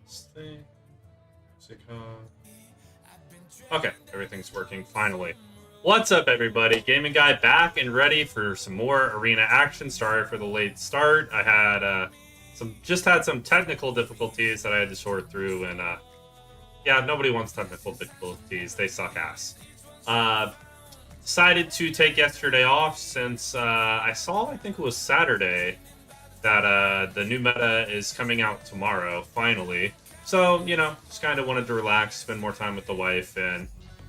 This thing. Okay, everything's working finally. What's up, everybody? Gaming Guy back and ready for some more arena action. Sorry for the late start. I had some technical difficulties that I had to sort through, and yeah, nobody wants technical difficulties. They suck ass. Decided to take yesterday off since I saw, I think it was Saturday, that the new meta is coming out tomorrow, finally. So, you know, just kind of wanted to relax, spend more time with the wife, and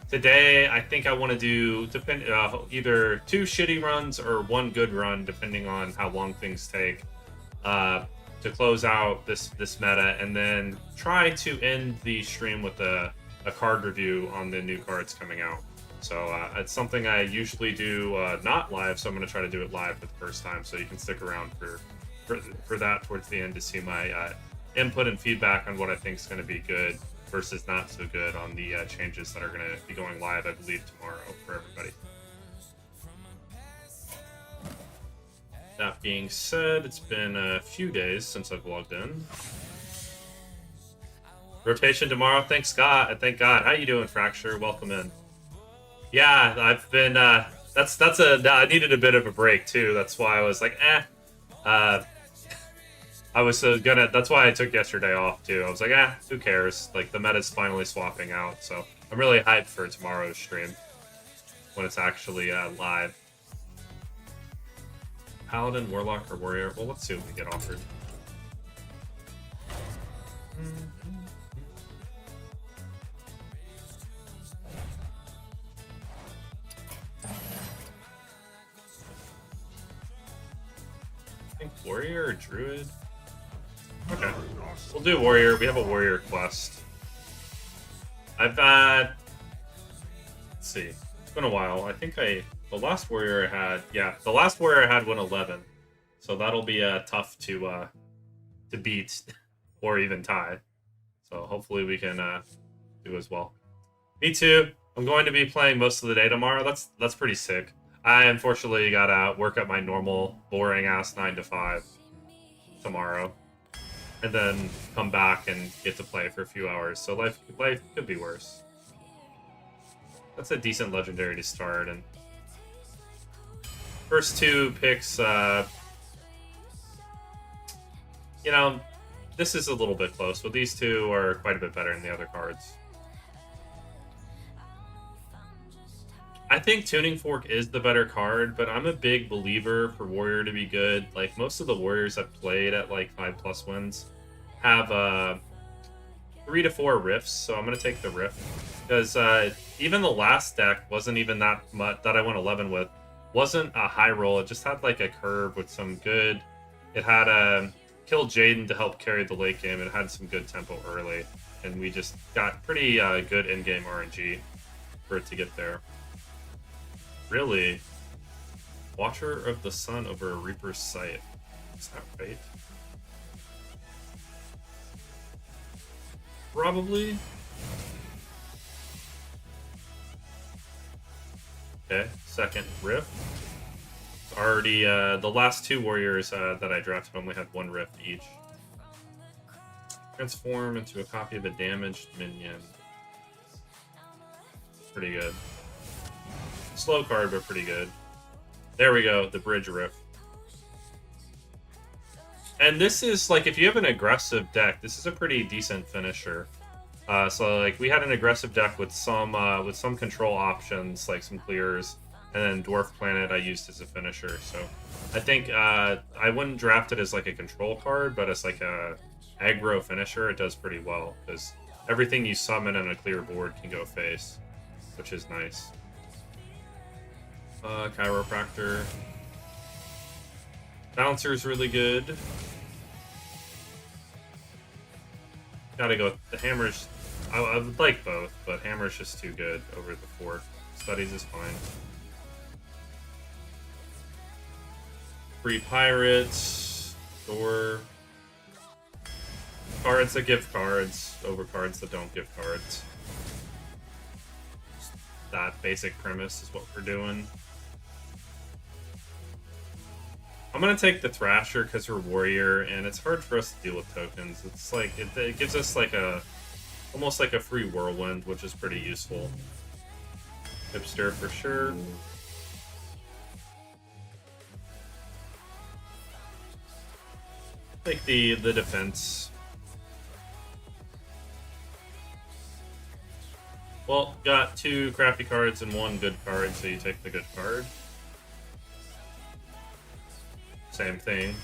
today I think I want to do either 2 shitty runs or 1 good run, depending on how long things take, to close out this meta, and then try to end the stream with a card review on the new cards coming out. So it's something I usually do not live, so I'm going to try to do it live for the first time, so you can stick around for that towards the end to see my input and feedback on what I think is going to be good versus not so good on the changes that are going to be going live, I believe, tomorrow for everybody. That being said, it's been a few days since I've logged in. Rotation tomorrow. Thanks, God. Thank God. How you doing, Fracture? Welcome in. Yeah, I've been. I needed a bit of a break too. That's why I was like, I was gonna. That's why I took yesterday off too. I was like, who cares? Like the meta's finally swapping out, so I'm really hyped for tomorrow's stream when it's actually live. Paladin, Warlock, or Warrior? Well, let's see what we get offered. I think Warrior or Druid? Okay, we'll do Warrior. We have a Warrior quest. I've had... Let's see. It's been a while. I think the last Warrior I had... Yeah, the last Warrior I had went 11. So that'll be tough to beat or even tie. So hopefully we can do as well. Me too. I'm going to be playing most of the day tomorrow. That's pretty sick. I unfortunately gotta work up my normal boring ass 9 to 5 tomorrow, and then come back and get to play for a few hours. So life could be worse. That's a decent legendary to start, and first 2 picks. You know, this is a little bit close, but these 2 are quite a bit better than the other cards. I think Tuning Fork is the better card, but I'm a big believer for Warrior to be good. Like, most of the Warriors I've played at, like, 5+ wins have 3 to 4 Rifts, so I'm going to take the Rift. Because even the last deck wasn't even that much that I went 11 with. Wasn't a high roll, it just had, like, a curve with some good... It had killed Jaden to help carry the late game. It had some good tempo early, and we just got pretty good in-game RNG for it to get there. Really? Watcher of the Sun over a Reaper's Sight. Is that right? Probably. Okay, second Rift. It's already, the last 2 Warriors that I drafted only had 1 Rift each. Transform into a copy of a damaged minion. Pretty good. Slow card, but pretty good. There we go, the Bridge Rift. And this is, like, if you have an aggressive deck, this is a pretty decent finisher. So, like, we had an aggressive deck with some control options, like some clears, and then Dwarf Planet I used as a finisher. So, I think I wouldn't draft it as, like, a control card, but as, like, a aggro finisher, it does pretty well, because everything you summon on a clear board can go face, which is nice. Chiropractor. Bouncer's really good. Gotta go with the Hammer's... I would like both, but Hammer's just too good over the Fork. Studies is fine. Free Pirates. Door. Cards that give cards over cards that don't give cards. That basic premise is what we're doing. I'm gonna take the Thrasher because we're warrior, and it's hard for us to deal with tokens. It's like it gives us like almost like a free whirlwind, which is pretty useful. Hipster for sure. Take the defense. Well, got 2 crappy cards and 1 good card, so you take the good card. Same thing.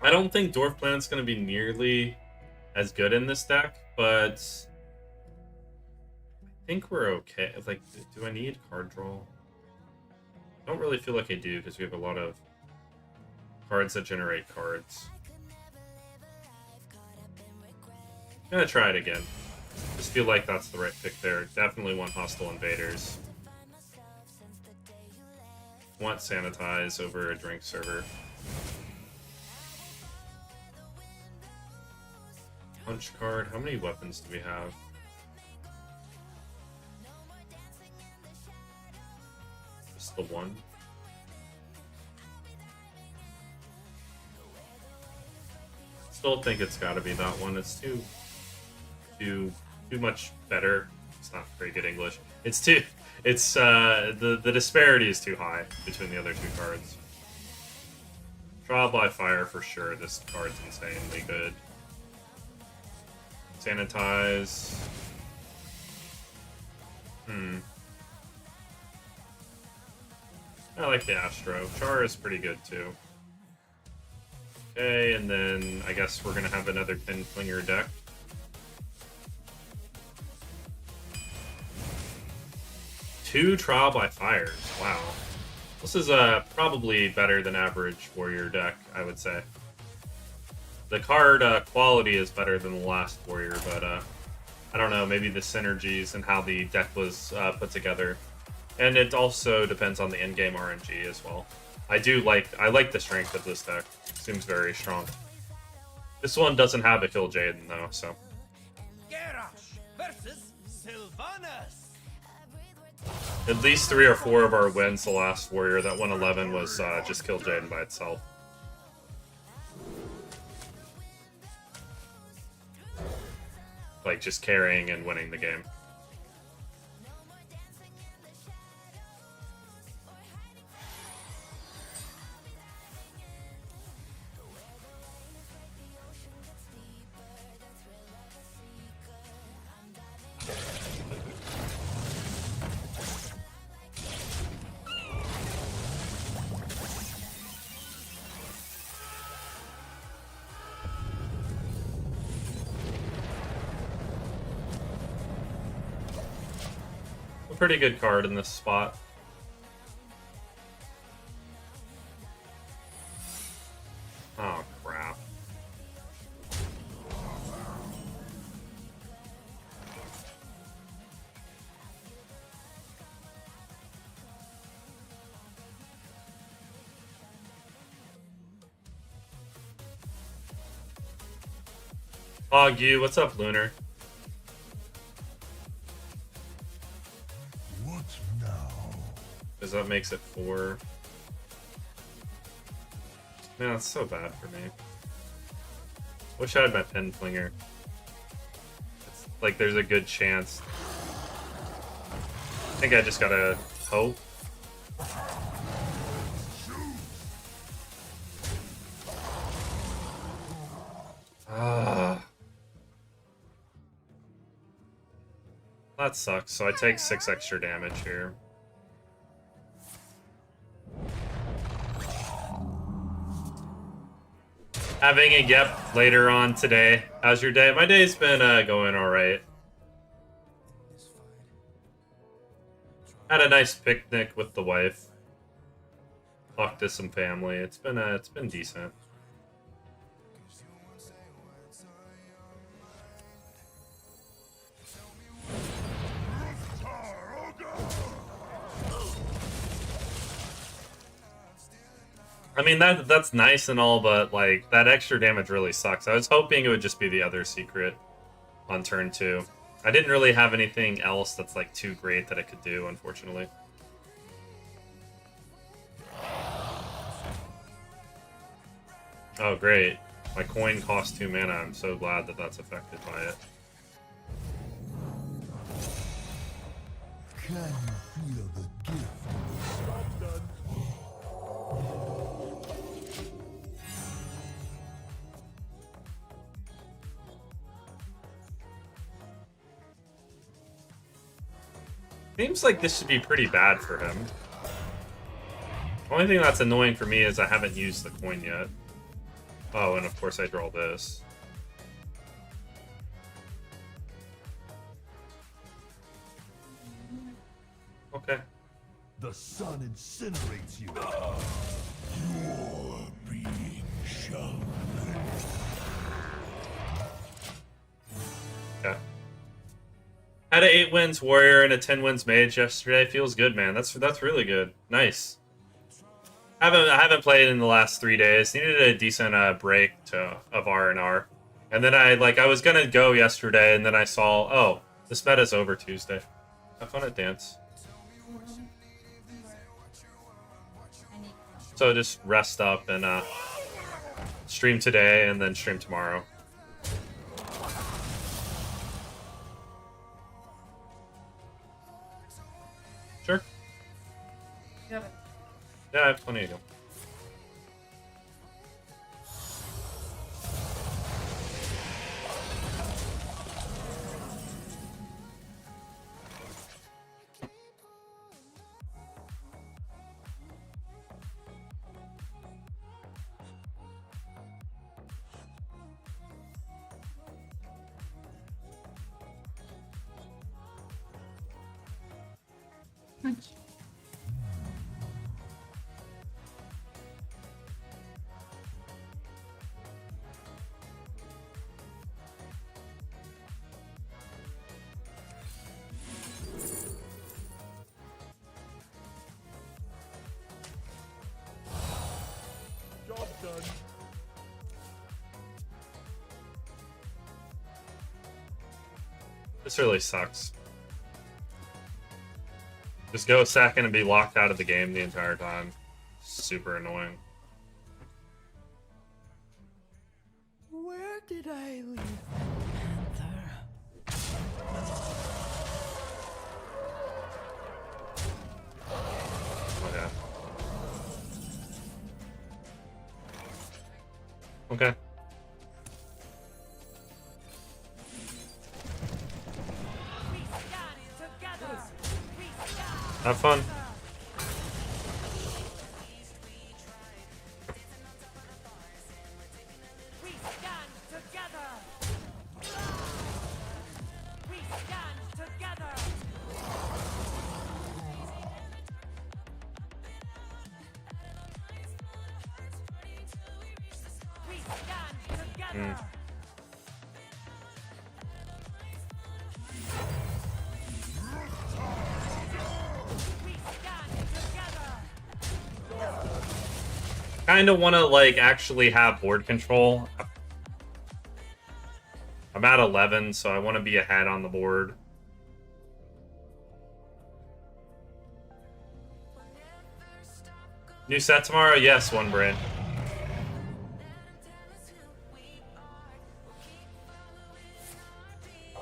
I don't think Dwarf Planet's going to be nearly as good in this deck, but I think we're okay. Like, do I need card draw? I don't really feel like I do, because we have a lot of cards that generate cards. I'm gonna try it again. Just feel like that's the right pick there. Definitely want Hostile Invaders. Want Sanitize over a Drink Server. Punch card. How many weapons do we have? Just the one. Still think it's got to be that one. It's too much better. It's not very good English. It's the disparity is too high between the other 2 cards. Trial by Fire for sure. This card's insanely good. Sanitize. I like the Astro. Char is pretty good too. Okay, and then I guess we're gonna have another Pinflinger deck. Two Trial by Fires. Wow. This is probably better than average Warrior deck, I would say. The card quality is better than the last Warrior, but I don't know, maybe the synergies and how the deck was put together. And it also depends on the in-game RNG as well. I like the strength of this deck. Seems very strong. This one doesn't have a Kill Jaden though, so. Garrosh versus Sylvanas. At least 3 or 4 of our wins the last Warrior. That 111 was just Kill Jaden by itself. Like just carrying and winning the game. Pretty good card in this spot. Oh, crap. Hog you, what's up, Lunar? Because that makes it 4. Man, that's so bad for me. Wish I had my Pen Flinger. It's like there's a good chance. I think I just gotta hope. That sucks. So I take 6 extra damage here. Having a yep later on today. How's your day? My day's been going alright. Had a nice picnic with the wife. Talked to some family. It's been decent. I mean, that's nice and all, but, like, that extra damage really sucks. I was hoping it would just be the other secret. on turn 2. I didn't really have anything else that's like too great that I could do, unfortunately. Oh, great. My coin costs 2 mana. I'm so glad that that's affected by it. Can you feel the gift? Seems like this should be pretty bad for him. The only thing that's annoying for me is I haven't used the coin yet. Oh, and of course I draw this. Okay. The sun incinerates you. You're being shown. Okay. Had a 8 wins warrior and a 10 wins mage yesterday. Feels good, man. That's really good. Nice. I haven't played in the last 3 days. Needed a decent break of R&R. And then I was gonna go yesterday, and then I saw, oh, this meta's over Tuesday. Have fun at dance. So just rest up and stream today and then stream tomorrow. Sure. Yeah, I have plenty of them. Job done. This really sucks. Just go a second and be locked out of the game the entire time. Super annoying. Where did I leave Panther? Okay. Okay. Have fun. Kind of want to like actually have board control. I'm at 11, so I want to be ahead on the board. New set tomorrow? Yes, one brain.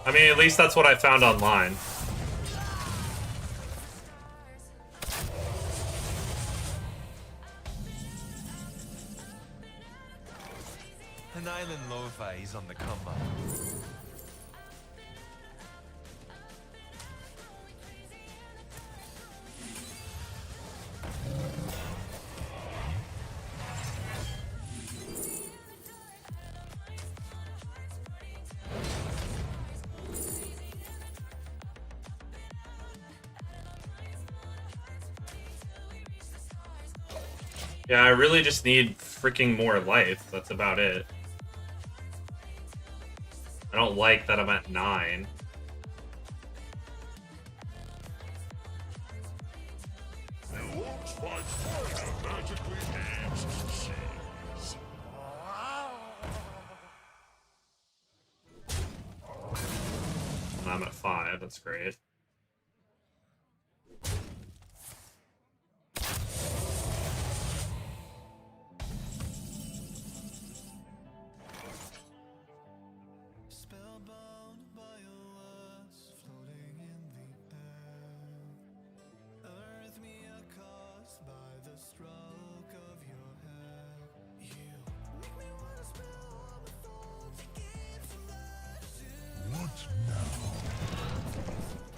I mean, at least that's what I found online. An island lo-fi is on the come up. Yeah, I really just need freaking more life. That's about it. I don't like that I'm at 9. I'm at 5. That's great. Spellbound by your words floating in the air. Earth me caused by the stroke of your hair. You make me wanna spell all the thoughts that give some life to. What now?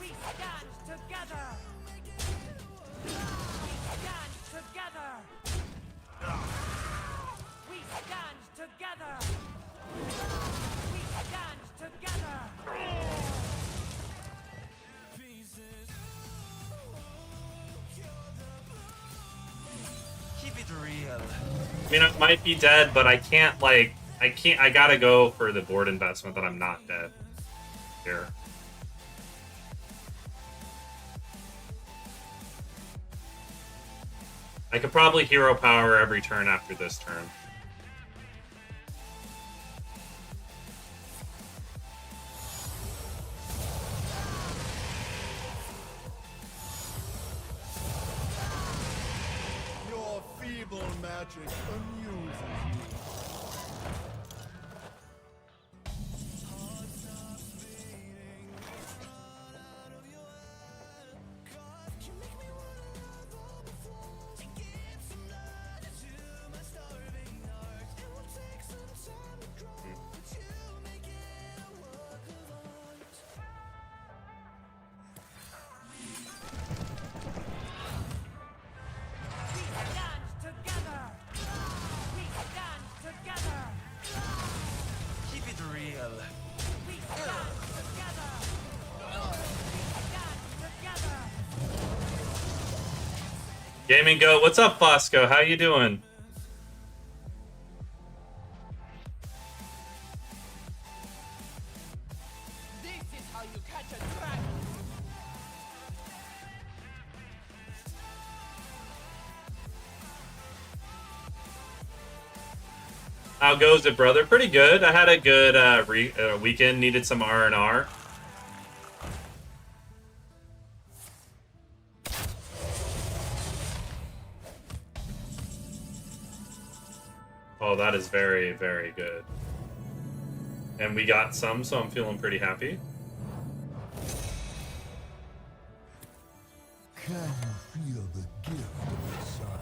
We stand together. We stand together. We stand together. We stand together. Keep it real. I mean, it might be dead, but I can't, like, I gotta go for the board investment that I'm not dead here. I could probably hero power every turn after this turn. Your feeble magic amuses you. We stand together. We stand together. Keep it real. We stand together. We stand together. Gaming Go, what's up, Fosco? How you doing? This is how you catch a dragon. How goes it, brother? Pretty good. I had a good weekend. Needed some R&R. Oh, that is very, very good. And we got some, so I'm feeling pretty happy. Can you feel the gift of the sun?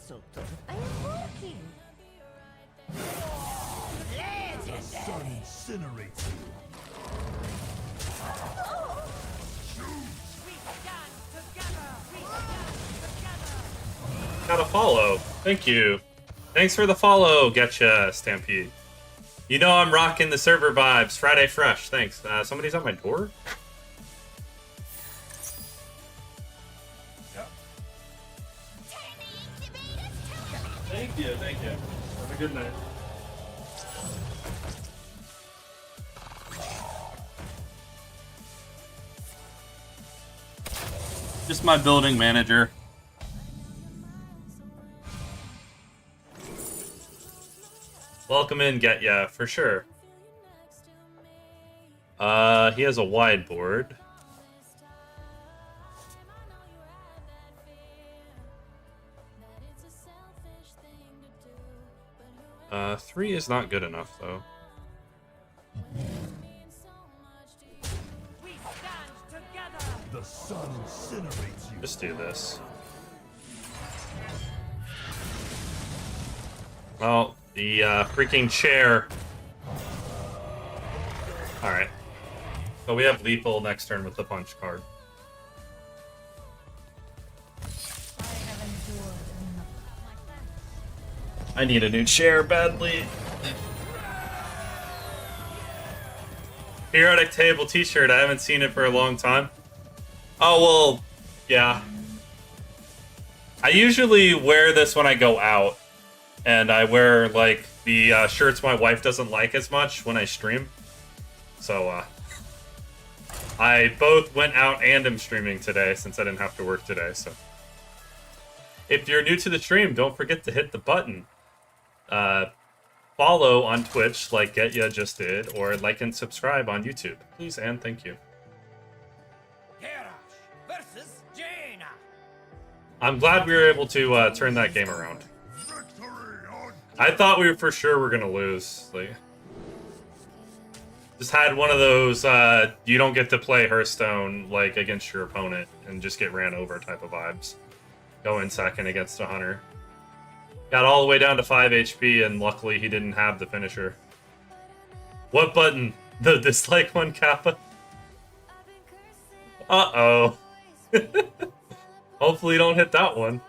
Sotto. I am working. The sun incinerates you. We stand together. We stand together. Got a follow. Thank you. Thanks for the follow, Getcha Stampede. You know I'm rocking the server vibes. Friday Fresh. Thanks. Somebody's at my door? Thank you, thank you. Have a good night. Just my building manager. Welcome in, Get Ya, for sure. He has a wide board. 3 is not good enough, though. We stand together. The sun incinerates you. Just do this. Well, the freaking chair. Alright. So we have lethal next turn with the punch card. I need a new chair badly. Periodic table t-shirt. I haven't seen it for a long time. Oh, well, yeah. I usually wear this when I go out. And I wear, like, the shirts my wife doesn't like as much when I stream. So, I both went out and am streaming today since I didn't have to work today, so. If you're new to the stream, don't forget to hit the button. Follow on Twitch like Getya just did, or like and subscribe on YouTube. Please and thank you. Herash versus Jaina. I'm glad we were able to turn that game around. I thought we were for sure were gonna lose. Like, just had one of those you don't get to play Hearthstone like against your opponent and just get ran over type of vibes. Go in second against a hunter. Got all the way down to 5 HP, and luckily he didn't have the finisher. What button? The dislike one, Kappa? Uh-oh. Hopefully you don't hit that one.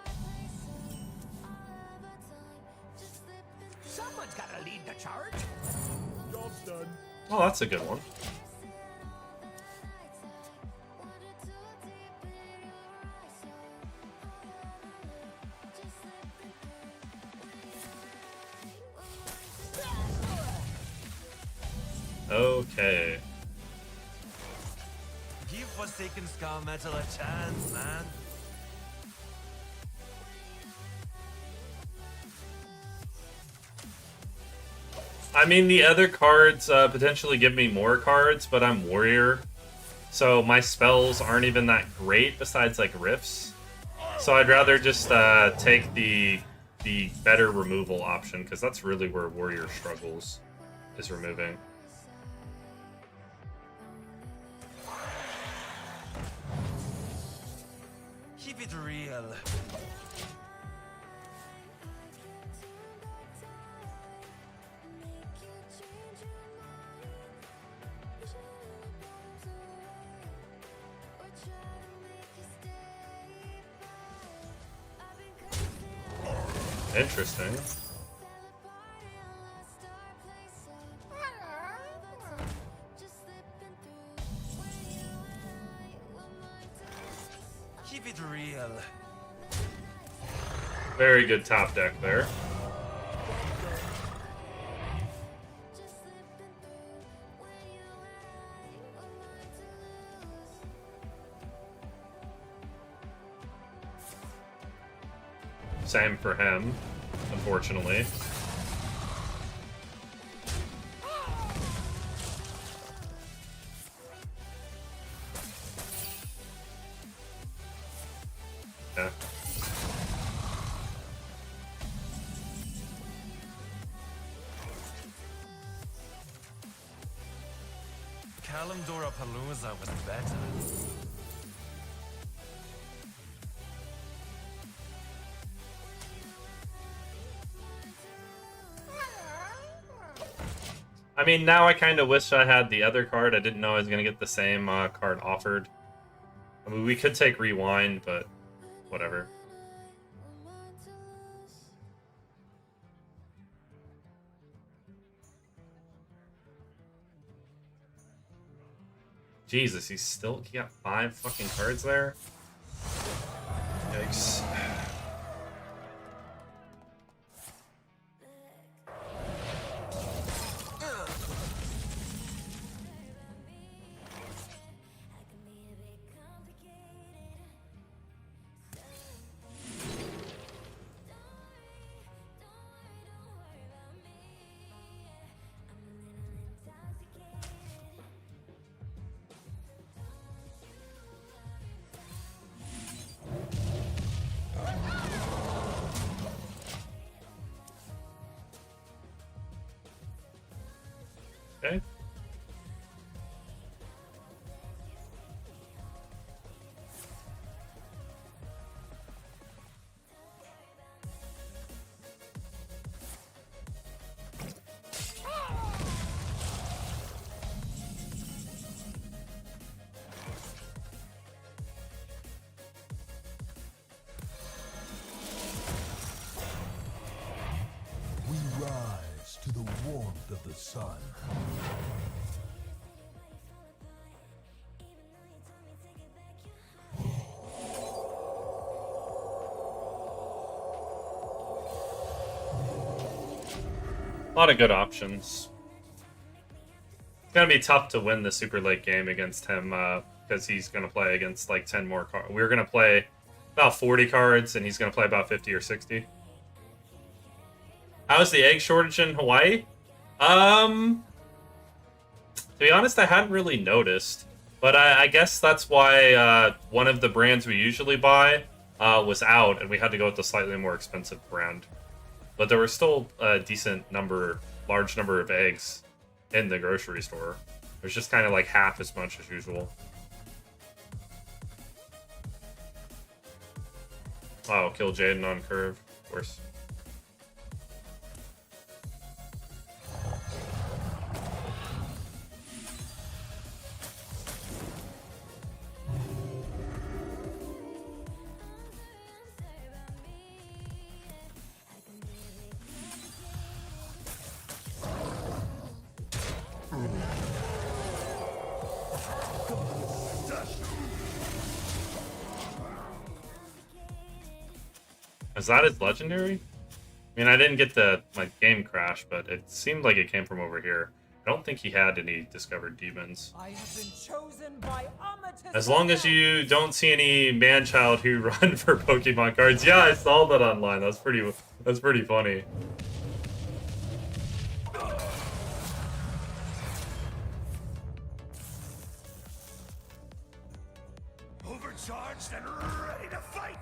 Someone's gotta lead the charge. Job's done. Oh, that's a good one. Okay. Give Forsaken Scar Metal a chance, man. I mean, the other cards potentially give me more cards, but I'm warrior. So my spells aren't even that great besides like rifts. So I'd rather just take the better removal option, because that's really where warrior struggles, is removing. Keep it real. Interesting. Keep it real. Very good top deck there. Same for him, unfortunately. Yeah. Kalimdora Palooza was better. I mean, now I kind of wish I had the other card. I didn't know I was going to get the same card offered. I mean, we could take Rewind, but whatever. Jesus, he got 5 fucking cards there? Yikes. Okay. We rise to the warmth of the sun. A lot of good options. It's gonna be tough to win the super late game against him because he's gonna play against like 10 more cards. We're gonna play about 40 cards, and he's gonna play about 50 or 60. How's the egg shortage in Hawaii? To be honest, I hadn't really noticed, but I guess that's why one of the brands we usually buy was out, and we had to go with the slightly more expensive brand. But there was still a large number of eggs in the grocery store. It was just kind of like half as much as usual. Oh, kill Jaden on curve, of course. Is that his legendary? I mean, I didn't get the game crash, but it seemed like it came from over here. I don't think he had any discovered demons. I have been chosen by Amatus. As long as you don't see any man-child who run for Pokemon cards. Yeah, I saw that online. That's pretty funny. Overcharged and ready to fight!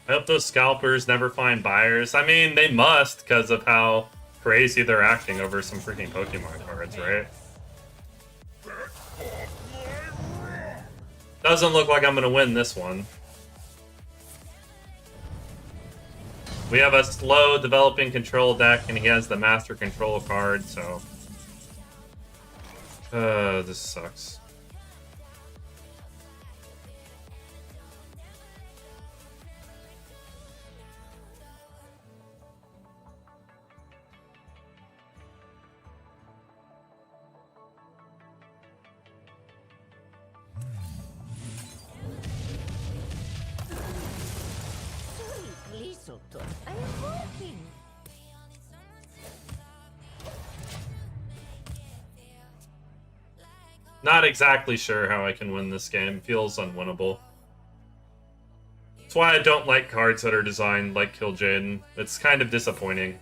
I hope those scalpers never find buyers. I mean, they must because of how crazy they're acting over some freaking Pokemon cards, right? Doesn't look like I'm going to win this one. We have a slow developing control deck, and he has the Master Control card, so... this sucks. I am hoping. Not exactly sure how I can win this game. Feels unwinnable. That's why I don't like cards that are designed like Kill Jaden. It's kind of disappointing.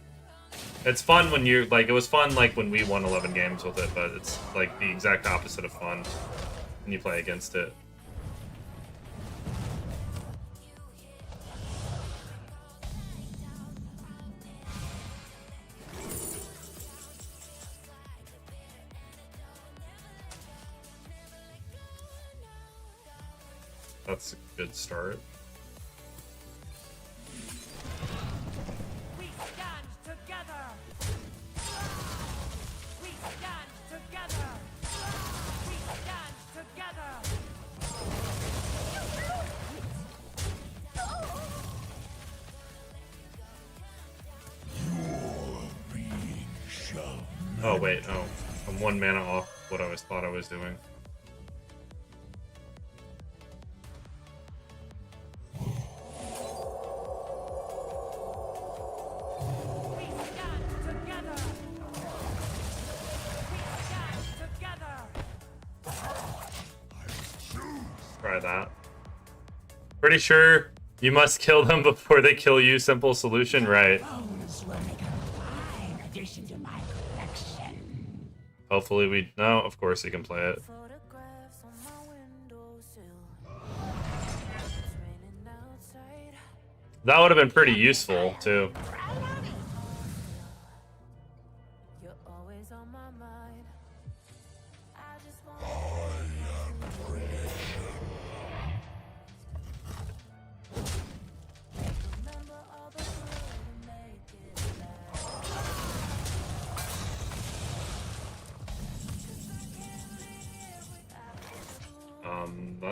It's fun when you it was fun like when we won 11 games with it, but it's like the exact opposite of fun when you play against it. That's a good start. We stand together. We stand together. We stand together. Oh wait, oh. I'm 1 mana off what I thought I was doing. We stand together. We stand together. Try that. Pretty sure you must kill them before they kill you. Simple solution, right? Bones will make a fine addition to my collection. Hopefully we... No, of course he can play it. Photographs on my windowsill. It's raining outside. That would have been pretty useful, too. You're always on my mind. I just want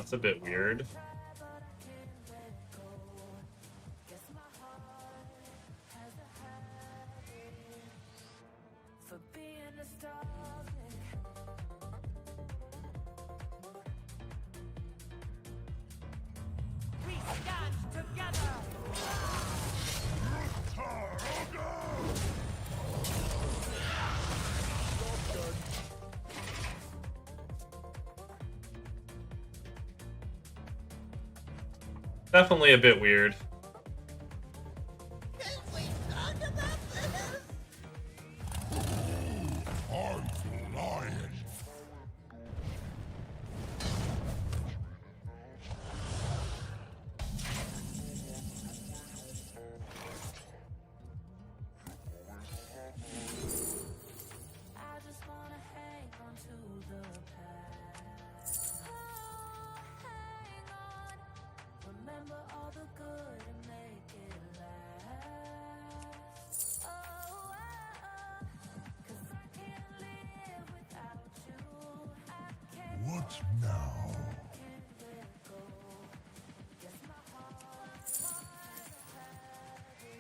that's a bit weird. For being nostalgic. We stand together. Definitely a bit weird. I'm flying. I just wanna hang on to the past. Oh, hang on. Remember all the good and make it last. Oh, 'cause I can't live without you. I can't What now? let go. Guess my heart's heavy.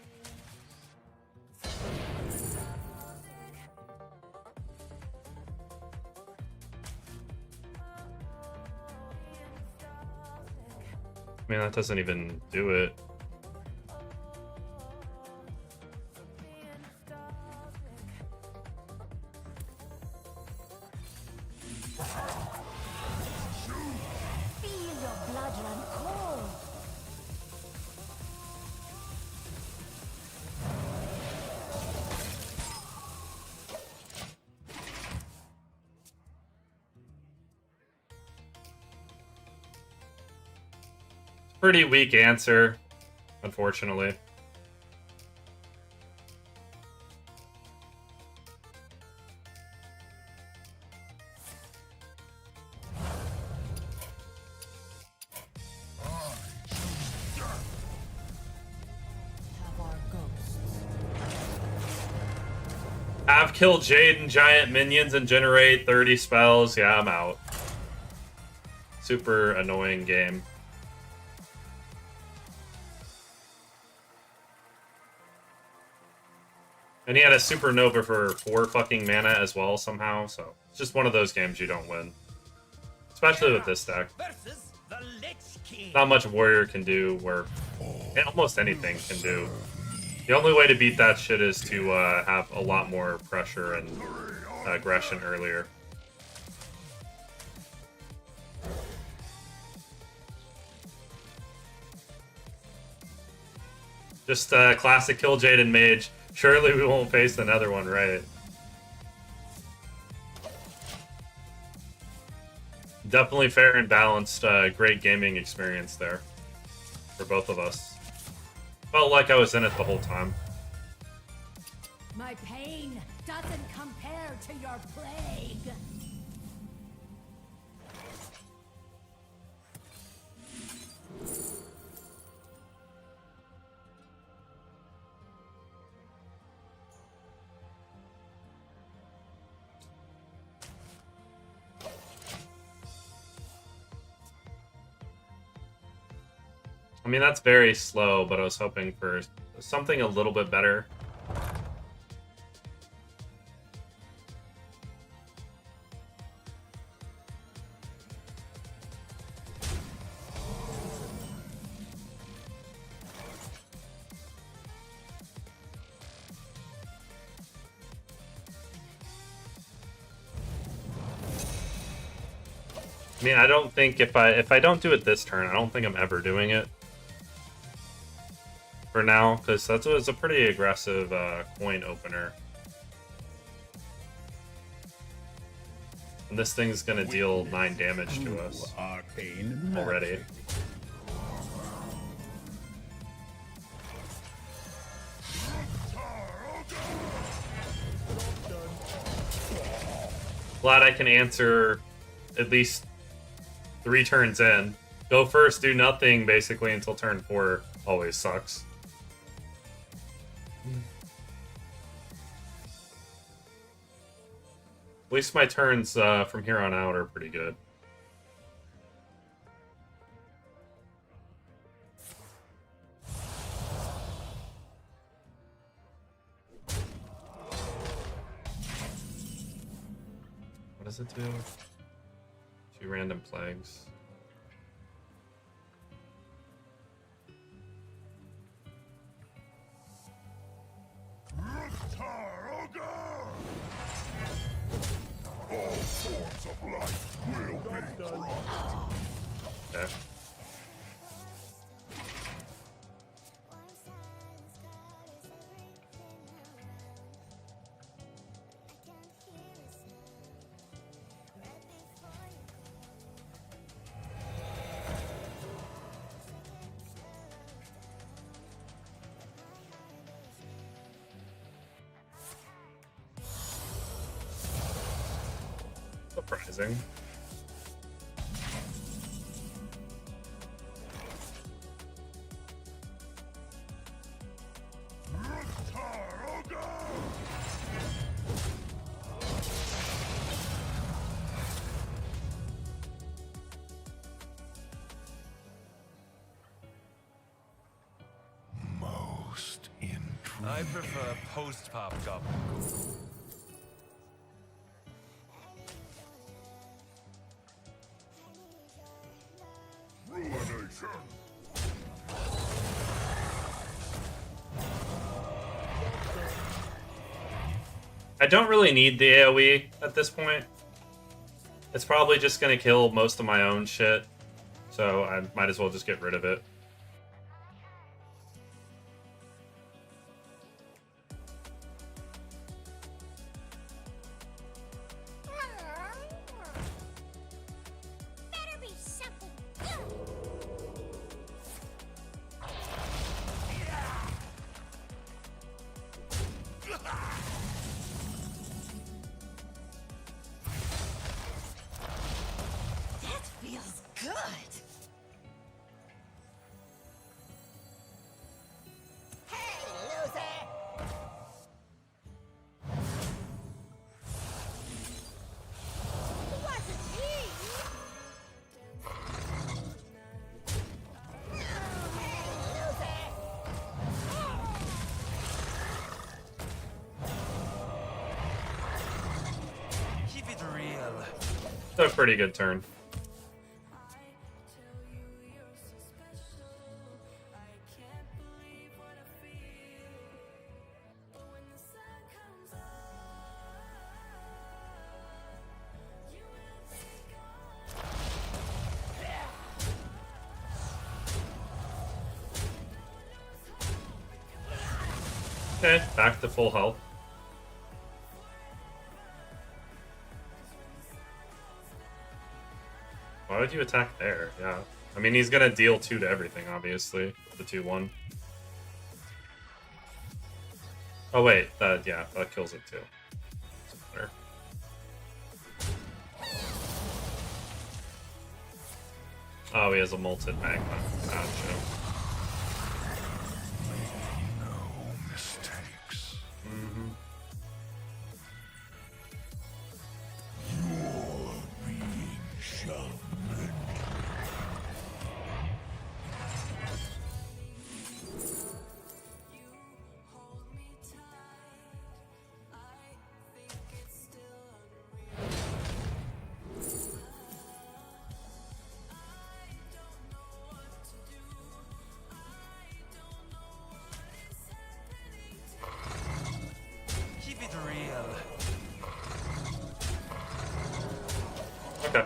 I mean, that doesn't even do it. Feel your blood run cold. Pretty weak answer, unfortunately. Have our ghosts. Have kill Jaden giant minions and generate 30 spells. Yeah, I'm out. Super annoying game. And he had a supernova for 4 fucking mana as well somehow, so it's just one of those games you don't win. Especially with this deck. Versus the Lich King. Not much Warrior can do, where almost anything can do. The only way to beat that shit is to have a lot more pressure and aggression earlier. Just classic kill Jaden Mage. Surely we won't face another one, right? Definitely fair and balanced. Great gaming experience there for both of us. Felt like I was in it the whole time. My pain doesn't compare to your plague. I mean, that's very slow, but I was hoping for something a little bit better. I mean, I don't think if I don't do it this turn, I don't think I'm ever doing it. For now, because that was a pretty aggressive coin opener. And this thing's gonna deal 9 damage to us Arcane already. magic. Glad I can answer at least 3 turns in. Go first, do nothing basically until turn 4 always sucks. At least my turns from here on out are pretty good. does it do? 2 random plagues. All forms of life will be crushed. Okay. Surprising. Most intriguing. I prefer post-pop goblin. Ruination. I don't really need the AoE at this point. It's probably just gonna kill most of my own shit, so I might as well just get rid of it. Better be something. That feels good. Hey, loser! Wasn't he? Keep it real. It's a pretty good turn. Okay, back to full health. Why would you attack there? Yeah. I mean, he's gonna deal 2 to everything, obviously. The 2-1. Oh, wait. Yeah, that kills it too. Doesn't matter. Oh, he has a molten magma. Gotcha. No mistakes. Mm-hmm. You're being shoved. Keep it real. Okay.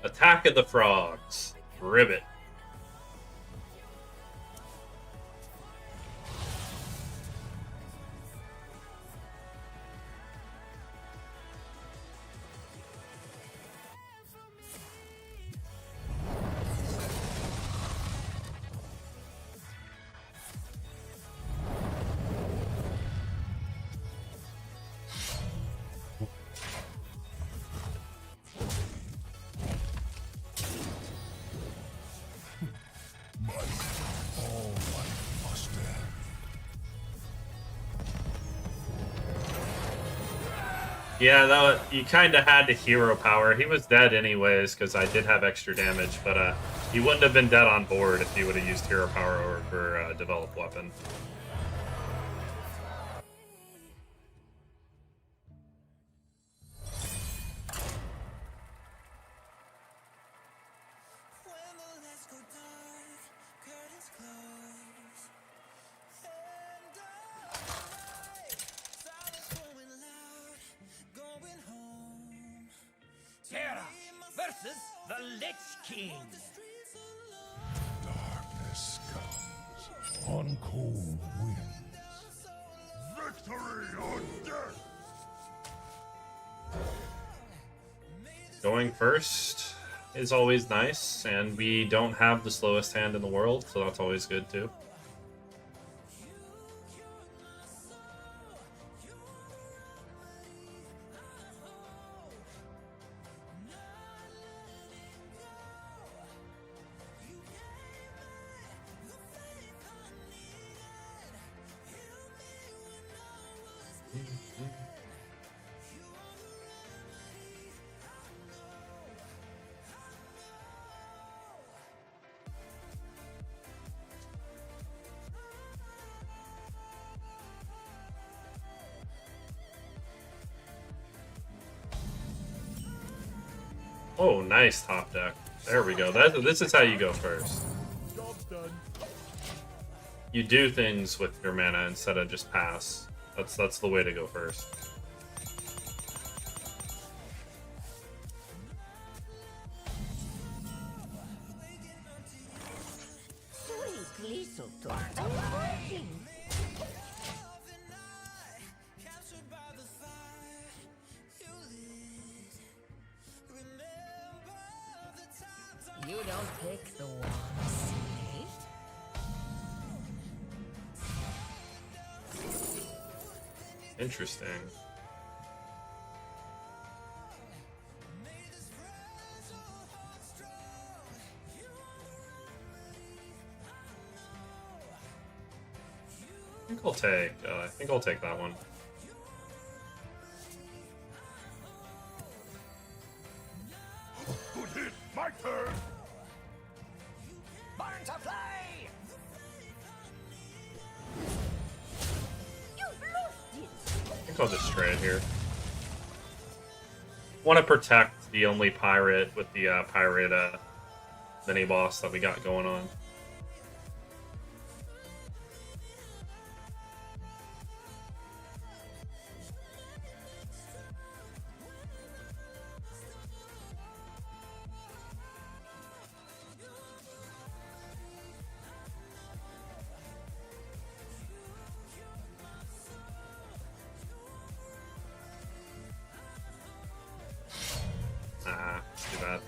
Attack of the Frogs. Ribbit. All life must end. Yeah, you kind of had to hero power. He was dead anyways, because I did have extra damage, but He wouldn't have been dead on board if he would have used hero power over develop weapon. When the lights go dark, curtains close, and silence growing loud, going home. Terra versus the Lich King. Darkness comes on cold winds. Victory or death! Going first is always nice, and we don't have the slowest hand in the world, so that's always good too. Oh, nice top deck. There we go. This is how you go first. Job's done. You do things with your mana instead of just pass. That's the way to go first. Sweet little torta virgin. Captured by the fire you lit. Remember the times You don't pick the ones, eh? Interesting. I think I'll take that one. Good hit, my turn! Burn to fly! You've lost it. I think I'll just trade here. Want to protect the only pirate with the pirate mini boss that we got going on. Too bad.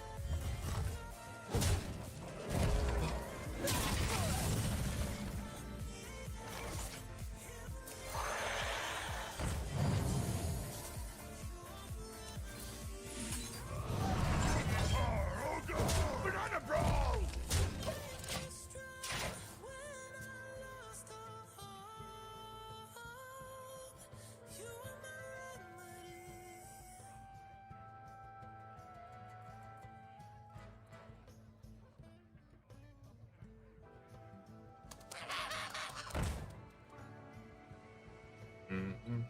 Banana brawl! Mm-hmm.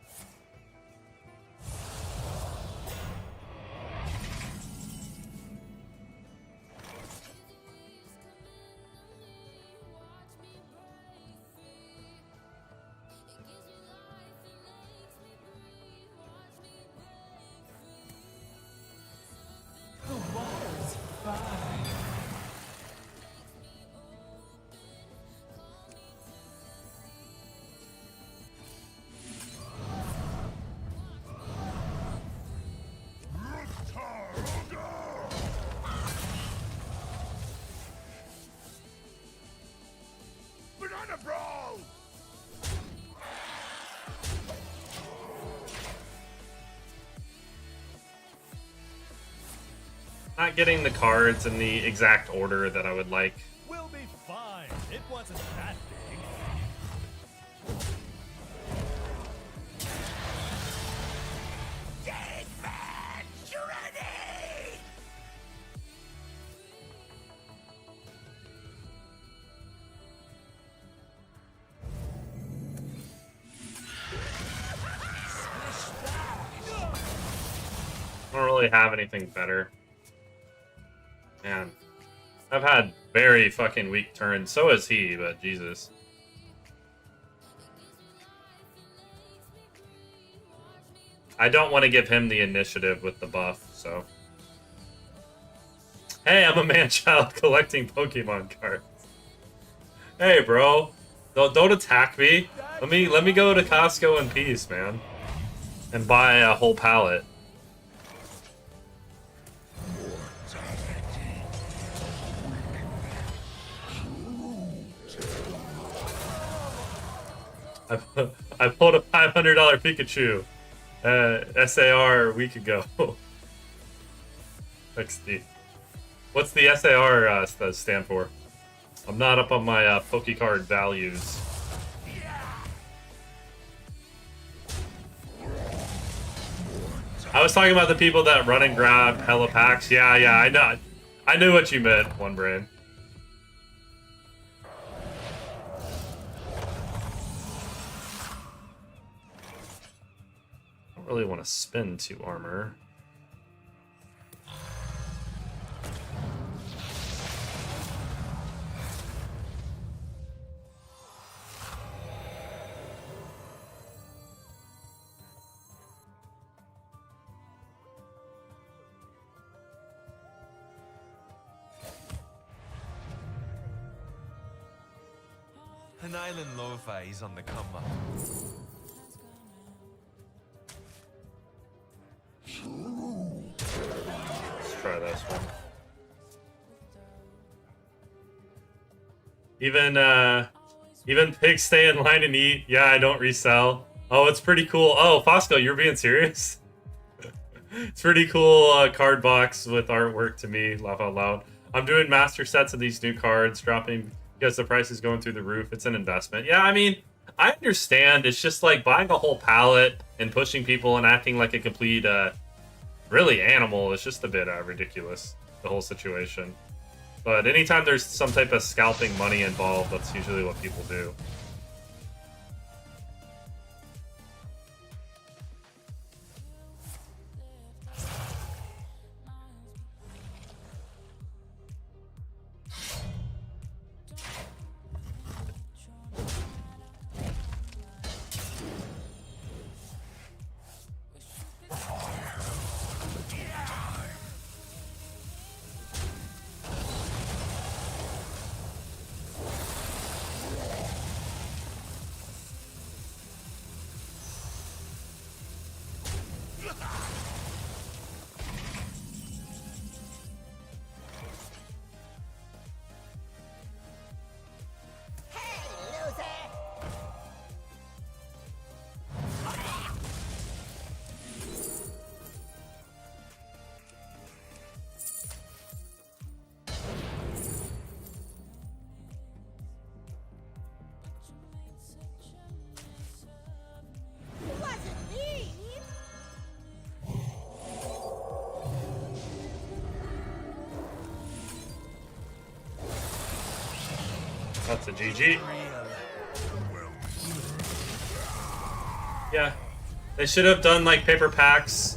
Banana brawl! Not getting the cards in the exact order that I would like. We'll be fine. It wasn't that big. Deathmatch ready! I don't really have anything better. Man, I've had very fucking weak turns. So has he, but Jesus. I don't want to give him the initiative with the buff, so. Hey, I'm a man-child collecting Pokemon cards. Hey, bro. Don't attack me. Let me go to Costco in peace, man. And buy a whole pallet. I pulled a $500 Pikachu SAR a week ago. XD. What's the SAR stand for? I'm not up on my Pokecard values. I was talking about the people that run and grab hella packs. Yeah, I know. I knew what you meant, One Brain. I don't really want to spend 2 armor. An island lo-fi is on the come up. Let's try this one. Even pigs stay in line and eat. Yeah, I don't resell. Oh, it's pretty cool. Oh, Fosco, you're being serious? It's pretty cool card box with artwork to me. Laugh out loud. I'm doing master sets of these new cards, dropping because the price is going through the roof. It's an investment. Yeah, I mean, I understand. It's just like buying a whole pallet and pushing people and acting like a complete, really animal. It's just a bit ridiculous, the whole situation. But anytime there's some type of scalping money involved, that's usually what people do. Wasn't me. That's a GG. Yeah. They should have done like paper packs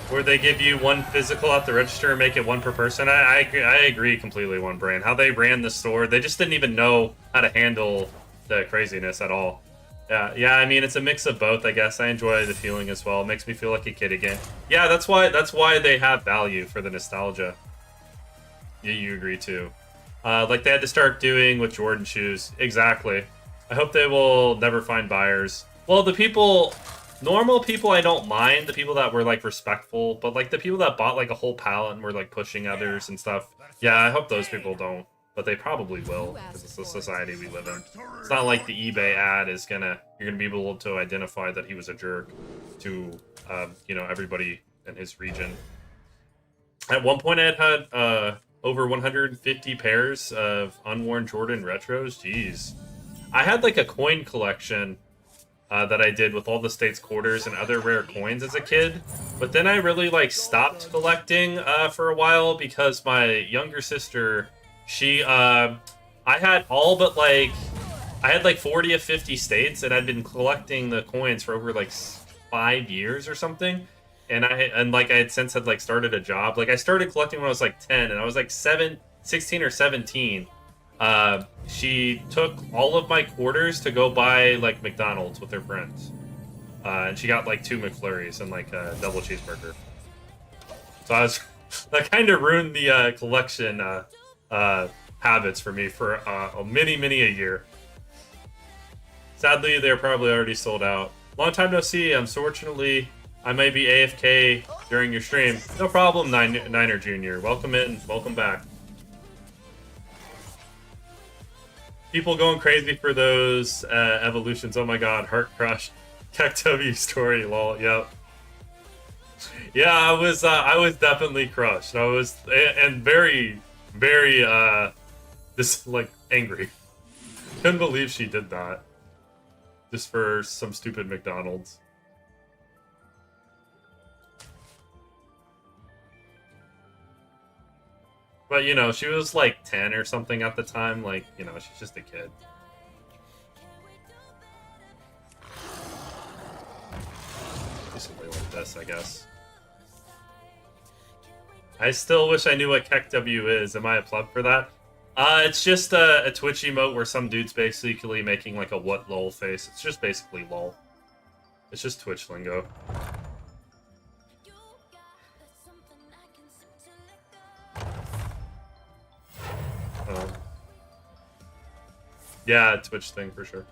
where they give you 1 physical at the register and make it 1 per person. I agree completely, One Brain. How they ran the store, they just didn't even know how to handle the craziness at all. Yeah, I mean, it's a mix of both, I guess. I enjoy the feeling as well. It makes me feel like a kid again. Yeah, that's why they have value for the nostalgia. You agree too. Like they had to start doing with Jordan shoes. Exactly. I hope they will never find buyers. Well, the people, normal people I don't mind, the people that were like respectful, but like the people that bought like a whole pallet and were like pushing others and stuff. Yeah, I hope those people don't. But they probably will, because it's the society we live in. It's not like the eBay ad is you're gonna be able to identify that he was a jerk to, you know, everybody in his region. At one point, I had over 150 pairs of unworn Jordan retros. Jeez, I had like a coin collection that I did with all the state's quarters and other rare coins as a kid. But then I really like stopped collecting for a while because my younger sister. I had all but like, I had like 40 of 50 states and I'd been collecting the coins for over like 5 years or something. and like I had since had like started a job. Like I started collecting when I was like 10, and I was like 16 or 17. She took all of my quarters to go buy like McDonald's with her friends, and she got like 2 McFlurries and like a double cheeseburger. So I was that kind of ruined the collection habits for me for many a year. Sadly, they're probably already sold out. Long time no see. Unfortunately, I may be AFK during your stream. No problem, Niner Jr. Welcome in. Welcome back. People going crazy for those evolutions. Oh my god, Heart Crush. KW story, lol. Yep. Yeah, I was definitely crushed. I was and very just like angry. Couldn't believe she did that. Just for some stupid McDonald's. But, you know, she was like 10 or something at the time. Like, you know, she's just a kid. Do something like this, I guess. I still wish I knew what KEKW is. Am I a plug for that? It's just a Twitch emote where some dude's basically making like a what lol face. It's just basically lol. It's just Twitch lingo. Yeah, Twitch thing for sure.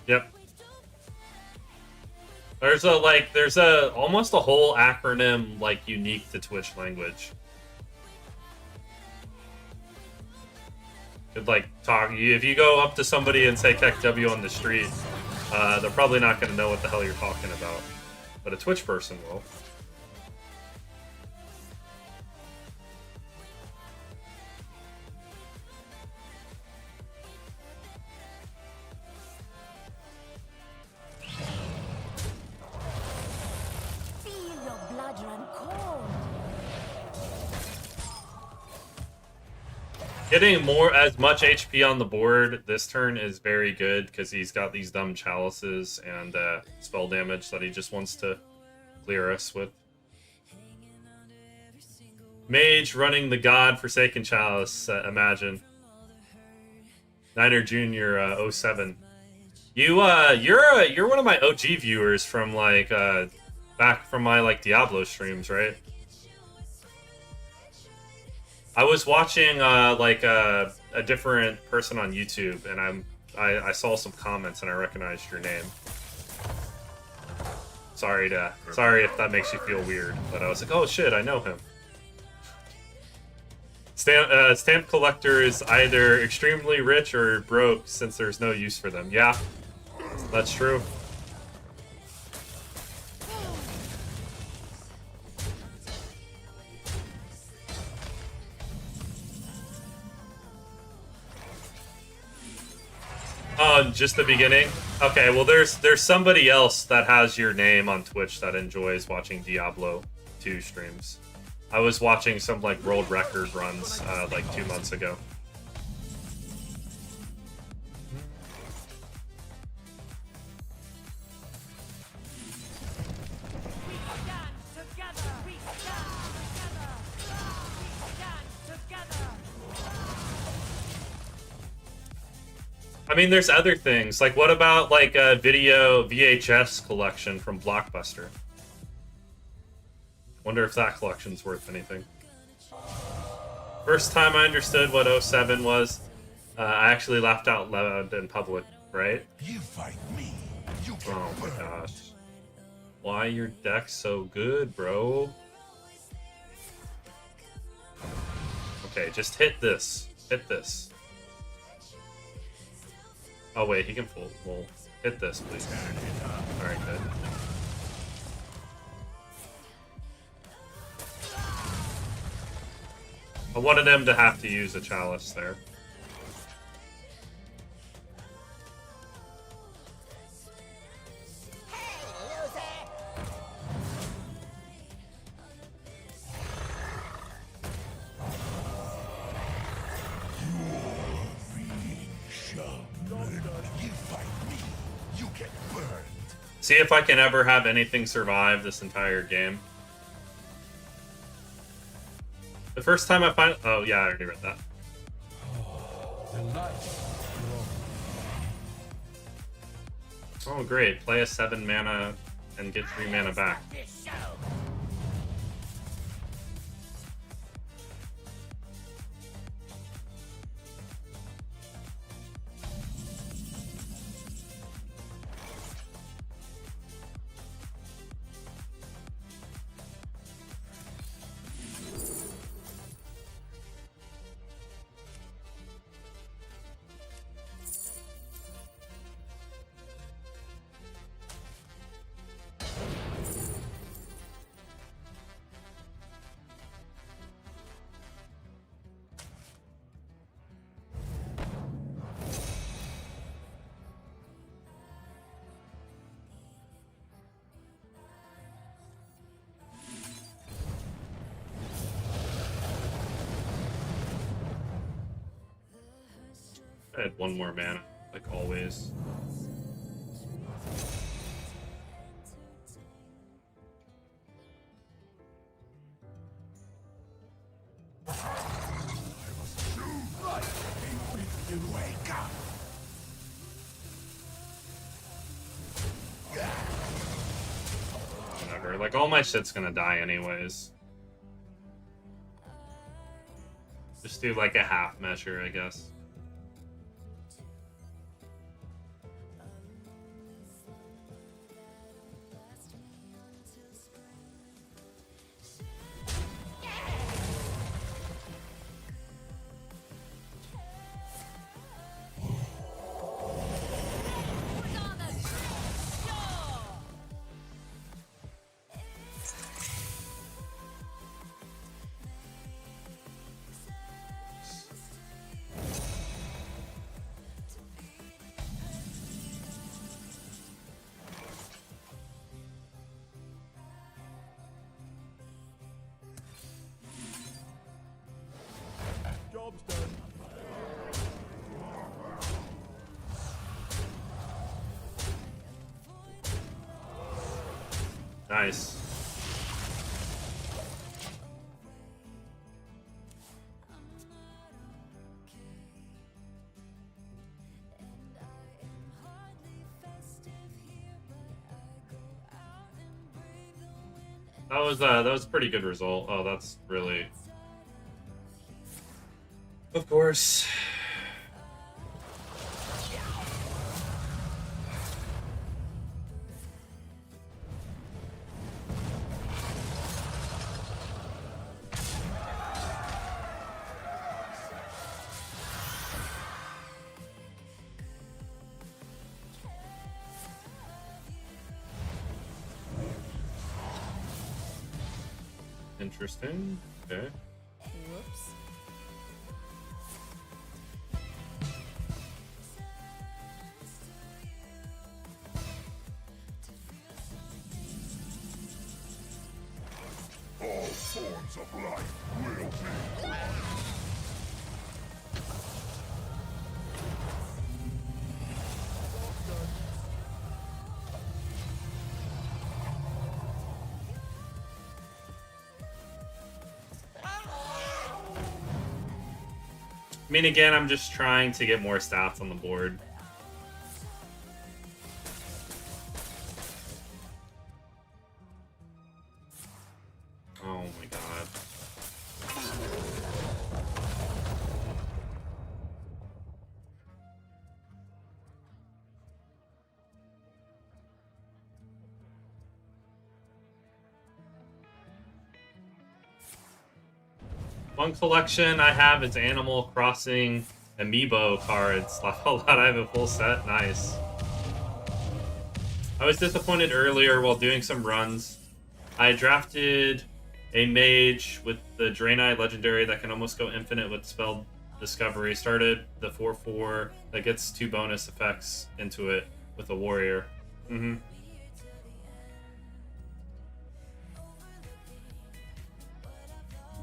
Yep. There's almost a whole acronym like unique to Twitch language. Could like talk if you go up to somebody and say KEKW on the street, they're probably not going to know what the hell you're talking about, but a Twitch person will. Getting as much HP on the board this turn is very good because he's got these dumb chalices and spell damage that he just wants to clear us with. Mage running the god-forsaken chalice, imagine. Niner Jr. 07. You're one of my OG viewers from like back from my like Diablo streams, right? I was watching like a different person on YouTube, and I saw some comments and I recognized your name. Sorry if that makes you feel weird, but I was like, oh shit, I know him. Stamp collector is either extremely rich or broke since there's no use for them. Yeah, that's true. Oh, just the beginning? Okay, well there's somebody else that has your name on Twitch that enjoys watching Diablo 2 streams. I was watching some like world record runs like 2 months ago. I mean, there's other things. Like, what about, like, a video VHS collection from Blockbuster? Wonder if that collection's worth anything. First time I understood what 07 was, I actually laughed out loud in public, right? You fight me. You Oh my gosh. Why your deck's so good, bro? Okay, just hit this. Hit this. Oh wait, he can full. Well, hit this, please. Alright, good. I wanted him to have to use a chalice there. See if I can ever have anything survive this entire game. The first time I find... Oh, yeah, I already read that. The light Oh, great. Play a 7 mana and get 3 mana back. This show. I had 1 more mana, like always. wake up. Whatever. Like, all my shit's gonna die anyways. Just do like a half measure, I guess. Job's done. Nice. That was a pretty good result. Oh, that's really... Of course. Interesting. Okay. Whoops. All forms of life will be. I mean, again, I'm just trying to get more stats on the board. Oh my god. One collection I have is Animal Crossing amiibo cards. A lot. I have a full set. Nice. I was disappointed earlier while doing some runs. I drafted a mage with the Draenei legendary that can almost go infinite with spell discovery. Started the 4/4 that gets 2 bonus effects into it with a warrior.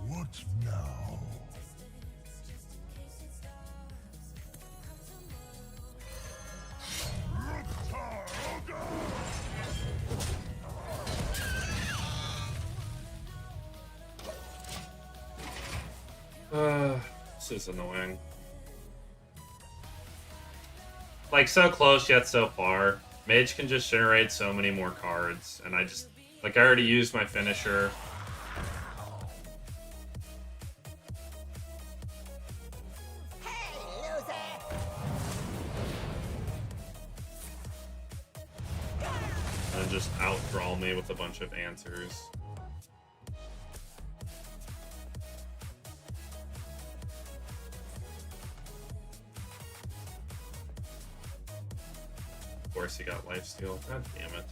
What now? This is annoying. Like, so close yet so far. Mage can just generate so many more cards, and I just... Like, I already used my finisher. Hey, loser! And just outdraw me with a bunch of answers. Of course, he got lifesteal. God damn it.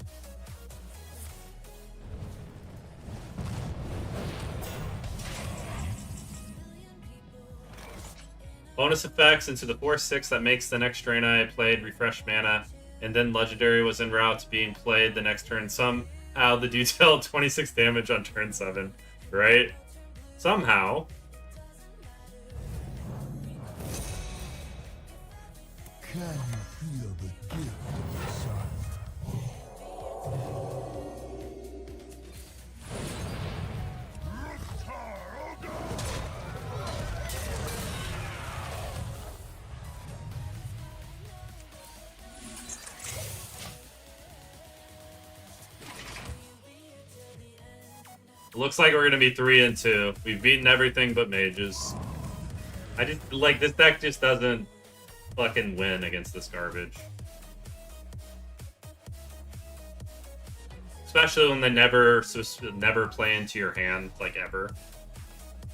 Bonus effects into the 4/6 that makes the next Arena I played refresh mana, and then Legendary was en route to being played the next turn. Somehow the dude dealt 26 damage on turn 7, right? Somehow. Can you feel the gift of the sun? It looks like we're gonna be 3-2. We've beaten everything but mages. I just like this deck just doesn't fucking win against this garbage. Especially when they never play into your hand, like ever.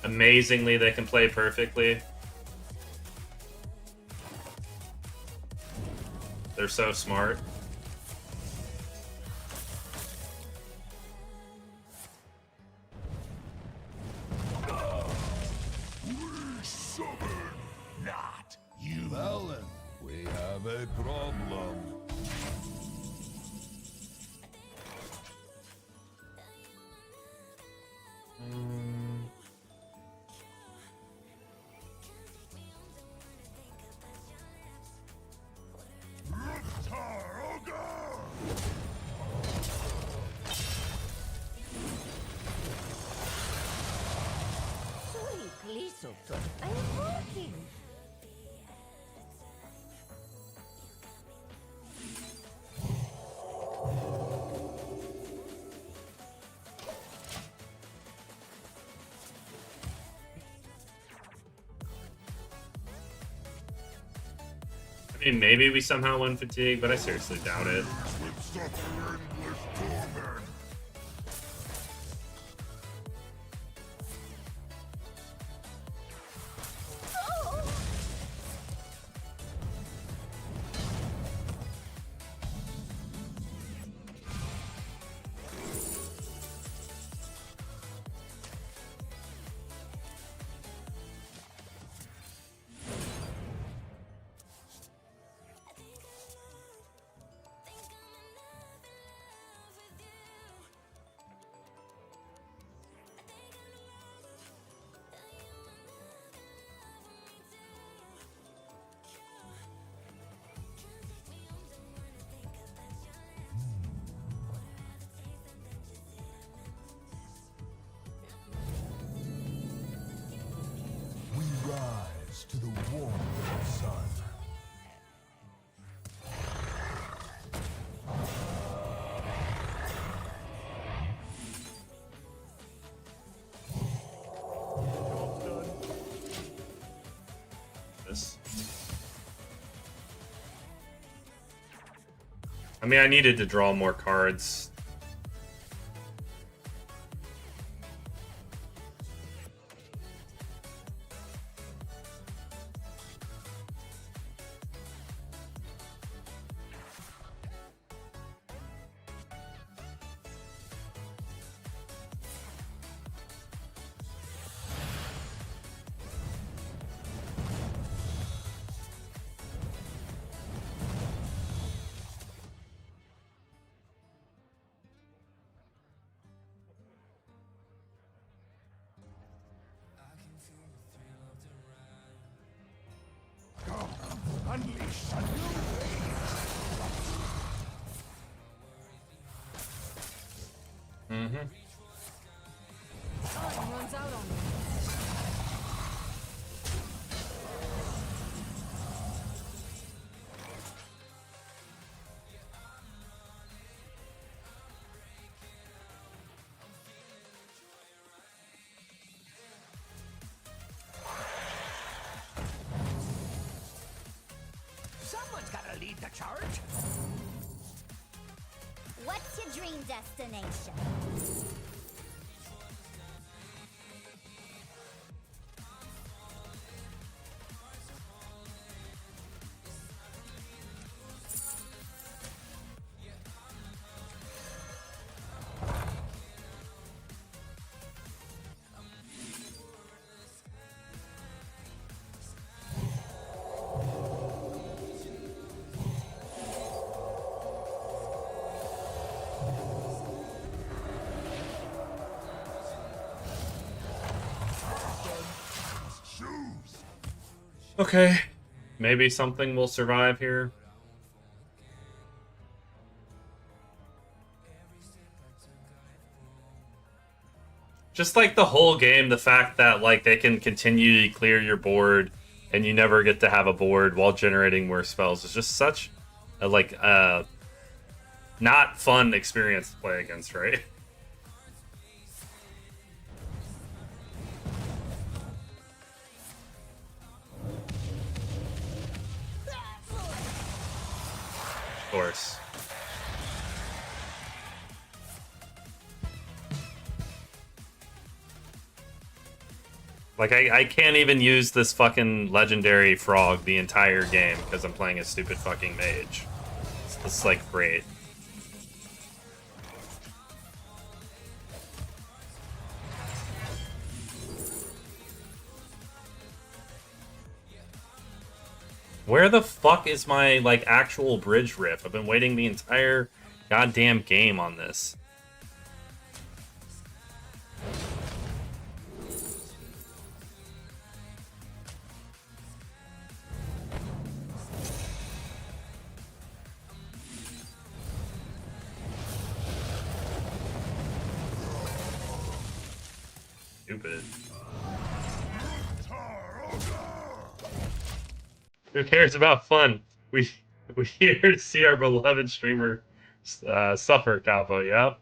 Amazingly, they can play perfectly. They're so smart. Not you. Well then, we have a problem. Please, doctor. I am working. I mean, maybe we somehow win fatigue, but I seriously doubt it. We rise to the warmth of the sun. This. I mean, I needed to draw more cards. Unleash a new Mm-hmm. Time runs out on me. Read the chart? What's your dream destination? Okay, maybe something will survive here. Just like the whole game, the fact that like they can continually clear your board and you never get to have a board while generating more spells is just such a not fun experience to play against, right? Of course. Like, I can't even use this fucking legendary frog the entire game because I'm playing a stupid fucking mage. It's like, great. Where the fuck is my, like, actual bridge riff? I've been waiting the entire goddamn game on this. Stupid. Who cares about fun? We're here to see our beloved streamer suffer, Calvo. Yep.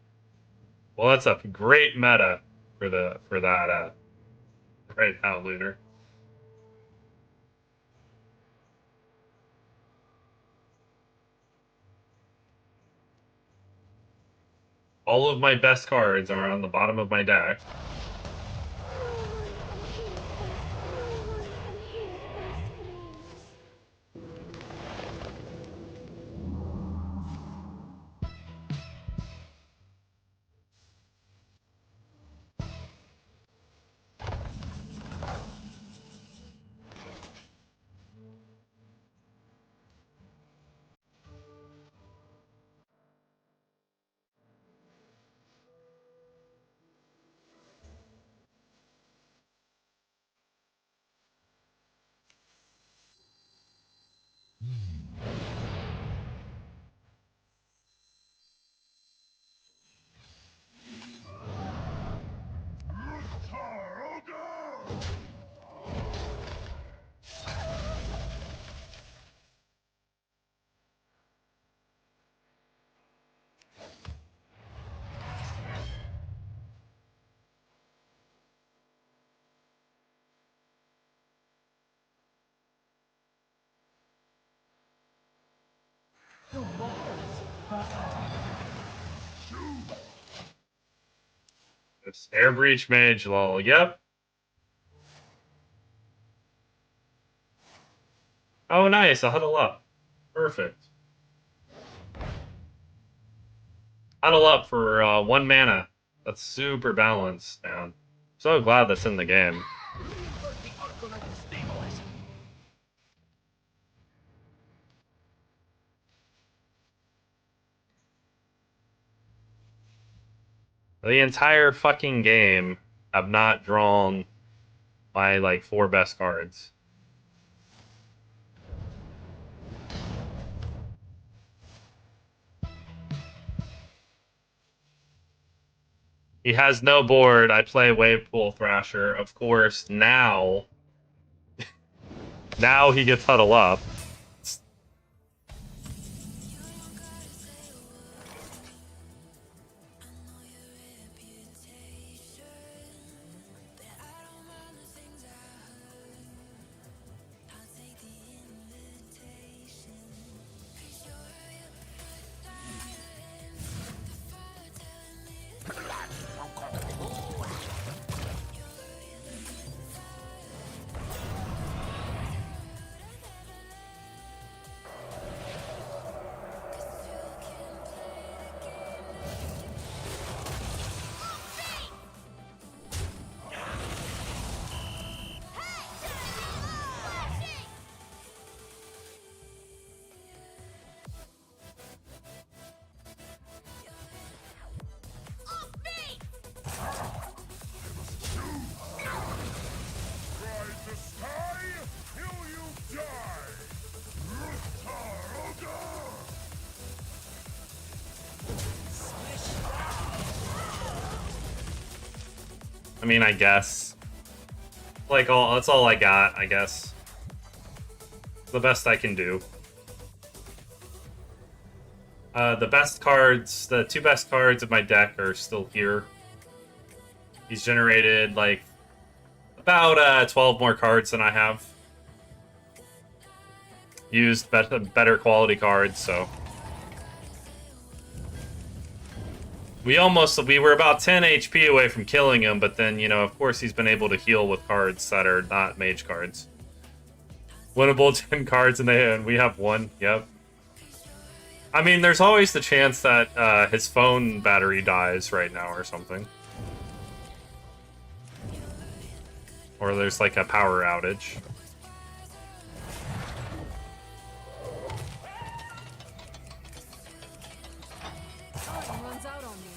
Well, that's a great meta for that right now, Lunar. All of my best cards are on the bottom of my deck. It's Air Breach Mage, lol. Yep. Oh, nice. A huddle up. Perfect. Huddle up for 1 mana. That's super balanced, man. So glad that's in the game. The entire fucking game, I've not drawn my, like, 4 best cards. He has no board. I play Wave Pool Thrasher. Of course, now he gets huddle up. mean, I guess. Like, that's all I got, I guess. The best I can do. The best cards, the 2 best cards of my deck are still here. He's generated, like, about 12 more cards than I have. Used better quality cards, so. We were about 10 HP away from killing him, but then, you know, of course he's been able to heal with cards that are not mage cards. Winnable 10 cards and we have 1, yep. I mean, there's always the chance that his phone battery dies right now or something. Or there's like a power outage. Runs out on me.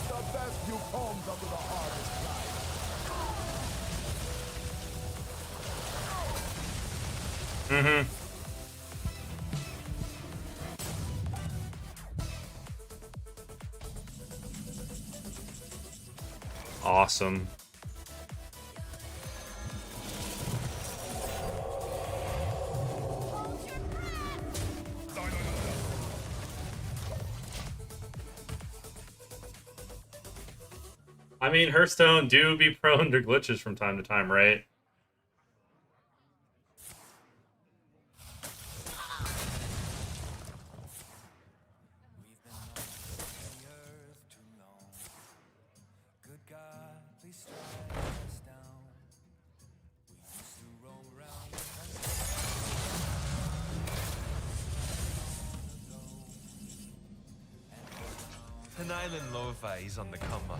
The best few poems under the hardest life. Mm-hmm. Awesome. I mean, Hearthstone do be prone to glitches from time to time, right? An island lo-fi is on the come up.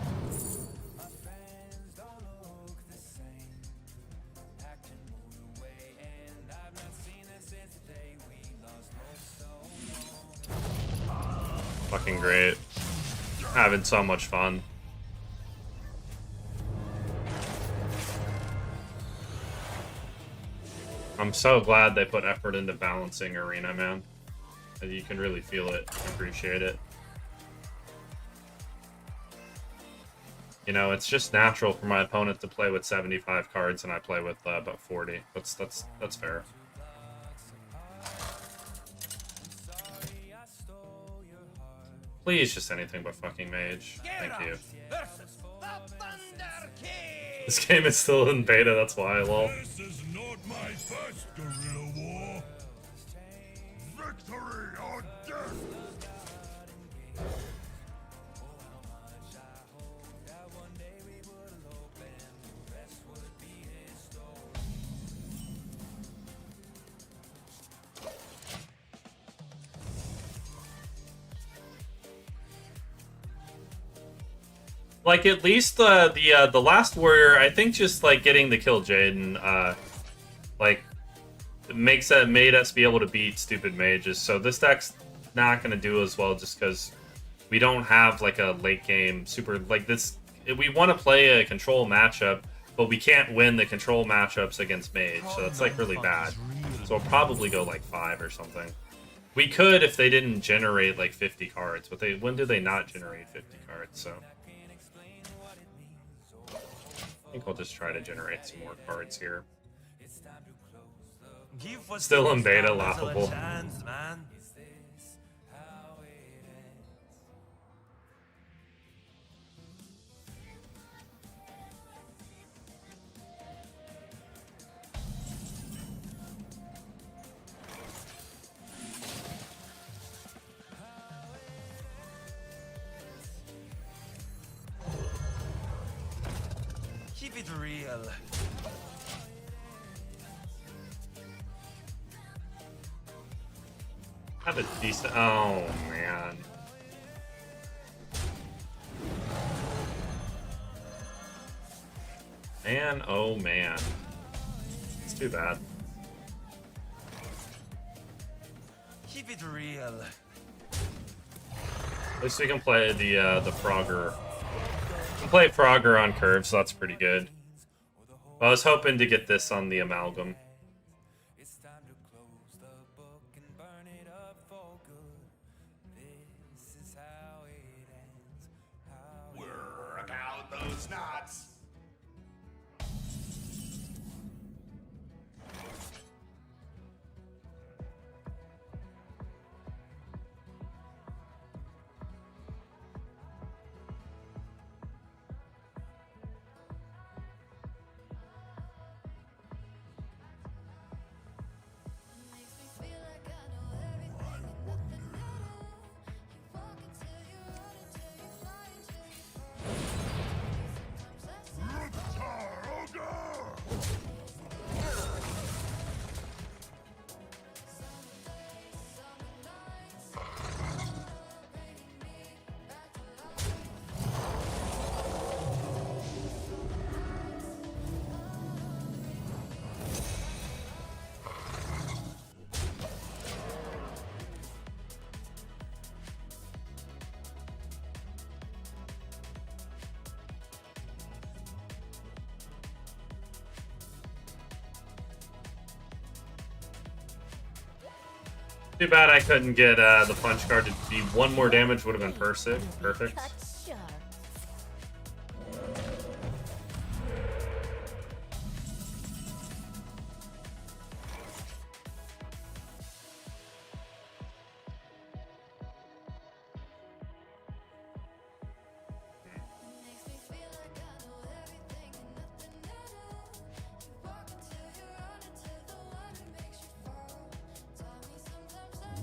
Fucking great. Having so much fun. I'm so glad they put effort into balancing Arena, man. And you can really feel it, appreciate it. You know, it's just natural for my opponent to play with 75 cards and I play with about 40. That's fair. Please, just anything but fucking mage. Thank you. This game is still in beta, that's why, lol. This is not my first guerrilla war. Victory or death! Like, at least the last warrior, I think just like getting the kill Jaden, like made us be able to beat stupid mages. So this deck's not gonna do as well just because we don't have like a late game super like this. We want to play a control matchup, but we can't win the control matchups against mage. So that's like really bad. So we'll probably go like 5 or something. We could if they didn't generate like 50 cards, but when do they not generate 50 cards? So. I think I'll just try to generate some more cards here. Still in beta, laughable. Keep it real. Have a decent. Oh man. Man, oh man. It's too bad. Keep it real. At least we can play the Frogger. We can play Frogger on curve, so that's pretty good. I was hoping to get this on the Amalgam. snots. Too bad I couldn't get the punch card to be one more damage. Would have been perfect. Perfect. Cut sharp.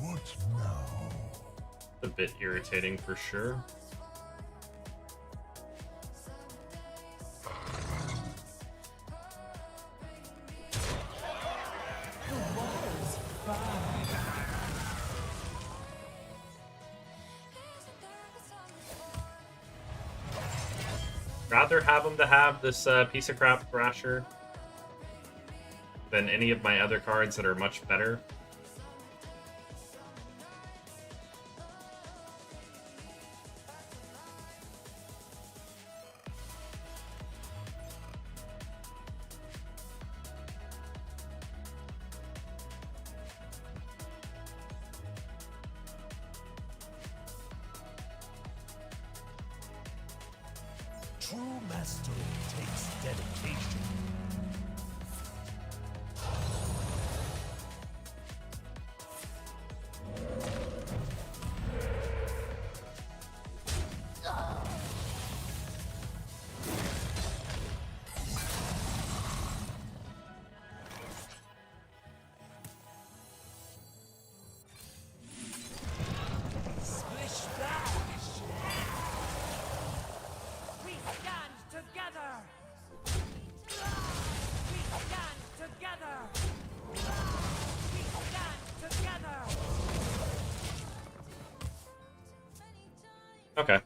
What now? A bit irritating for sure. Rather have him to have this piece of crap Thrasher than any of my other cards that are much better. True mastery takes dedication. Splish splash! We stand together! We stand together! We stand together! Okay.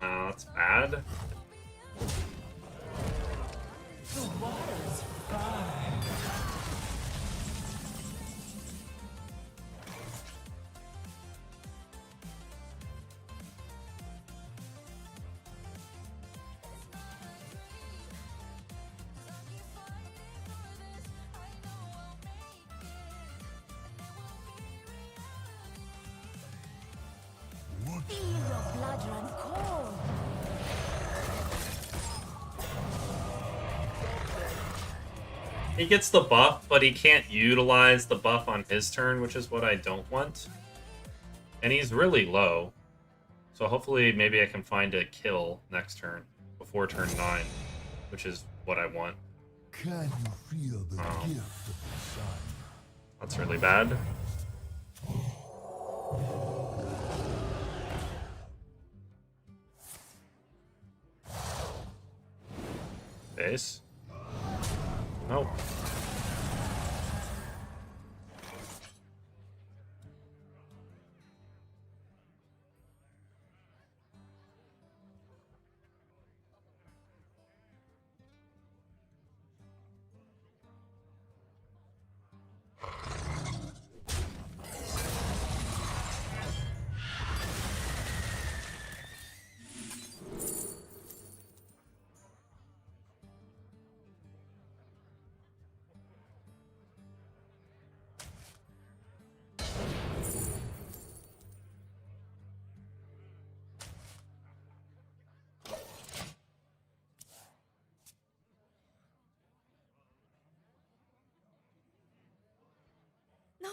That's bad. The water's fine. Feel your blood run cold. He gets the buff, but he can't utilize the buff on his turn, which is what I don't want. And he's really low. So hopefully maybe I can find a kill next turn, before turn 9, which is what I want. Can you feel the gift of the sun? That's really bad. Base. Nope.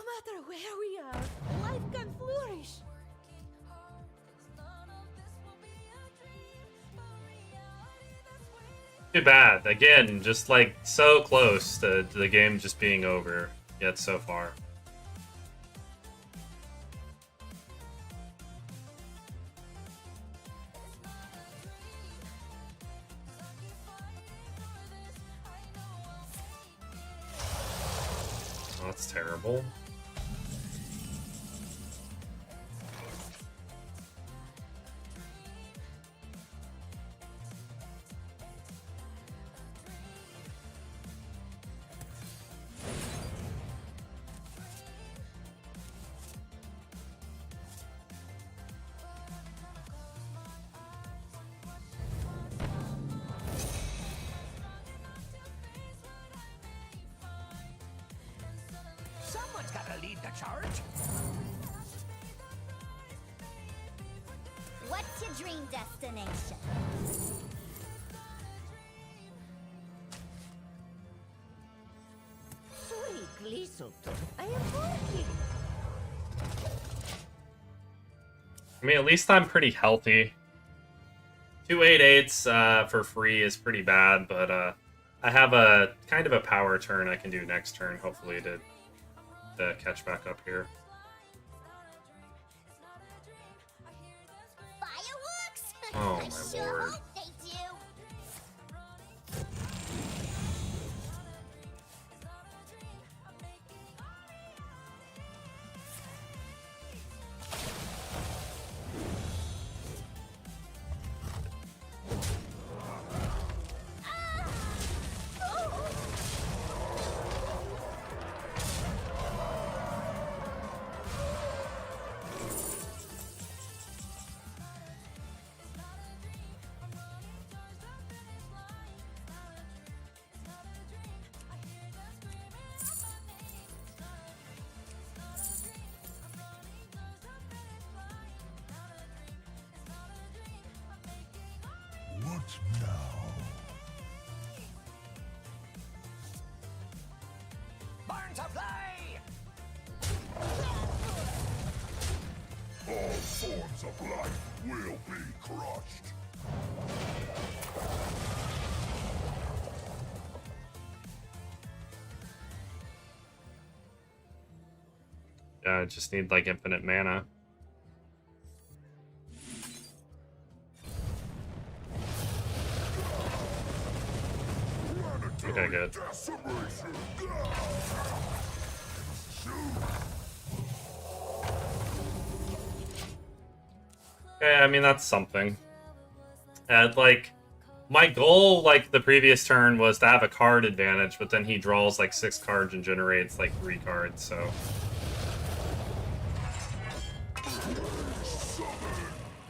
matter where we are, life can flourish. Too bad. Again, just like so close to the game just being over, yet so far. Oh, that's terrible. Someone's gotta lead the charge. What's your dream destination? Sweet Lesotho, I am working. I mean, at least I'm pretty healthy. 288s for free is pretty bad, but I have a kind of a power turn I can do next turn, hopefully to catch back up here. Fireworks? Oh, I my sure lord. hope they do. What now? Burn to play! All forms of life will be crushed. Yeah, I just need like infinite mana. Okay, good. Decimation. Okay, I mean, that's something. Like, my goal, like, the previous turn was to have a card advantage, but then he draws, like, 6 cards and generates, like, 3 cards, so...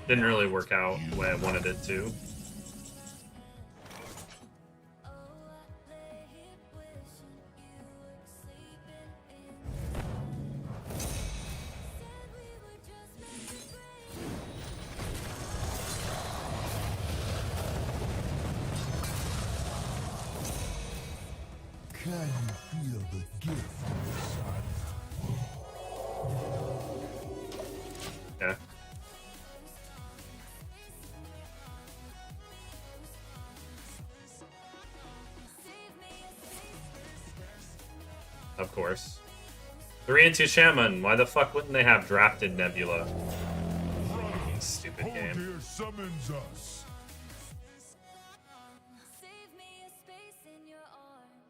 Didn't really work out the way I wanted it to. Can you feel the gift, son? Yeah. Of course. 3 and 2 Shaman. Why the fuck wouldn't they have drafted Nebula? Stupid game. Dear summons us. Save me a space in your arms.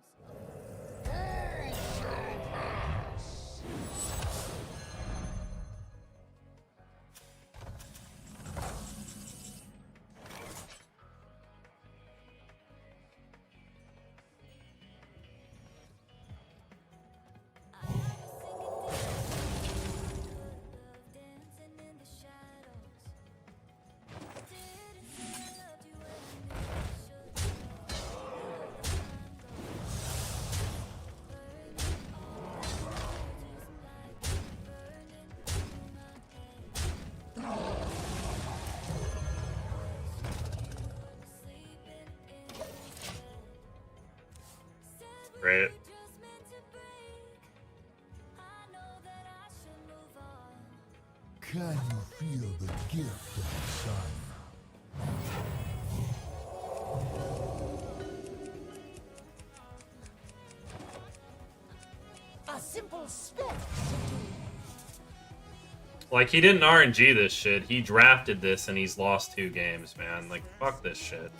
Dancing in the shadows. Didn't say I loved you when you should. Great. feel the gift of the sun. A simple spit. Like, he didn't RNG this shit. He drafted this and he's lost 2 games, man. Like, fuck this shit.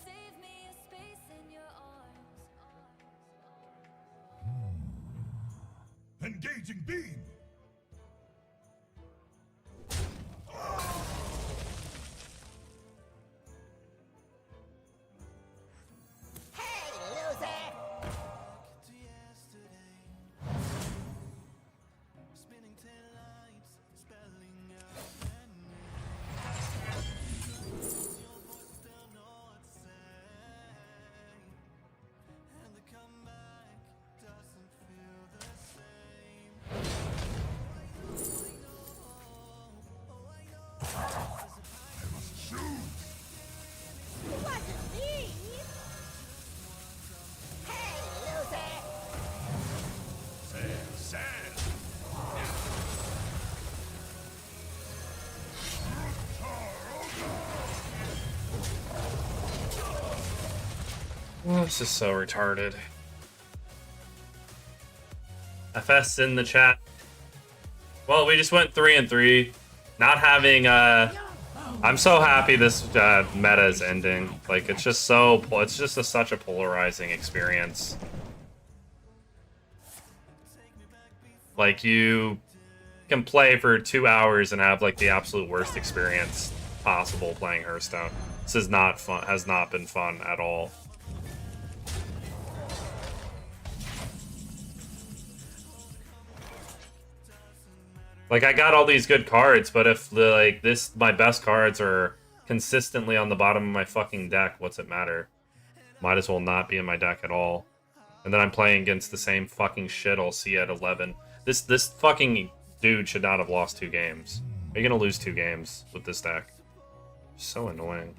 Save me a space in your arms. Engaging beam! Hey, loser! Spinning tail lights, spelling out your voice don't know what to say. And the comeback doesn't feel the same. It wasn't me! Hey, loser! Oh, this is so retarded. FS in the chat. Well, we just went 3-3. Not having I'm so happy this meta is ending. Like, it's just so it's just such a polarizing experience. Like, you can play for 2 hours and have like the absolute worst experience possible playing Hearthstone. This is not fun. Has not been fun at all. Like, I got all these good cards, but if my best cards are consistently on the bottom of my fucking deck, what's it matter? Might as well not be in my deck at all. And then I'm playing against the same fucking shit I'll see at 11. This fucking dude should not have lost 2 games. Are you gonna lose 2 games with this deck? So annoying.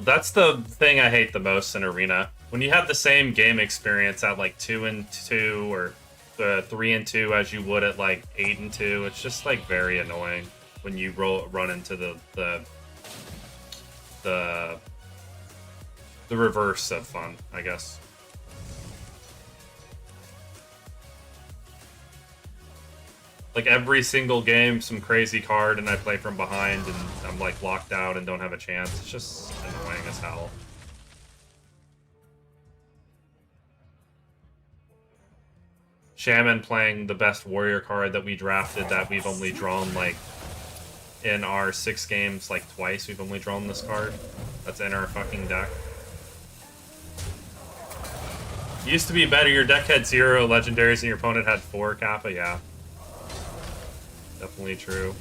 That's the thing I hate the most in Arena. When you have the same game experience at like 2-2 or 3-2 as you would at like 8-2, it's just like very annoying when you run into the reverse of fun, I guess. Like, every single game, some crazy card, and I play from behind, and I'm, like, locked out and don't have a chance. It's just annoying as hell. Shaman playing the best warrior card that we drafted that we've only drawn, like, in our 6 games, like, twice we've only drawn this card. That's in our fucking deck. Used to be better. Your deck had 0 legendaries and your opponent had 4 Kappa, yeah. Definitely true.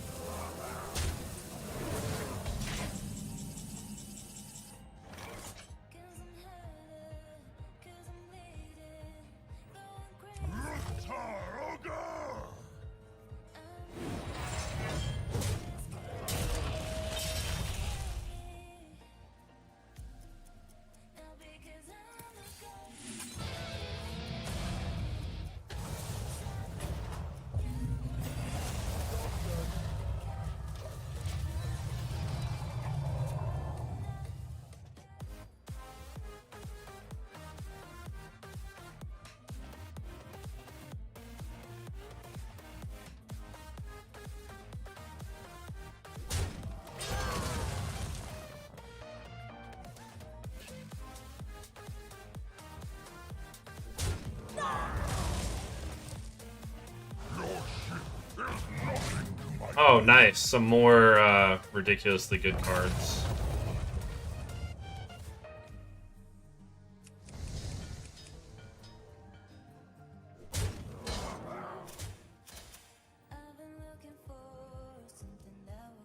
Oh, nice. Some more ridiculously good cards.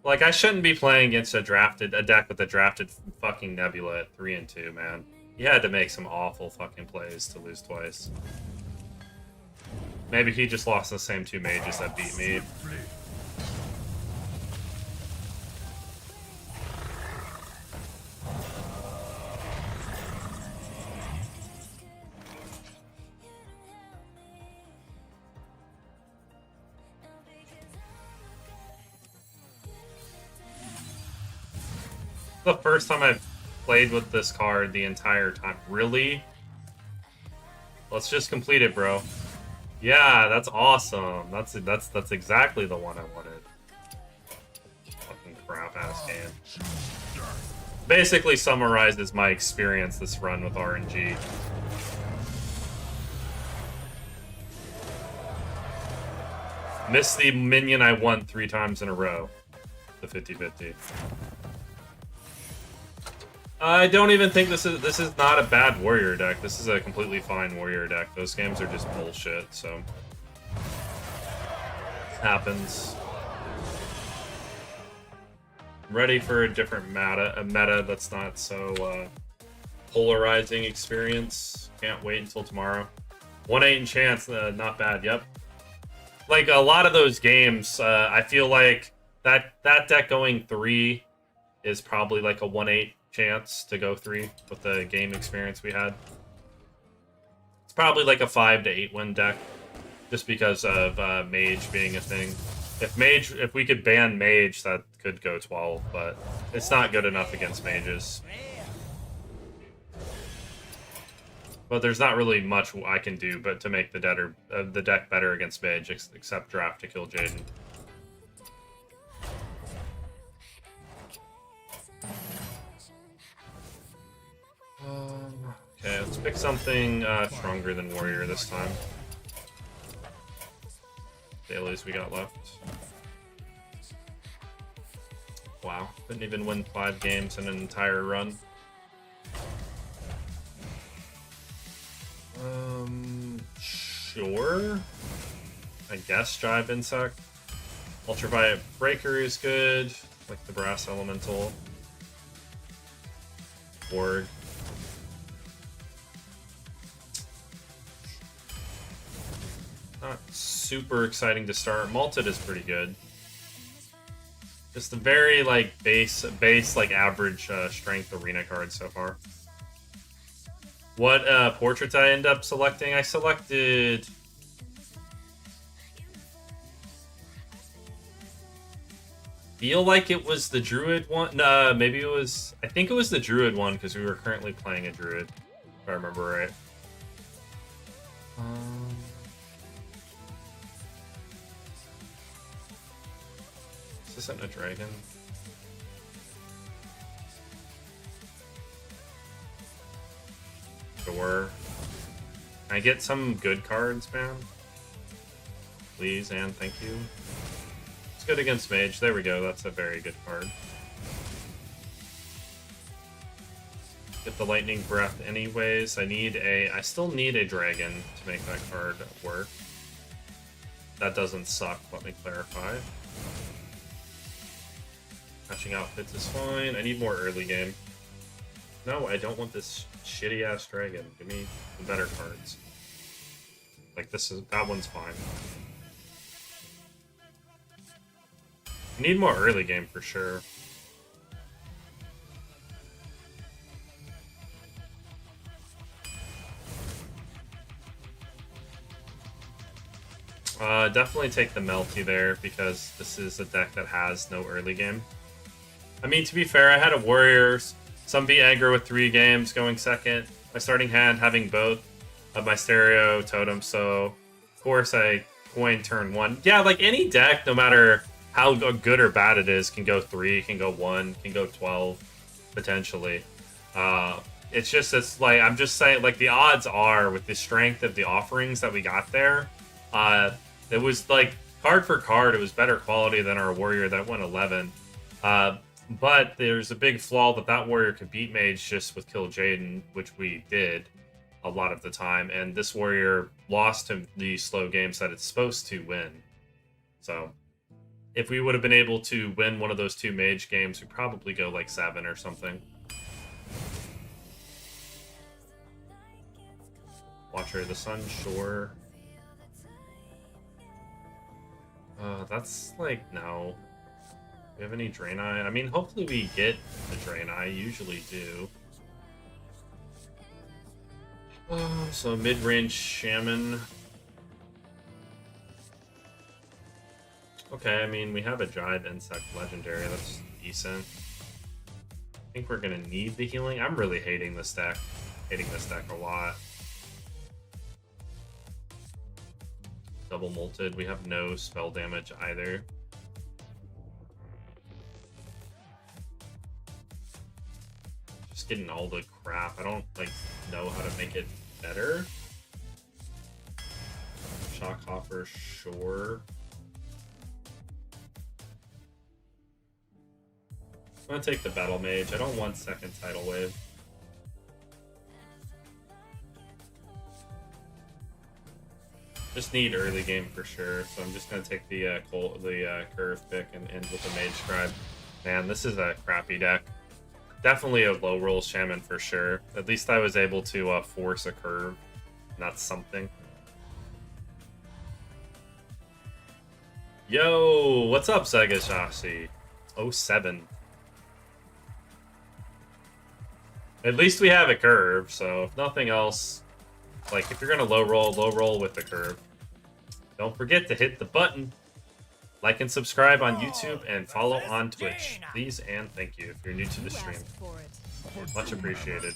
Like, I shouldn't be playing against a deck with a drafted fucking Nebula at 3 and 2, man. He had to make some awful fucking plays to lose twice. Maybe he just lost the same 2 mages that beat me. The first time I've played with this card the entire time. Really? Let's just complete it, bro. Yeah, that's awesome. That's exactly the one I wanted. Fucking crap ass game. Basically summarizes my experience this run with RNG. Missed the minion I won 3 times in a row. The 50-50. I don't even think this is not a bad warrior deck. This is a completely fine warrior deck. Those games are just bullshit, so happens. Ready for a different a meta that's not so polarizing experience. Can't wait until tomorrow. 1-8 in chance, not bad. Yep. Like a lot of those games, I feel like that deck going 3 is probably like a 1-8 chance to go 3 with the game experience we had. It's probably like a 5 to 8 win deck, just because of Mage being a thing. If we could ban Mage, that could go 12, but it's not good enough against Mages. But there's not really much I can do but to make the deck better against Mage, except draft to kill Jaden. Okay, let's pick something stronger than Warrior this time. Dailies we got left. Wow, couldn't even win 5 games in an entire run. Sure. I guess Jive Insect. Ultraviolet Breaker is good, like the Brass Elemental. Ward. Not super exciting to start. Malted is pretty good. Just a very like base like average strength arena card so far. What portraits I end up selecting? I selected feel like it was the Druid one. No, maybe it was. I think it was the Druid one because we were currently playing a Druid, if I remember right. This isn't a dragon. Sure. Can I get some good cards, man? Please and thank you. It's good against Mage. There we go. That's a very good card. Get the Lightning Breath anyways. I still need a dragon to make that card work. That doesn't suck, let me clarify. Matching outfits is fine. I need more early game. No, I don't want this shitty ass dragon. Give me the better cards. Like that one's fine. I need more early game for sure. Definitely take the Melty there because this is a deck that has no early game. I mean, to be fair, I had a Warriors. Some beat aggro with 3 games going second. My starting hand having both of my stereo totems, so of course I coin turn 1. Yeah, like any deck, no matter how good or bad it is, can go 3, can go 1, can go 12, potentially. It's like, I'm just saying, like, the odds are, with the strength of the offerings that we got there, it was like card for card, it was better quality than our warrior that went 11. But there's a big flaw that warrior could beat mage just with Kill Jaden, which we did a lot of the time. And this warrior lost to the slow games that it's supposed to win. So if we would have been able to win one of those 2 mage games, we'd probably go like 7 or something. Watcher of the Sun, sure. That's like, no. Do we have any Draenei? I mean, hopefully we get the Draenei. Usually do. So mid-range Shaman. Okay, I mean, we have a Giant Insect Legendary. That's decent. I think we're gonna need the healing. I'm really hating this deck. Hating this deck a lot. Double Molted. We have no spell damage either. Just getting all the crap. I don't like know how to make it better. Shockhopper, sure. I'm gonna take the Battle Mage. I don't want second Tidal Wave. Just need early game for sure, so I'm just gonna take the curve pick and end with the Mage Scribe. Man, this is a crappy deck. Definitely a low roll Shaman for sure. At least I was able to force a curve, and that's something. Yo, what's up, Sega Shashi? 07. At least we have a curve, so if nothing else, like if you're gonna low roll with the curve. Don't forget to hit the button, like and subscribe on YouTube, and follow on Twitch. Please and thank you if you're new to the stream. Much appreciated.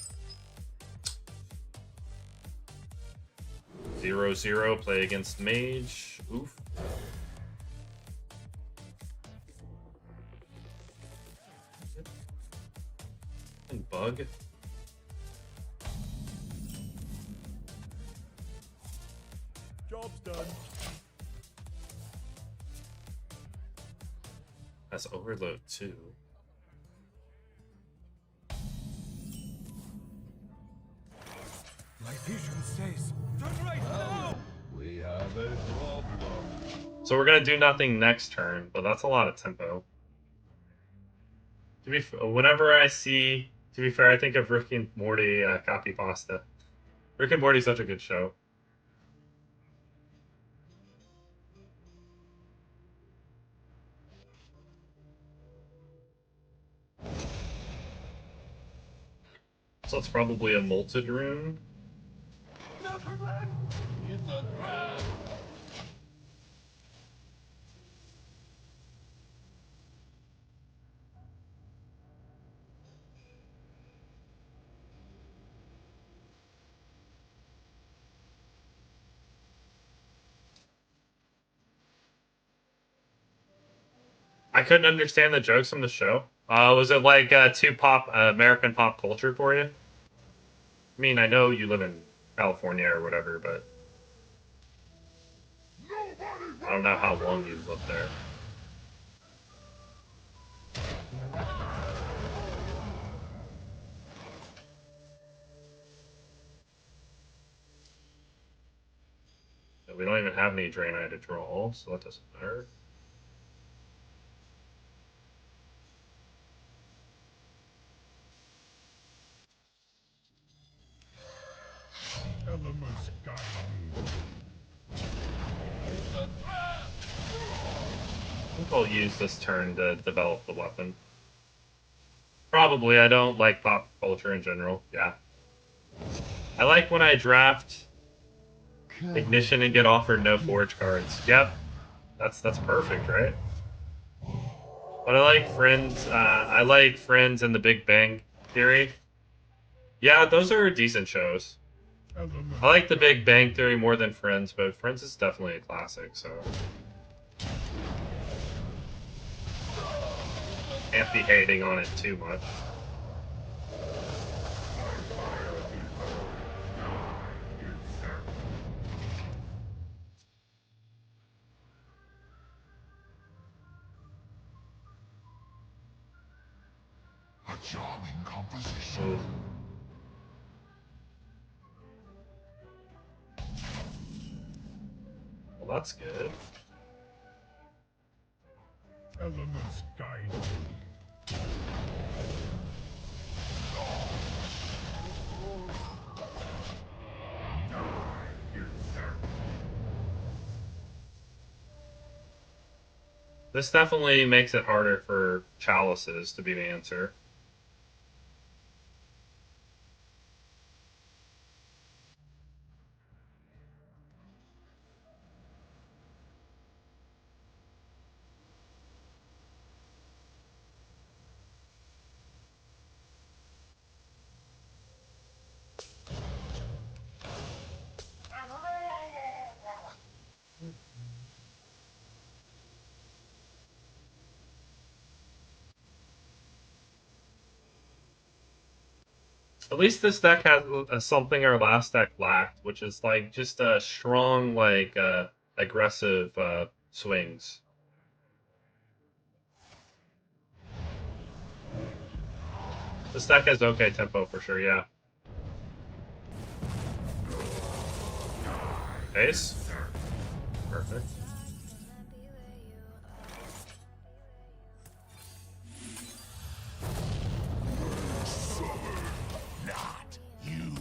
0-0, play against Mage. Oof. And Bug. Job's done. Has Overload too. My vision says, turn right now! We have a problem. So we're gonna do nothing next turn, but that's a lot of tempo. Whenever I see, to be fair, I think of Rick and Morty copy pasta. Rick and Morty's such a good show. So it's probably a Molted Rune. I couldn't understand the jokes from the show. Was it like too American pop culture for you? I mean, I know you live in California or whatever, but I don't know how long you've lived there. We don't even have any Draenei to draw, so that doesn't matter. Elements guide me. I think I'll use this turn to develop the weapon. Probably. I don't like pop culture in general. Yeah. I like when I draft Ignition and get offered no forge cards. Yep. That's perfect, right? But I like Friends. I like Friends and The Big Bang Theory. Yeah, those are decent shows. I like The Big Bang Theory more than Friends, but Friends is definitely a classic, so. Can't be hating on it too much. charming composition. Well, that's good. Elements guide me. This definitely makes it harder for chalices to be the answer. At least this deck has something our last deck lacked, which is like just strong, like aggressive swings. This deck has okay tempo for sure, yeah. Ace? Perfect. Not you.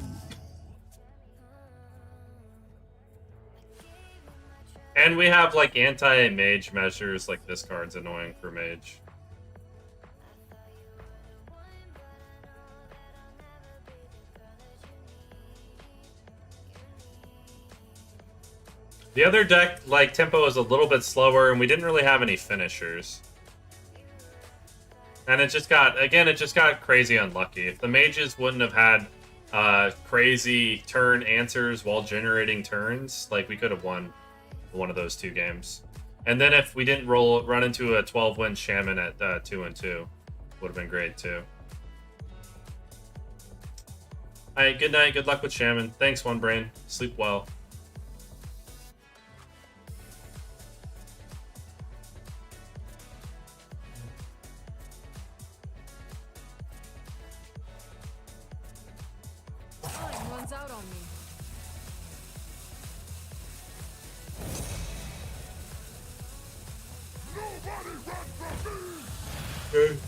And we have like anti-mage measures, like this card's annoying for mage. The other deck, like, tempo is a little bit slower, and we didn't really have any finishers. And it just got crazy unlucky. If the mages wouldn't have had crazy turn answers while generating turns, like, we could have won one of those two games. And then if we didn't run into a 12-win Shaman at 2-2, would have been great too. Alright, good night, good luck with Shaman. Thanks, One Brain. Sleep well. Runs out on me. Nobody run from me! Good.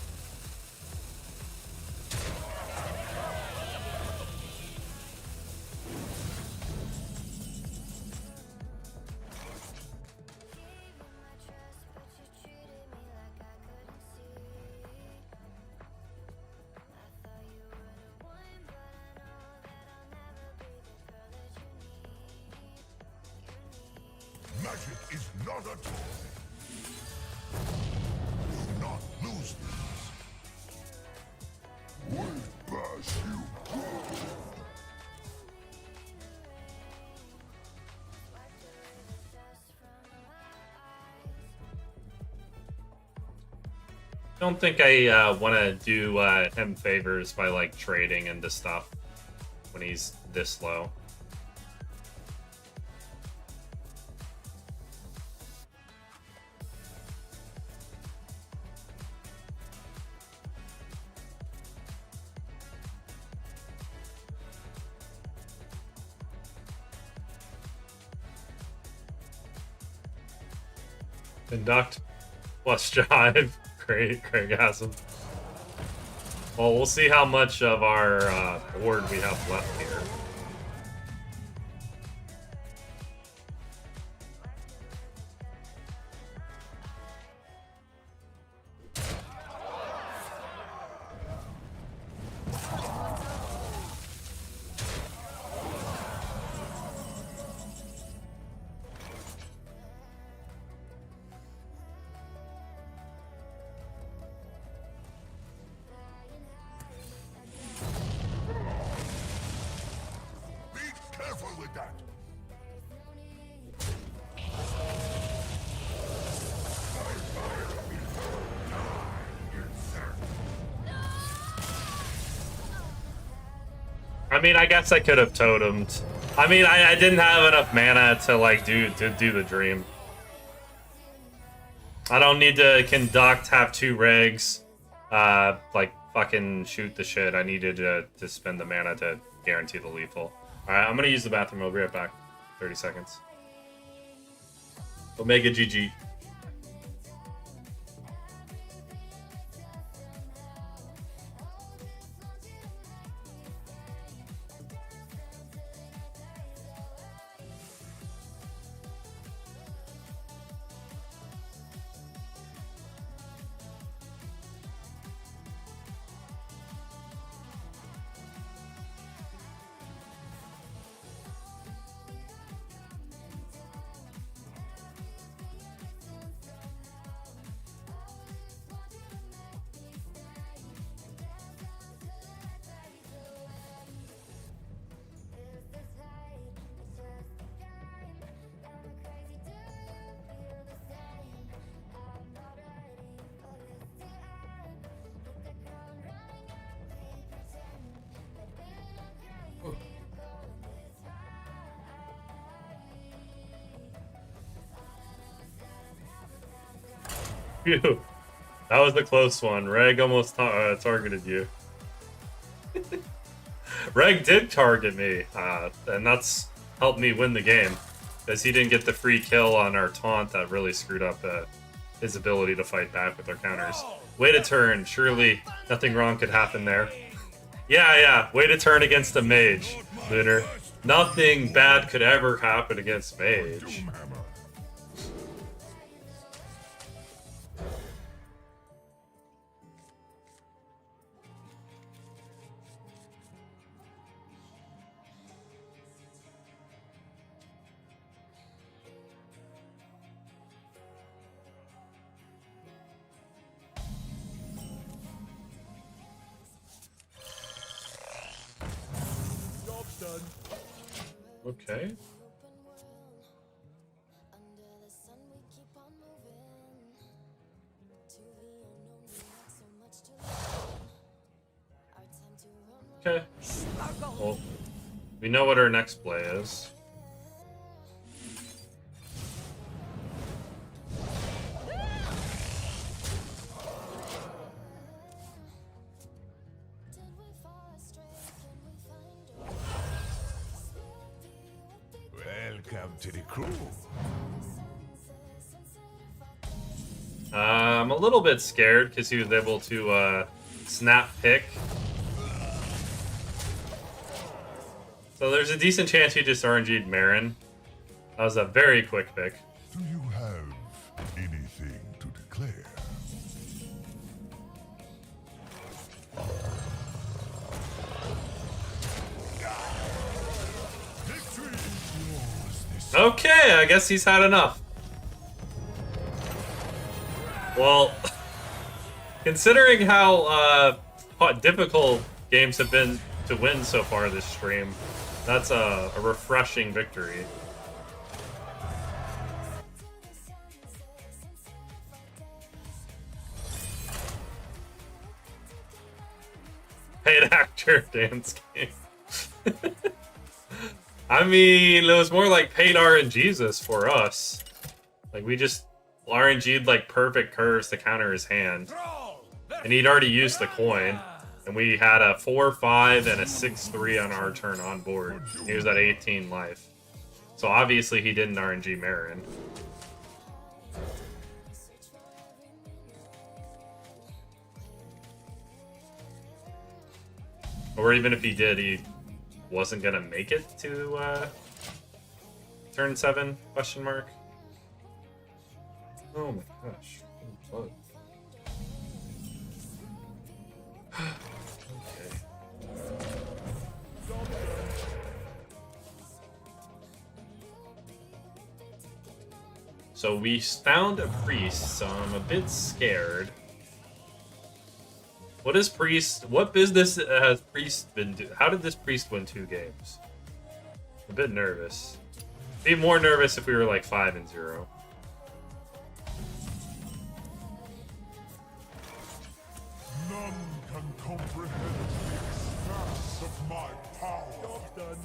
Magic is not a toy. Do not lose these. We bash you good. Don't think I want to do him favors by like trading into stuff when he's this low. Conduct plus jive. Great, Craigasm. Well, we'll see how much of our board we have left here. Be careful with that. I mean, I guess I could have totemed. I mean, I didn't have enough mana to like do the dream. I don't need to conduct, have 2 regs, like fucking shoot the shit. I needed to spend the mana to guarantee the lethal. Alright, I'm gonna use the bathroom. I'll be right back. 30 seconds. Omega GG. Phew. That was a close one. Reg almost targeted you. Reg did target me, and that's helped me win the game, because he didn't get the free kill on our taunt that really screwed up his ability to fight back with our counters. Way to turn. Surely nothing wrong could happen there. Yeah. Way to turn against a mage, Lunar. Nothing bad could ever happen against mage. Doomhammer. Job's done. Okay. Okay. Well, we know what our next play is. Welcome to the crew. I'm a little bit scared because he was able to snap pick. So there's a decent chance he just RNG'd Marin. That was a very quick pick. Do you have anything to declare? Victory is yours this Okay, I guess he's had enough. Well, considering how difficult games have been to win so far this stream, that's a refreshing victory. Paid actor dance game. I mean, it was more like paid RNGs for us. Like, we just RNG'd like perfect curves to counter his hand. And he'd already used the coin. And we had a 4-5 and a 6-3 on our turn on board. He was at 18 life. So obviously he didn't RNG Marin. Or even if he did, he wasn't gonna make it to turn 7? Question mark. Oh my gosh. Blood. Okay. So we found a priest, so I'm a bit scared. What is priest? What business has priest been do? How did this priest win 2 games? I'm a bit nervous. Be more nervous if we were like 5-0. None can comprehend the expanse of my power. Job's done.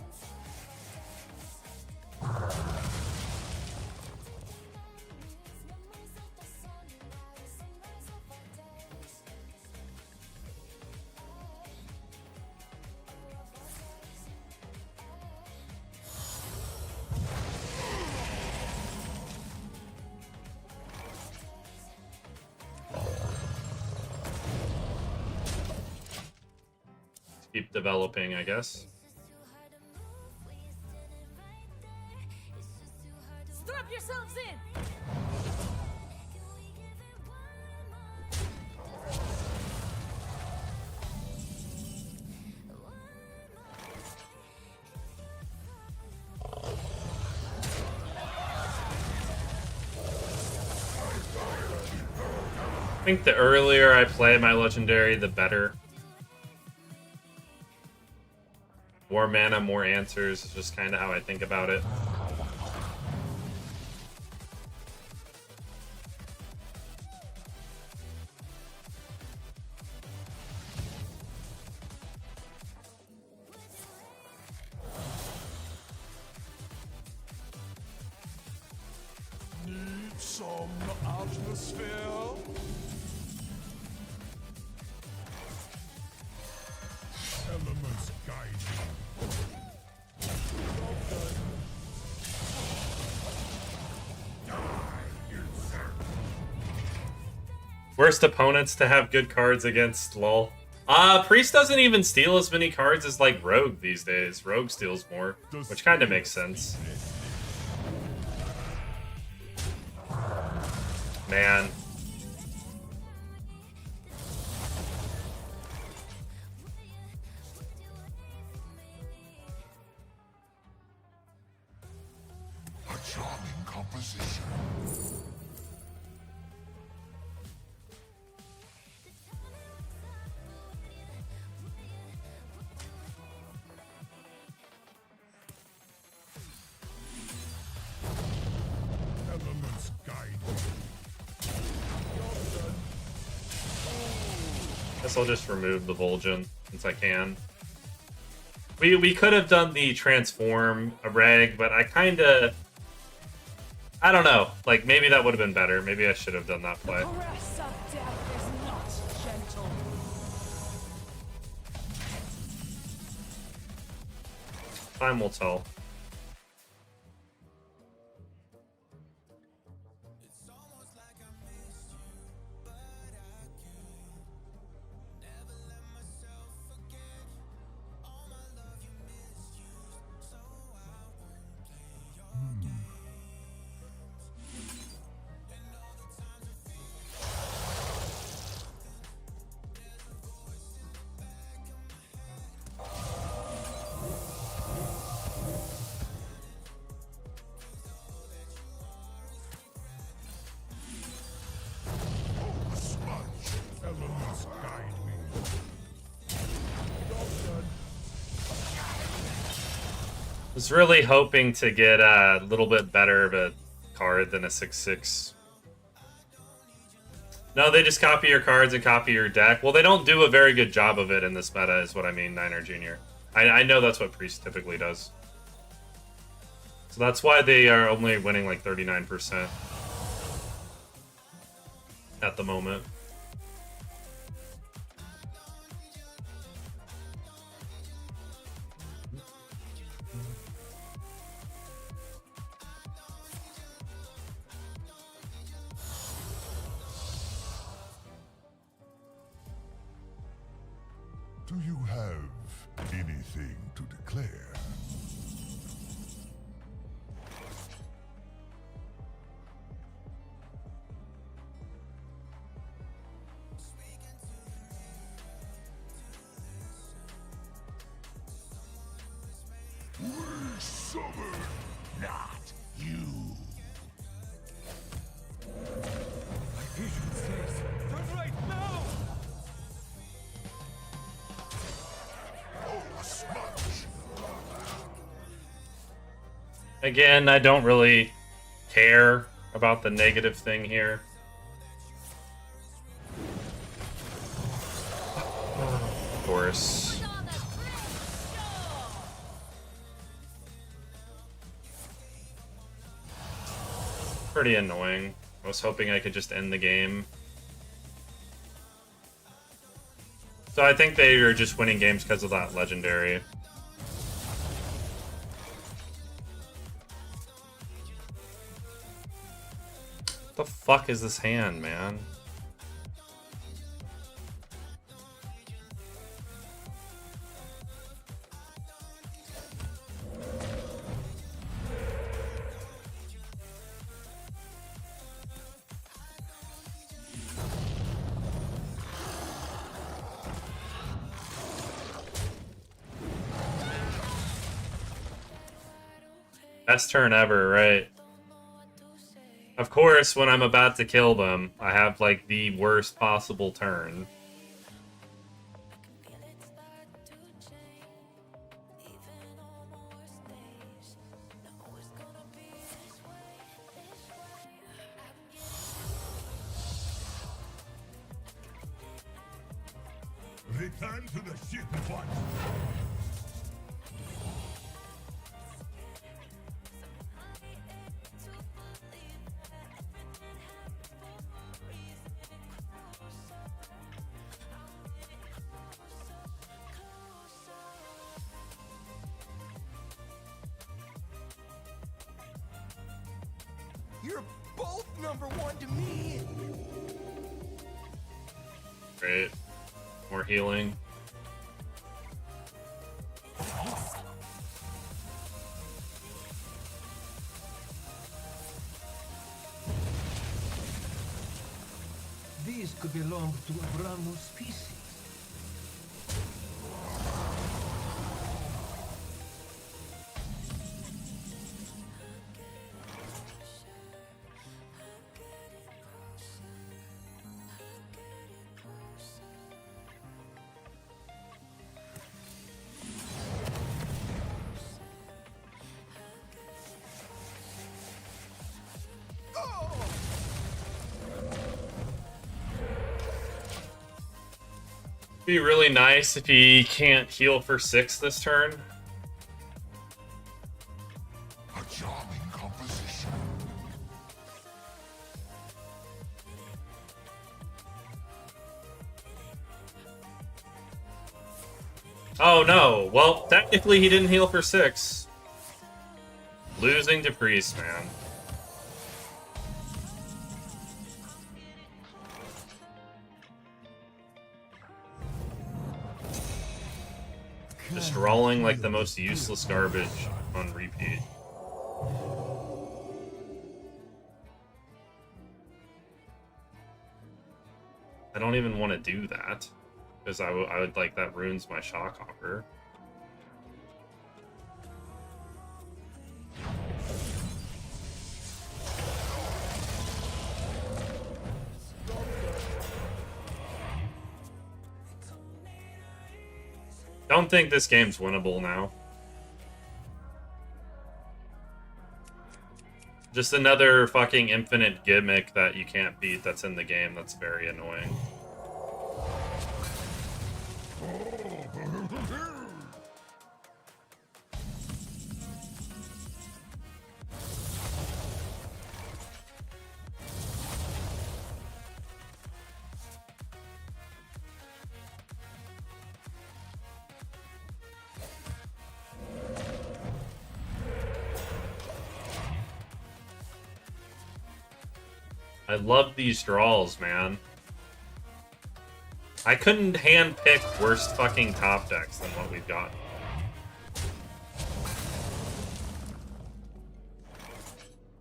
Keep developing, I guess. Strap yourselves in! I think the earlier I play my legendary, the better. More mana, more answers is just kind of how I think about it. Need some atmosphere? Elements guide me. Worst opponents to have good cards against, lol. Priest doesn't even steal as many cards as, like, Rogue these days. Rogue steals more, which kind of makes sense. Man. A charming composition. Elements guide me. Guess I'll just remove the Vol'jin since I can. We could have done the transform a reg, but I don't know. Like, maybe that would have been better. Maybe I should have done that play. Caress of death is not gentle. Time will tell. Elements guide me. Was really hoping to get a little bit better of a card than a 6/6. No, they just copy your cards and copy your deck. Well, they don't do a very good job of it in this meta, is what I mean, Niner Jr. I know that's what Priest typically does. So that's why they are only winning like 39% at the moment. Do you have anything to declare? We summon, not you. My vision says, run right now! Oh, a smudge. Again, I don't really care about the negative thing here. Of course. Pretty annoying. I was hoping I could just end the game. So I think they are just winning games because of that legendary. What the fuck is this hand, man? Best turn ever, right? Of course, when I'm about to kill them, I have like the worst possible turn. Return to the ship at once. You're both #1 to me. Great. More healing. These could belong to a brand new species. Be really nice if he can't heal for 6 this turn. A charming composition. Oh no, well, technically he didn't heal for 6. Losing to Priest, man. Just rolling like the most useless garbage on repeat. I don't even want to do that, because I would like, that ruins my shock hopper. Don't think this game's winnable now. Just another fucking infinite gimmick that you can't beat that's in the game that's very annoying. I love these draws, man. I couldn't handpick worse fucking top decks than what we've got.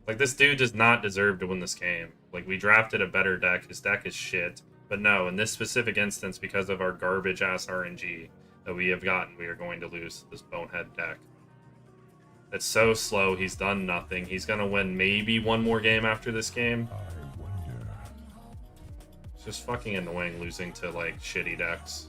Like, this dude does not deserve to win this game. Like, we drafted a better deck. His deck is shit. But no, in this specific instance, because of our garbage-ass RNG that we have gotten, we are going to lose this bonehead deck. It's so slow. He's done nothing. He's going to win maybe one more game after this game. I wonder. It's just fucking annoying losing to, like, shitty decks.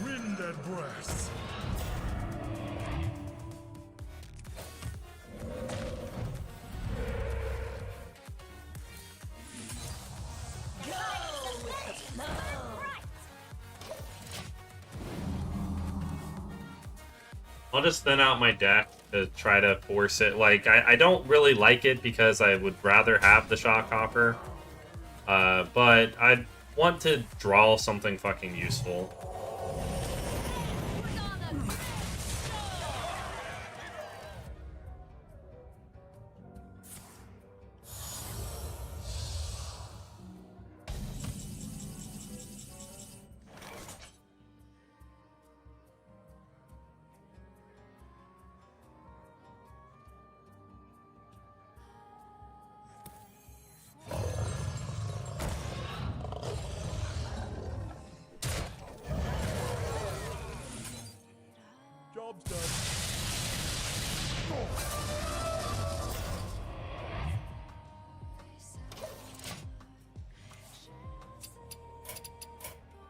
Wind and breath. I'll just thin out my deck to try to force it. Like, I don't really like it because I would rather have the Shock Hopper. But I want to draw something fucking useful.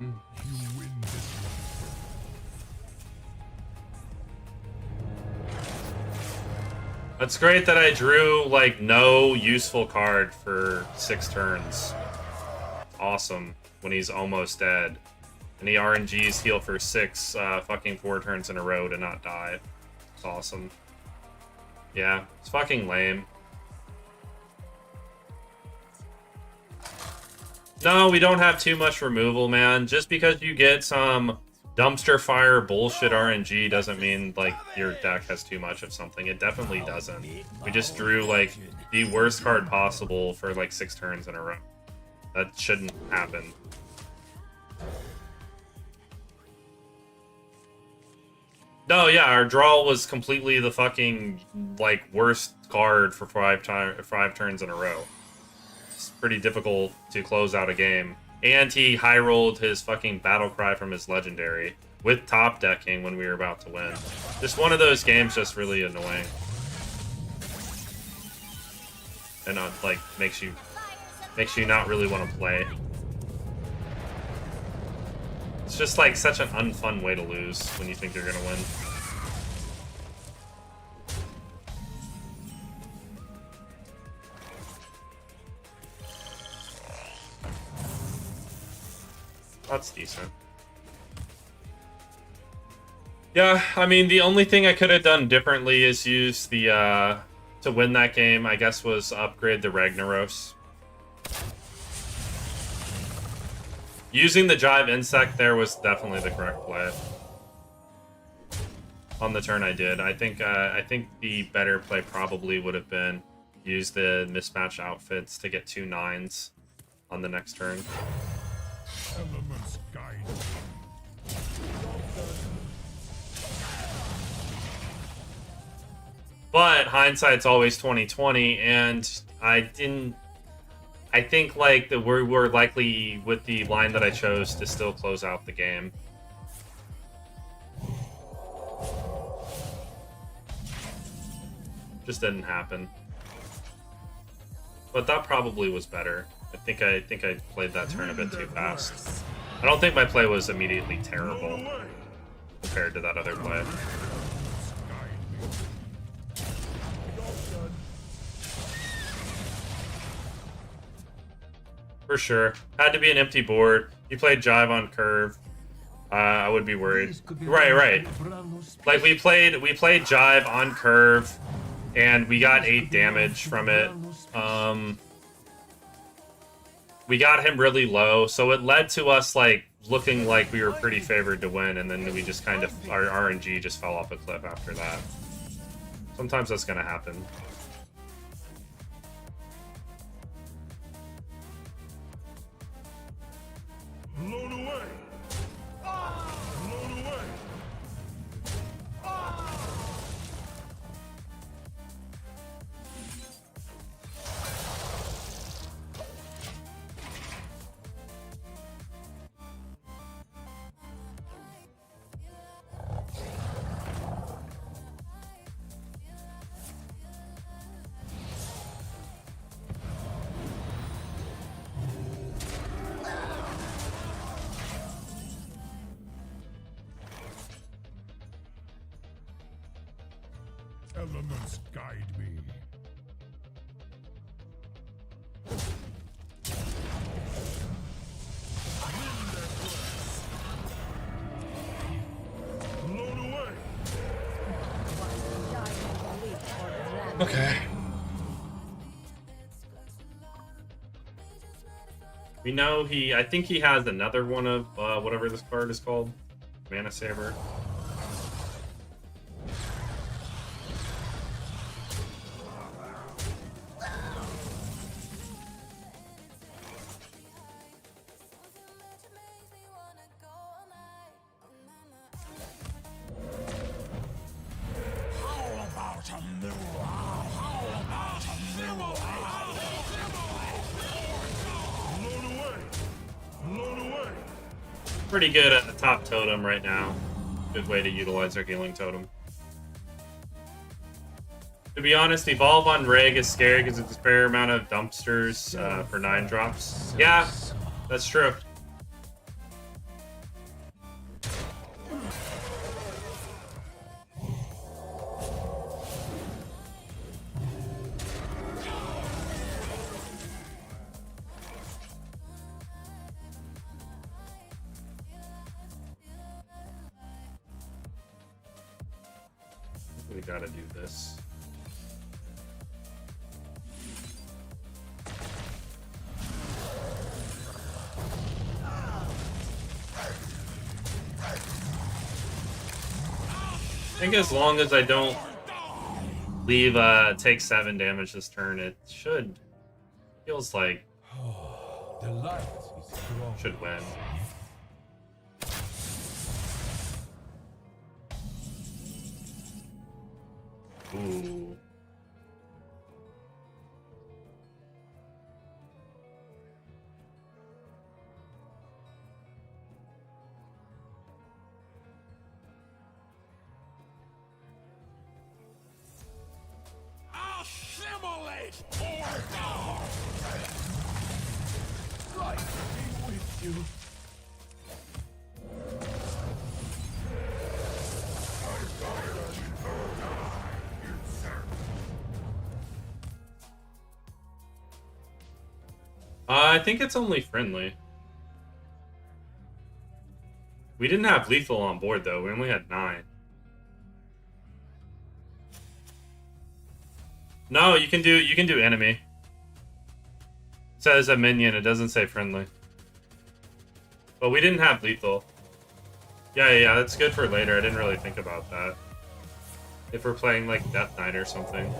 You win this one. That's great that I drew, like, no useful card for 6 turns. Awesome. When he's almost dead. And he RNGs heal for 6 fucking 4 turns in a row to not die. It's awesome. Yeah, it's fucking lame. No, we don't have too much removal, man. Just because you get some dumpster fire bullshit RNG doesn't mean, like, your deck has too much of something. It definitely doesn't. We just drew, like, the worst card possible for, like, 6 turns in a row. That shouldn't happen. No, yeah, our draw was completely the fucking, like, worst card for 5 turns in a row. It's pretty difficult to close out a game. And he high rolled his fucking battle cry from his legendary with top decking when we were about to win. Just one of those games, just really annoying. And not, like, makes you not really want to play. It's just like such an unfun way to lose when you think you're gonna win. That's decent. Yeah, I mean, the only thing I could have done differently is use the, to win that game, I guess, was upgrade the Ragnaros. Using the Jive Insect there was definitely the correct play. On the turn I did. I think the better play probably would have been use the mismatched outfits to get 2 9s on the next turn. Elements guide. But hindsight's always 20/20, and I think like that we're likely with the line that I chose to still close out the game. Just didn't happen. But that probably was better. I think I played that turn a bit too fast. I don't think my play was immediately terrible compared to that other play. For sure. Had to be an empty board. You played Jive on curve. I would be worried. Right. Like we played Jive on curve, and we got 8 damage from it. We got him really low, so it led to us like looking like we were pretty favored to win, and then we just kind of our RNG just fell off a cliff after that. Sometimes that's gonna happen. Blown away! Blown away! Elements guide me. Blown away! Okay. We know I think he has another one of whatever this card is called. Mana Saver. Pretty good at the top totem right now. Good way to utilize our healing totem. To be honest, Evolve on Reg is scary because it's a fair amount of dumpsters for 9 drops. Yeah, that's true. We gotta do this. I think as long as I don't leave take 7 damage this turn, it feels like The light is strong. should win. Ooh. Assimilate or die! Right, be with you. I think it's only friendly. We didn't have lethal on board though. We only had 9. No, you can do enemy. It says a minion. It doesn't say friendly. But we didn't have lethal. Yeah. That's good for later. I didn't really think about that. If we're playing like Death Knight or something.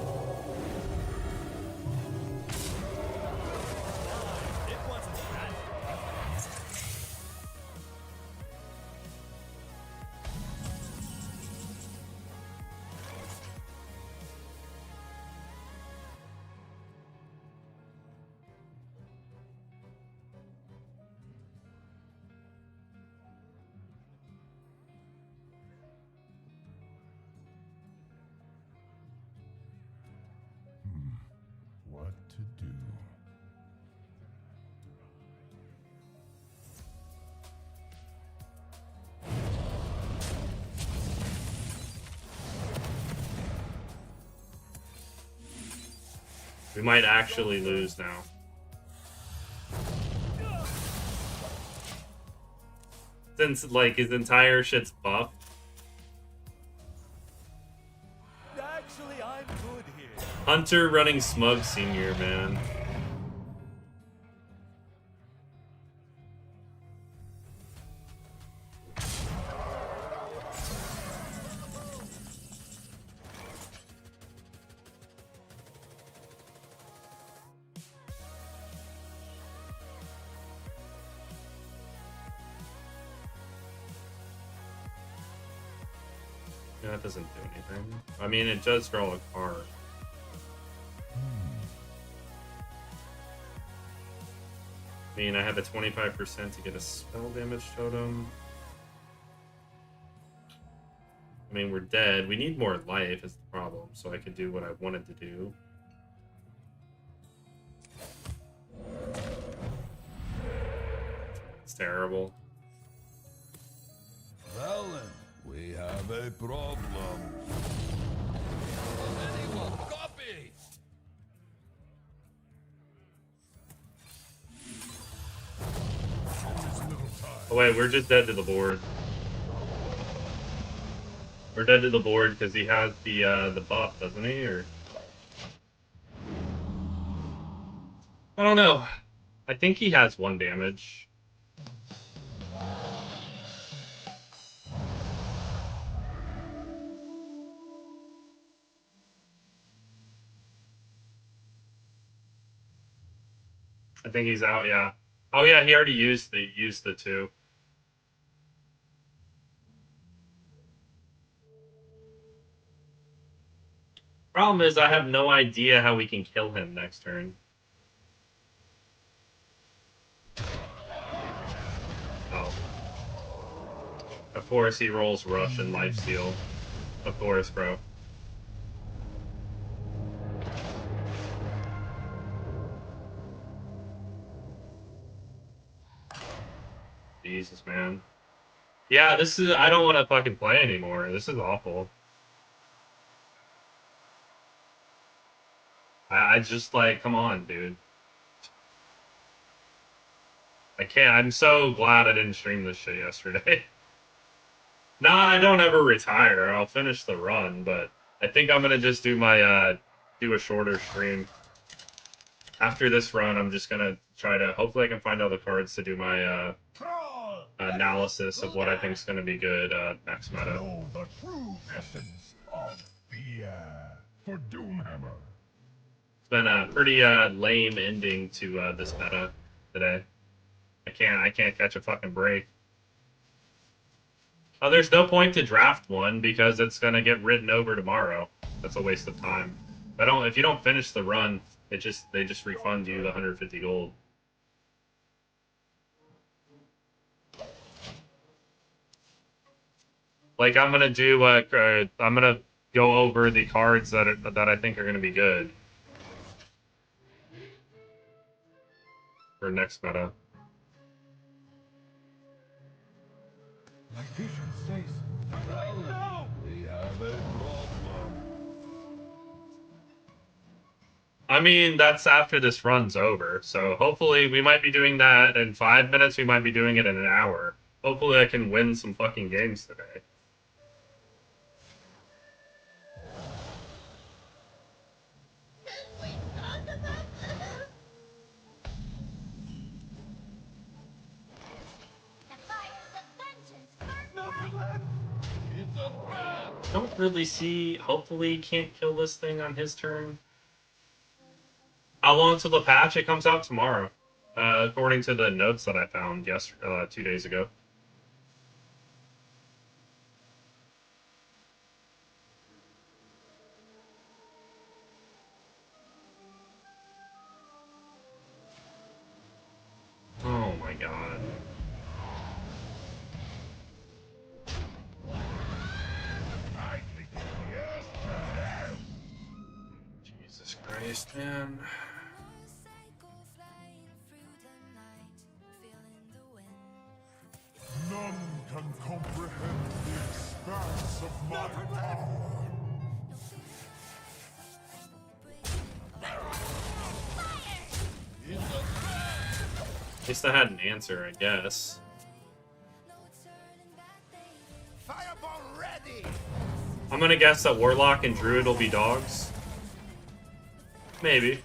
What to do? We might actually lose now. Since like his entire shit's buffed. Actually, I'm good here. Hunter running Smug Senior, man. Yeah, that doesn't do anything. I mean, it does draw a card. I mean, I have a 25% to get a spell damage totem. I mean, we're dead. We need more life is the problem, so I could do what I wanted to do. It's terrible. Valen, we have a problem. Anyone copy? Oh wait, we're just dead to the board. We're dead to the board because he has the buff, doesn't he? Or I don't know. I think he has 1 damage. I think he's out. Yeah. Oh yeah, he already used the 2. Problem is, I have no idea how we can kill him next turn. Oh. Of course, he rolls Rush and Lifesteal. Of course, bro. Jesus, man. Yeah, this is. I don't want to fucking play anymore. This is awful. I just like, come on, dude. I can't. I'm so glad I didn't stream this shit yesterday. Nah, I don't ever retire. I'll finish the run, but I think I'm gonna just do my do a shorter stream. After this run, I'm just gonna try to. Hopefully, I can find all the cards to do my analysis of what I think is gonna be good next meta. Know the true essence of fear for Doomhammer. It's been a pretty lame ending to this meta today. I can't catch a fucking break. Oh, there's no point to draft one because it's gonna get written over tomorrow. That's a waste of time. If you don't finish the run, they just refund you the 150 gold. Like I'm gonna do I'm gonna go over the cards that I think are gonna be good for next meta. My vision says right now we have a problem. I mean, that's after this run's over, so hopefully we might be doing that in 5 minutes. We might be doing it in an hour. Hopefully I can win some fucking games today. Don't really see. Hopefully, he can't kill this thing on his turn. How long till the patch? It comes out tomorrow, according to the notes that I found 2 days ago. Oh my god. Jesus Christ, man. None can comprehend the expanse of my power. At least I had an answer, I guess. Fireball ready. I'm gonna guess that Warlock and Druid will be dogs. Maybe.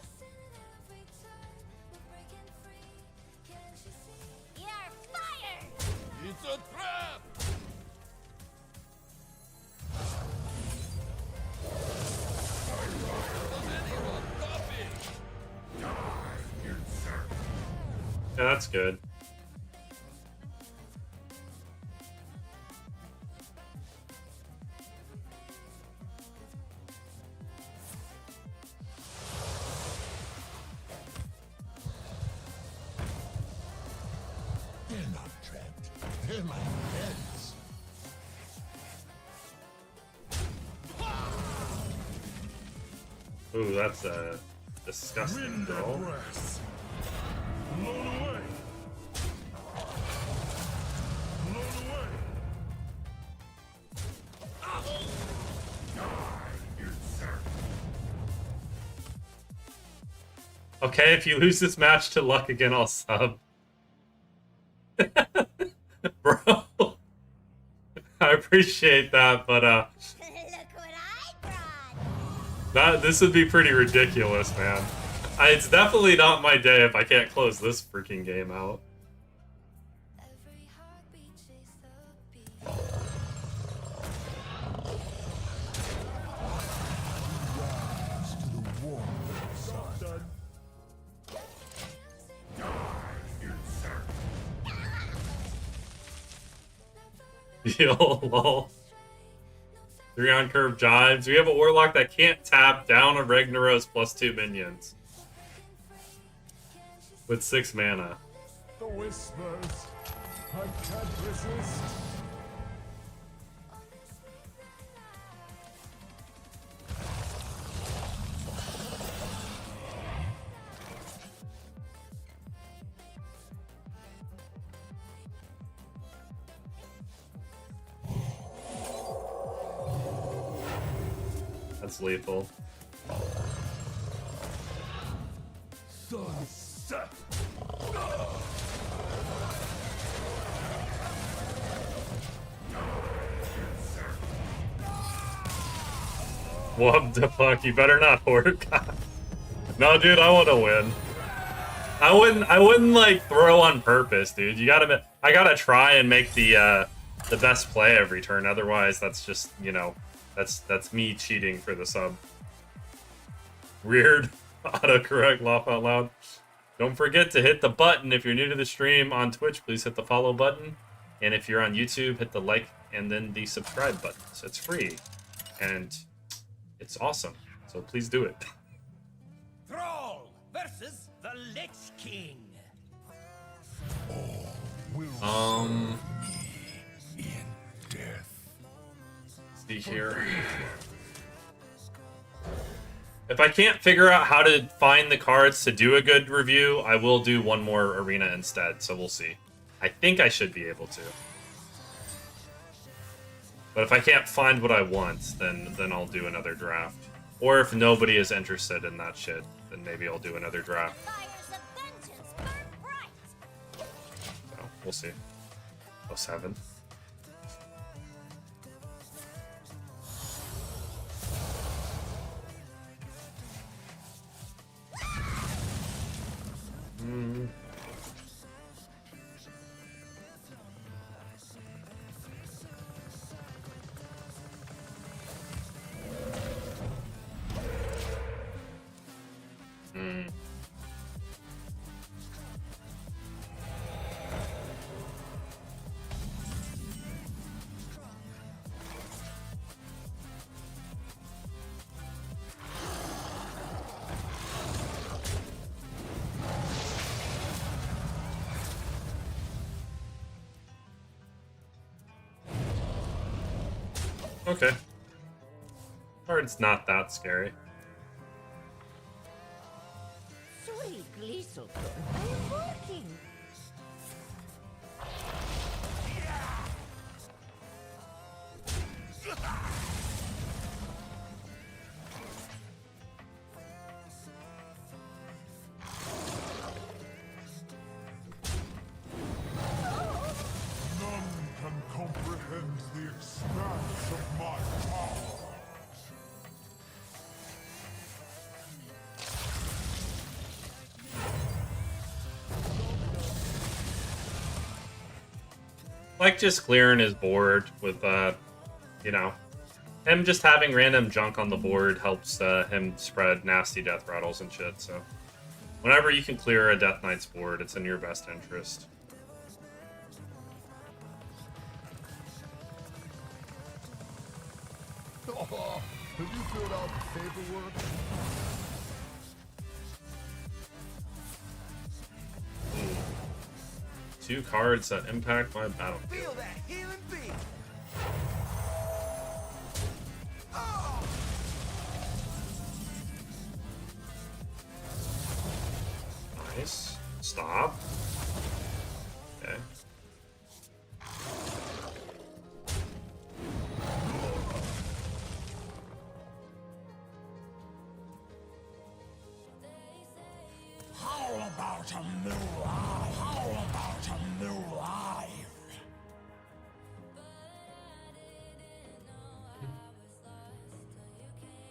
It's a trap. Yeah, that's good. They're not trapped. They're my friends. Ooh, that's a disgusting Wind draw. breath. Blown away. Blown away. Okay, if you lose this match to Luck again, I'll sub. Bro. I appreciate that, but Look what I brought. this would be pretty ridiculous, man. It's definitely not my day if I can't close this freaking game out. Every heartbeat chase the beat. Rise to the warmth of the sun. Yo, lol. 3 on curve jives. We have a Warlock that can't tap down a Ragnaros +2 minions. With 6 mana. The whispers. I can't resist. That's lethal. Sunset. What the fuck? You better not work. No, dude, I want to win. I wouldn't like throw on purpose, dude. I gotta try and make the best play every turn. Otherwise, that's just, you know, that's me cheating for the sub. Weird. Autocorrect, laugh out loud. Don't forget to hit the button if you're new to the stream on Twitch. Please hit the follow button, and if you're on YouTube, hit the like and then the subscribe button. So it's free, and it's awesome. So please do it. Thrall versus the Lich King. In death. See here. If I can't figure out how to find the cards to do a good review, I will do one more arena instead, so we'll see. I think I should be able to. But if I can't find what I want, then I'll do another draft. Or if nobody is interested in that shit, then maybe I'll do another draft. Fires of vengeance burn bright. So, we'll see. 07. Okay. Card's not that scary. Sweet Gleeson, I'm working. None can comprehend the expanse of my power. Like just clearing his board with, you know, him just having random junk on the board helps him spread nasty death rattles and shit, so. Whenever you can clear a Death Knight's board, it's in your best interest. Oh, have you filled out the paperwork? 2 cards that impact my battlefield. Feel that healing beat. Nice. Stop. Okay. How about a new life? How about a new life?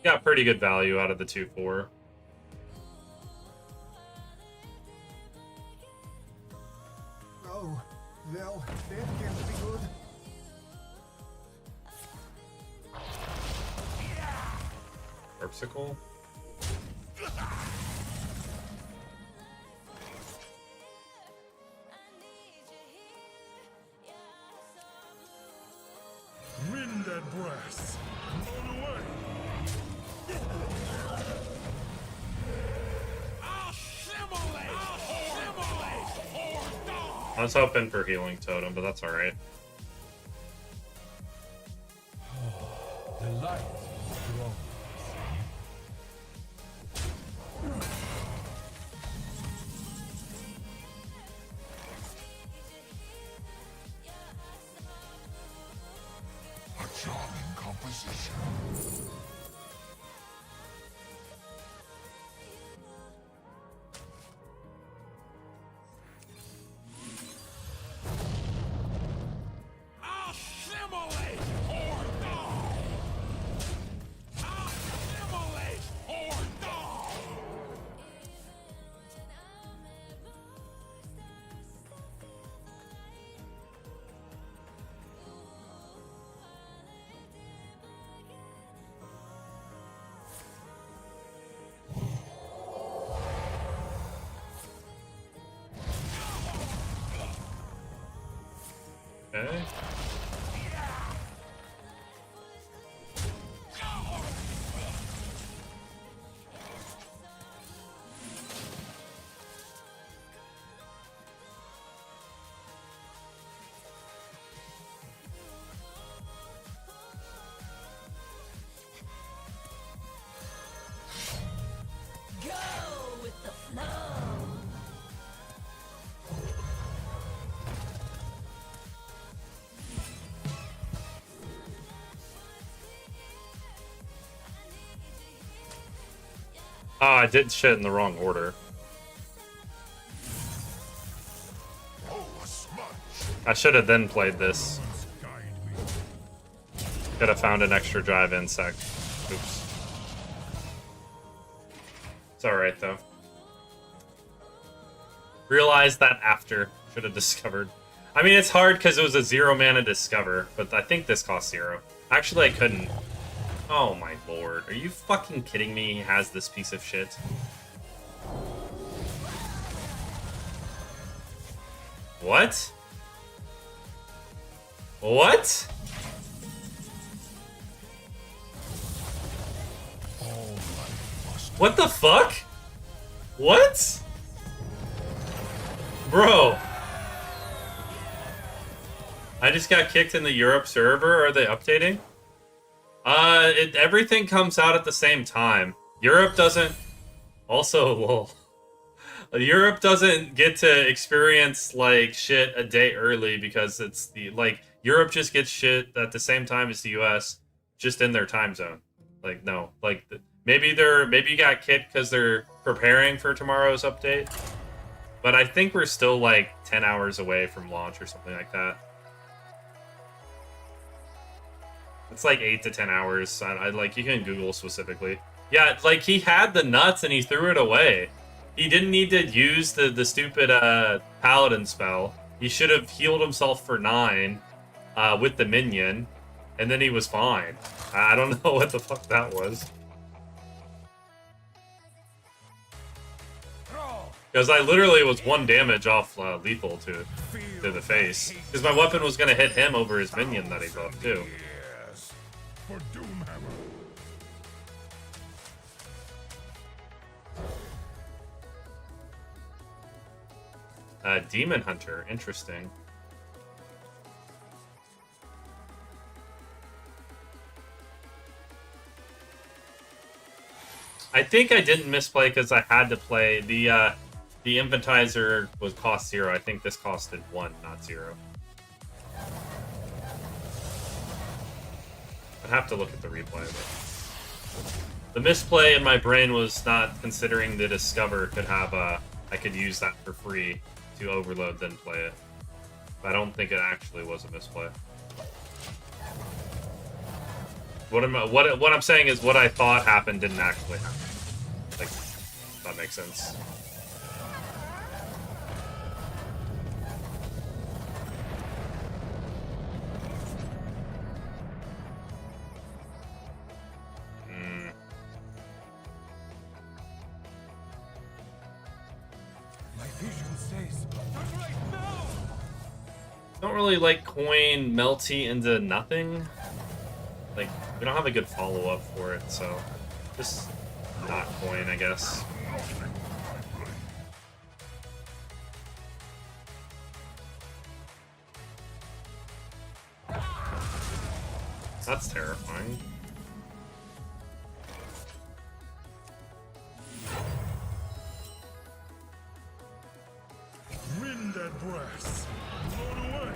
Got pretty good value out of the 2/4. Oh, well, that can't be good. Harpsichord. Wind and brass. Blown away. I was hoping for Healing Totem, but that's alright. The light grows. A charming composition. Oh, I did shit in the wrong order. I should have then played this. Could have found an extra drive insect. Oops. It's alright though. Realized that after. Should have discovered. I mean, it's hard because it was a 0 mana discover, but I think this costs 0. Actually, I couldn't. Oh my lord. Are you fucking kidding me? He has this piece of shit. What? What? What the fuck? What? Bro. I just got kicked in the Europe server. Are they updating? Everything comes out at the same time. Europe doesn't... Also, lol. Europe doesn't get to experience, like, shit a day early because it's the... Like, Europe just gets shit at the same time as the US, just in their time zone. Like, no. Like, maybe you got kicked because they're preparing for tomorrow's update. But I think we're still, like, 10 hours away from launch or something like that. It's like 8 to 10 hours. I like, you can Google specifically. Yeah, like, he had the nuts and he threw it away. He didn't need to use the stupid paladin spell. He should have healed himself for 9 with the minion, and then he was fine. I don't know what the fuck that was. Because I literally was 1 damage off lethal to the face. Because my weapon was going to hit him over his minion that he buffed too. For Doomhammer. Demon Hunter, interesting. I think I didn't misplay because I had to play. The Inventizer was cost 0. I think this costed 1, not 0. I'd have to look at the replay. But the misplay in my brain was not considering the Discover could have I could use that for free to overload then play it. But I don't think it actually was a misplay. What I'm saying is what I thought happened didn't actually happen. Like, if that makes sense. My vision says, not right now! Don't really like coin melty into nothing. Like, we don't have a good follow-up for it, so just not coin, I guess. That's terrifying. Wind and breath. Blown away.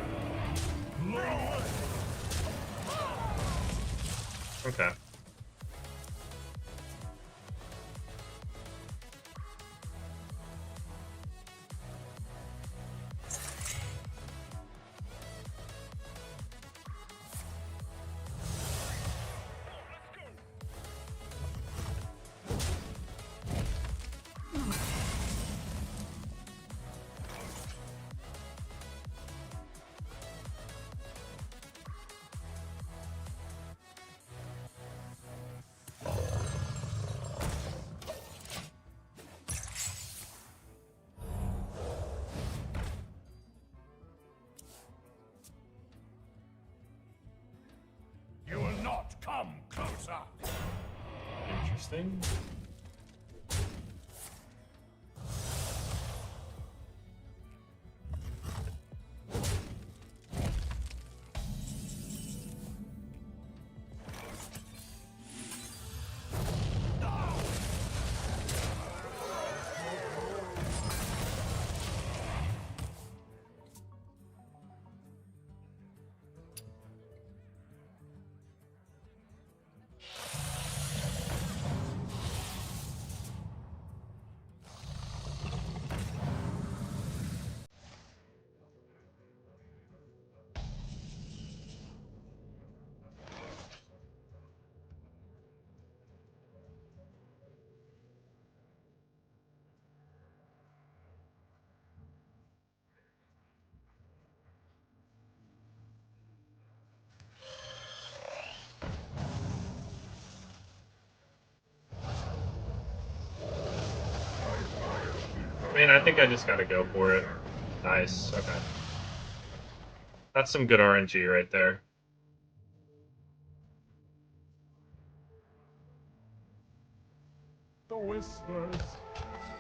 Blown away. Okay. You will not come closer. Interesting. I think I just gotta go for it. Nice. Okay. That's some good RNG right there. The whispers.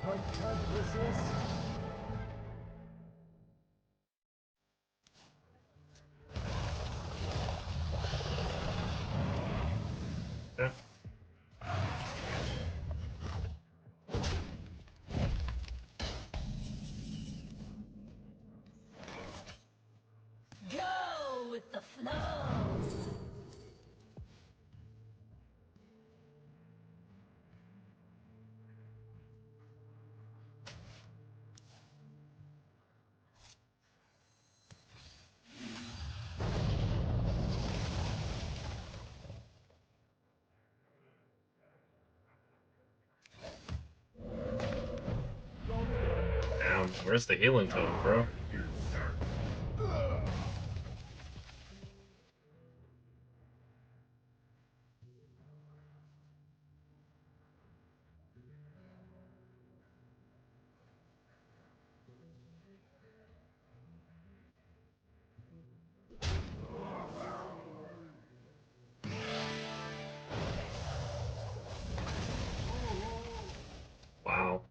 I can't resist. Yeah. Go with the flow. Damn, where's the healing totem, bro? Wow.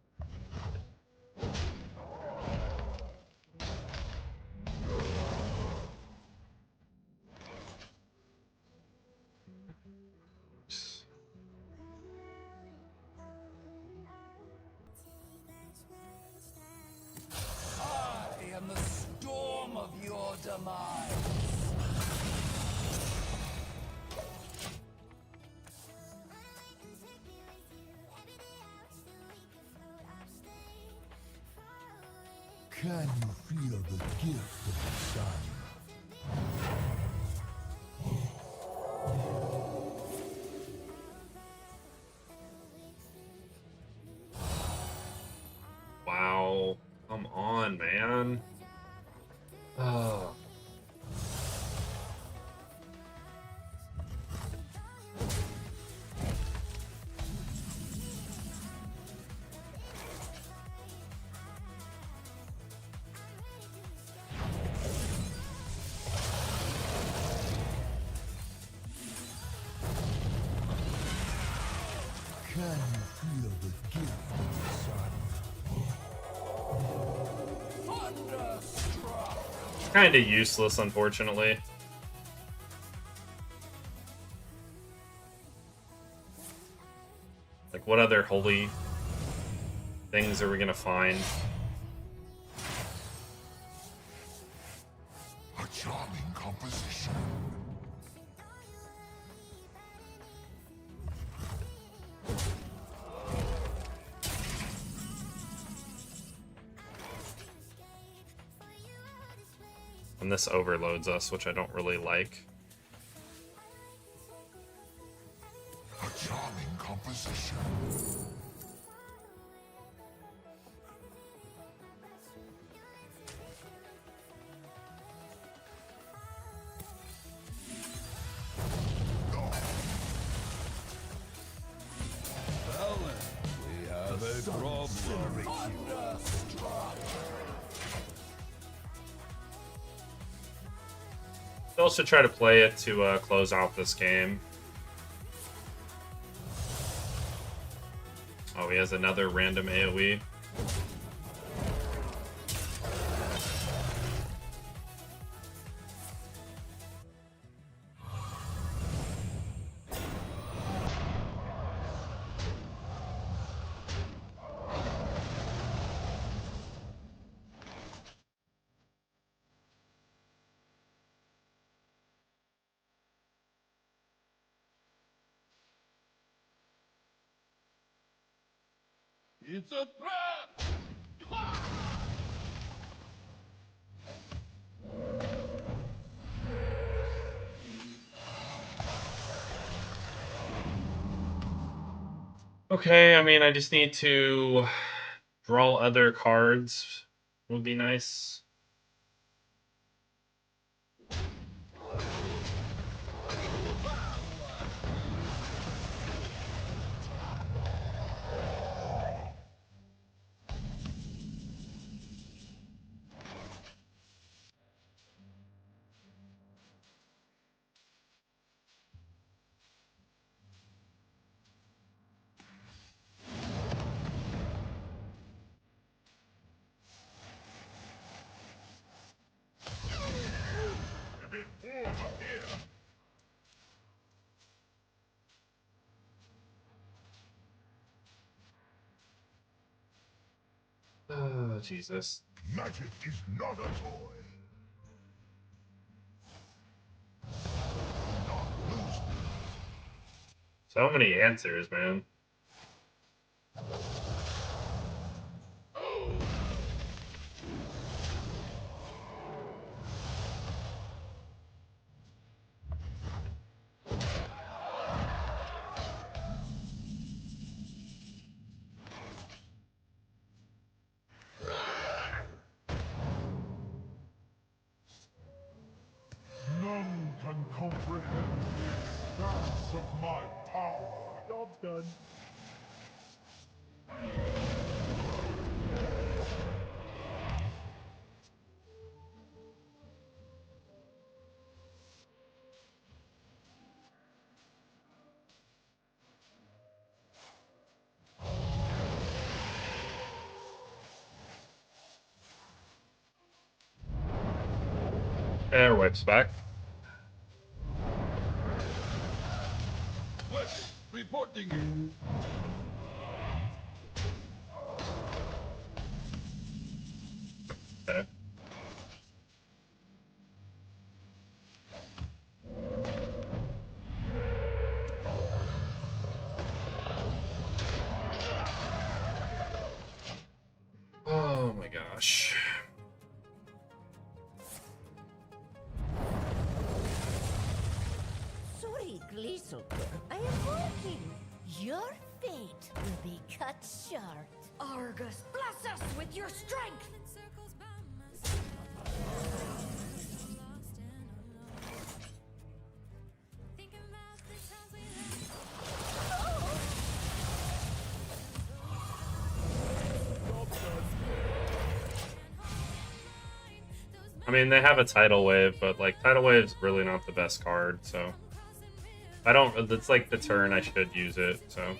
I am the storm of your demise. Can you feel the gift of the sun? Wow. Come on, man. Oh. Can you feel the gift of the sun? Thunderstruck. Kinda useless, unfortunately. Like, what other holy things are we gonna find? A charming composition. And this overloads us, which I don't really like. A charming composition. We have a problem. Still should try to play it to close out this game. Oh, he has another random AoE. It's a threat! Okay, I mean, I just need to draw other cards. Would be nice. Oh, Jesus. Magic is not a toy. Not lose. So many answers, man. None can comprehend the expanse of my power. Job's done. Airwaves back. West, reporting you. Okay. Oh my gosh. Sorry, Gleeson. I am working. Your fate will be cut short. Argus, bless us with your strength! I mean, they have a tidal wave, but like tidal wave's really not the best card, so I don't. It's like the turn I should use it. So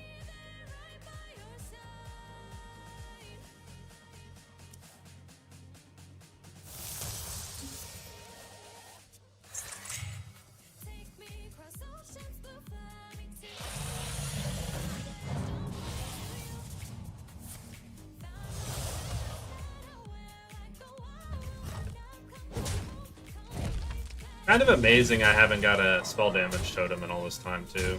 kind of amazing I haven't got a spell damage totem in all this time too.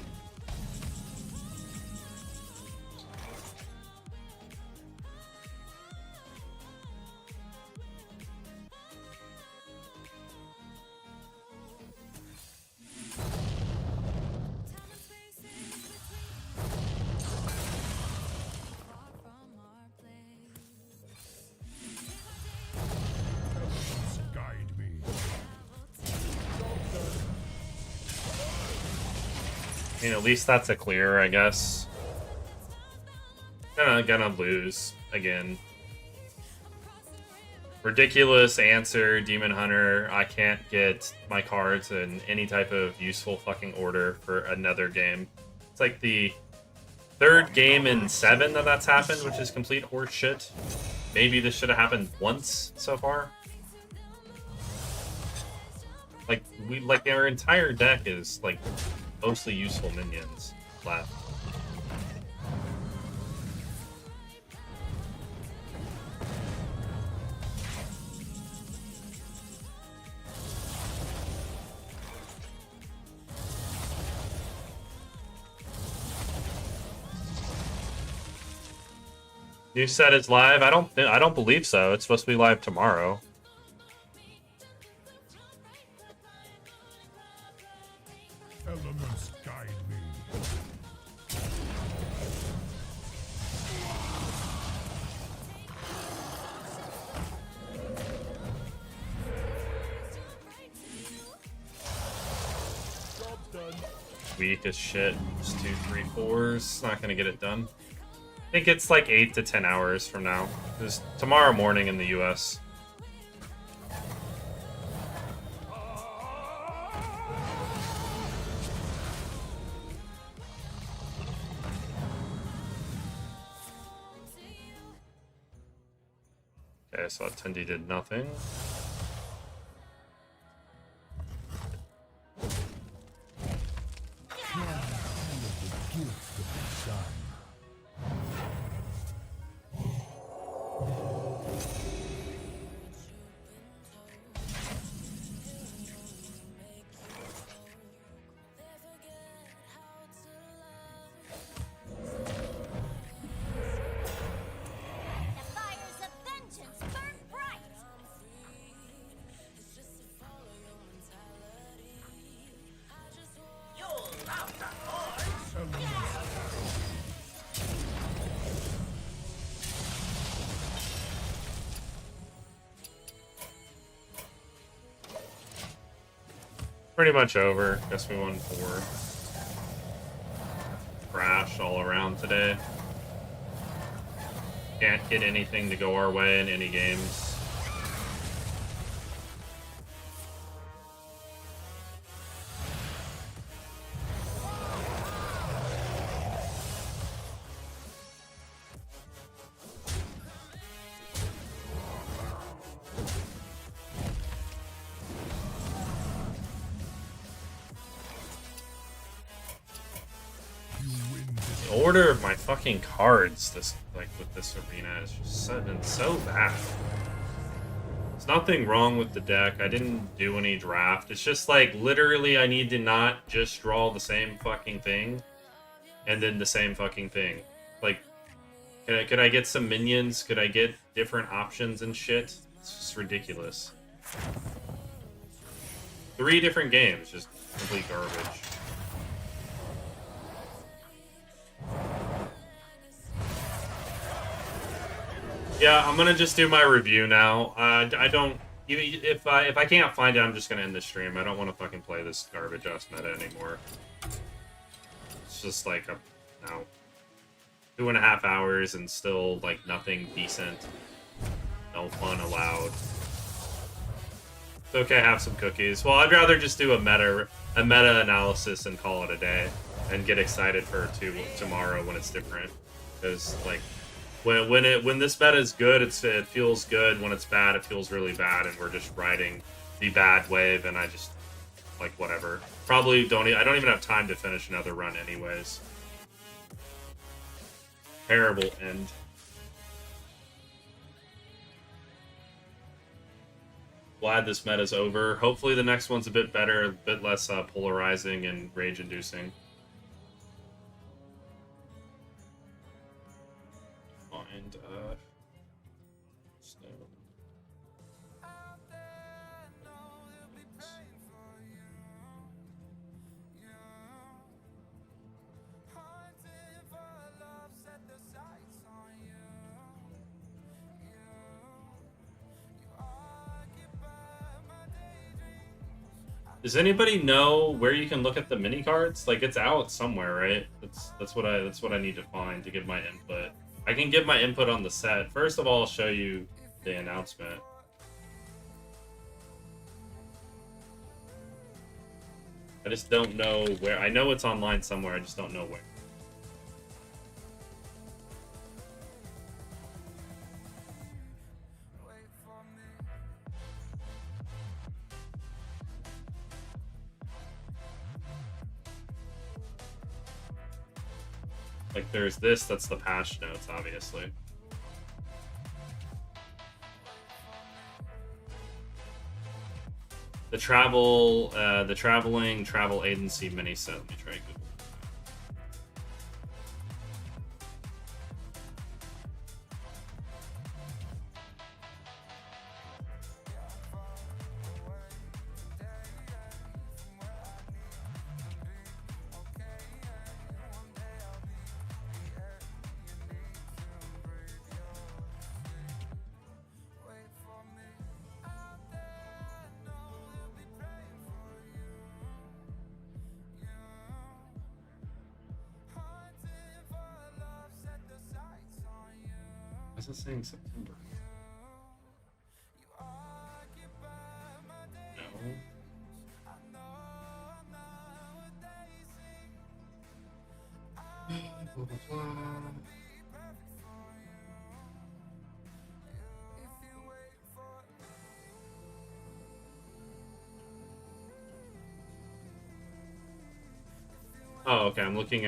Guide me. I mean, at least that's a clear, I guess. Gonna lose again. Ridiculous answer, Demon Hunter. I can't get my cards in any type of useful fucking order for another game. It's like the third game in 7 that's happened, which is complete horse shit. Maybe this should have happened once so far. Like our entire deck is like mostly useful minions left. New set is live. I don't believe so. It's supposed to be live tomorrow. Elements guide me. Job's done. Weak as shit. Just 2, 3, 4s. Not gonna get it done. I think it's like 8 to 10 hours from now. It's tomorrow morning in the US. Okay, so Tendi did nothing. Pretty much over. Guess we won 4. Crash all around today. Can't get anything to go our way in any games. The order of my fucking cards with this arena is just so bad. There's nothing wrong with the deck. I didn't do any draft. It's just like literally I need to not just draw the same fucking thing and then the same fucking thing. Like could I get some minions? Could I get different options and shit? It's just ridiculous. 3 different games, just complete garbage. Yeah, I'm gonna just do my review now. I don't. If I can't find it, I'm just gonna end the stream. I don't want to fucking play this garbage ass meta anymore. It's just like a no. 2.5 hours and still like nothing decent. No fun allowed. It's okay, have some cookies. Well, I'd rather just do a meta analysis and call it a day, and get excited for tomorrow when it's different. Because like. When this meta is good, it feels good. When it's bad, it feels really bad, and we're just riding the bad wave. And I just like whatever. Probably I don't even have time to finish another run, anyways. Terrible end. Glad this meta's over. Hopefully the next one's a bit better, a bit less polarizing and rage-inducing. Does anybody know where you can look at the mini cards? Like it's out somewhere, right? That's what I need to find to give my input. I can give my input on the set. First of all, I'll show you the announcement. I just don't know where. I know it's online somewhere. I just don't know where. Like there's this, that's the patch notes, obviously. The traveling travel agency mini set. Let me try and Google. Why is it saying September? No. Blah, blah, blah. Oh, okay. I'm looking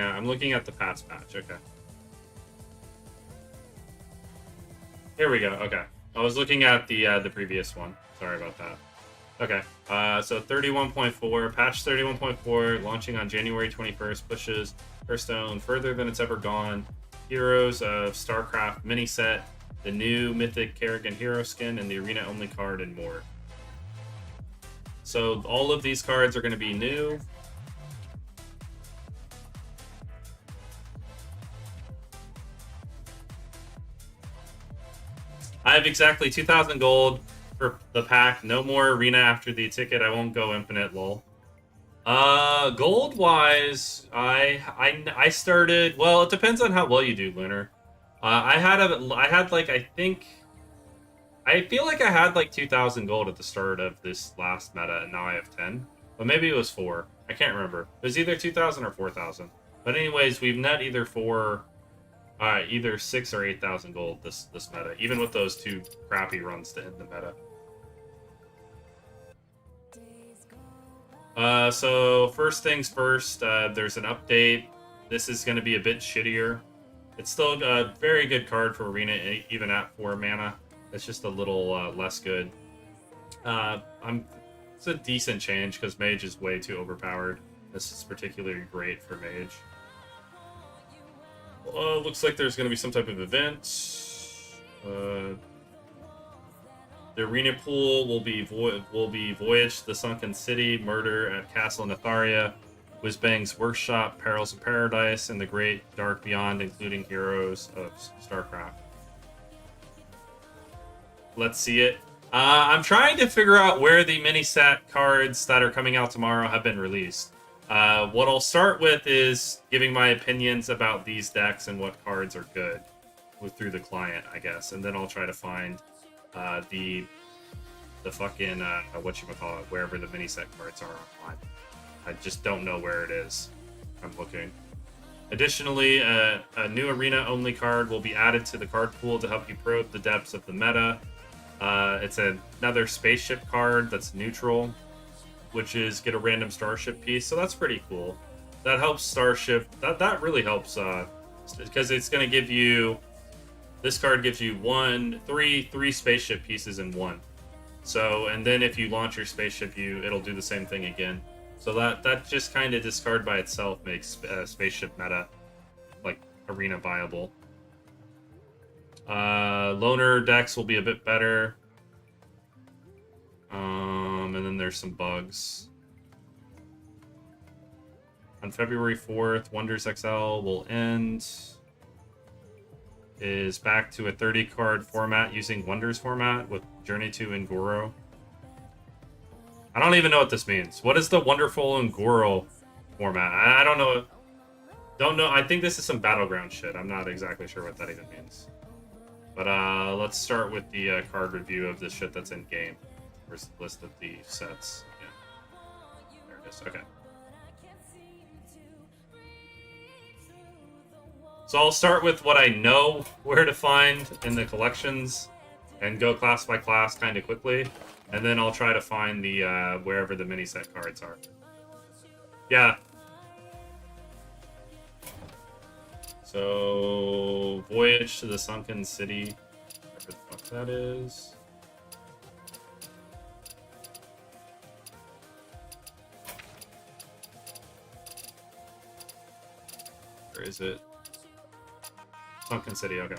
at the past patch. Okay. Here we go. Okay. I was looking at the previous one. Sorry about that. Okay. So 31.4, patch 31.4, launching on January 21st, pushes Hearthstone further than it's ever gone. Heroes of StarCraft mini set, the new Mythic Kerrigan hero skin, and the arena only card, and more. So all of these cards are going to be new. I have exactly 2,000 gold for the pack. No more arena after the ticket. I won't go infinite, lol. Gold wise, I started. Well, it depends on how well you do, Lunar. I had like I feel like I had like 2,000 gold at the start of this last meta, and now I have 10. But maybe it was 4. I can't remember. It was either 2,000 or 4,000. But anyways, we've net either either 6 or 8,000 gold this meta, even with those 2 crappy runs to end the meta. So first things first, there's an update. This is going to be a bit shittier. It's still a very good card for Arena, even at 4 mana. It's just a little less good. It's a decent change because Mage is way too overpowered. This is particularly great for Mage. Looks like there's going to be some type of event. The arena pool will be Voyage to the Sunken City, Murder at Castle Netharia, Whizbang's Workshop, Perils of Paradise, and the Great Dark Beyond, including Heroes of StarCraft. Let's see it. I'm trying to figure out where the mini set cards that are coming out tomorrow have been released. What I'll start with is giving my opinions about these decks and what cards are good through the client, I guess, and then I'll try to find the fucking whatchamacallit, wherever the mini set cards are online. I just don't know where it is. I'm looking. Additionally, a new arena only card will be added to the card pool to help you probe the depths of the meta. It's another spaceship card that's neutral, which is get a random starship piece, so that's pretty cool. That helps starship. That really helps because it's going to give you. This card gives you three spaceship pieces in one. So, and then if you launch your spaceship, it'll do the same thing again. So that just kind of discard by itself makes spaceship meta, like arena viable. Loner decks will be a bit better. And then there's some bugs. On February 4th, Wonders XL will end. Is back to a 30-card format using Wonders format with Journey to Ngoro. I don't even know what this means. What is the Wonderful Ngoro format? I don't know. Don't know. I think this is some Battleground shit. I'm not exactly sure what that even means. But let's start with the card review of the shit that's in game. Where's the list of the sets? Yeah. There it is. Okay. So I'll start with what I know where to find in the collections and go class by class kind of quickly. And then I'll try to find the wherever the mini set cards are. Yeah. So Voyage to the Sunken City. Whatever the fuck that is. Where is it? Sunken City, okay.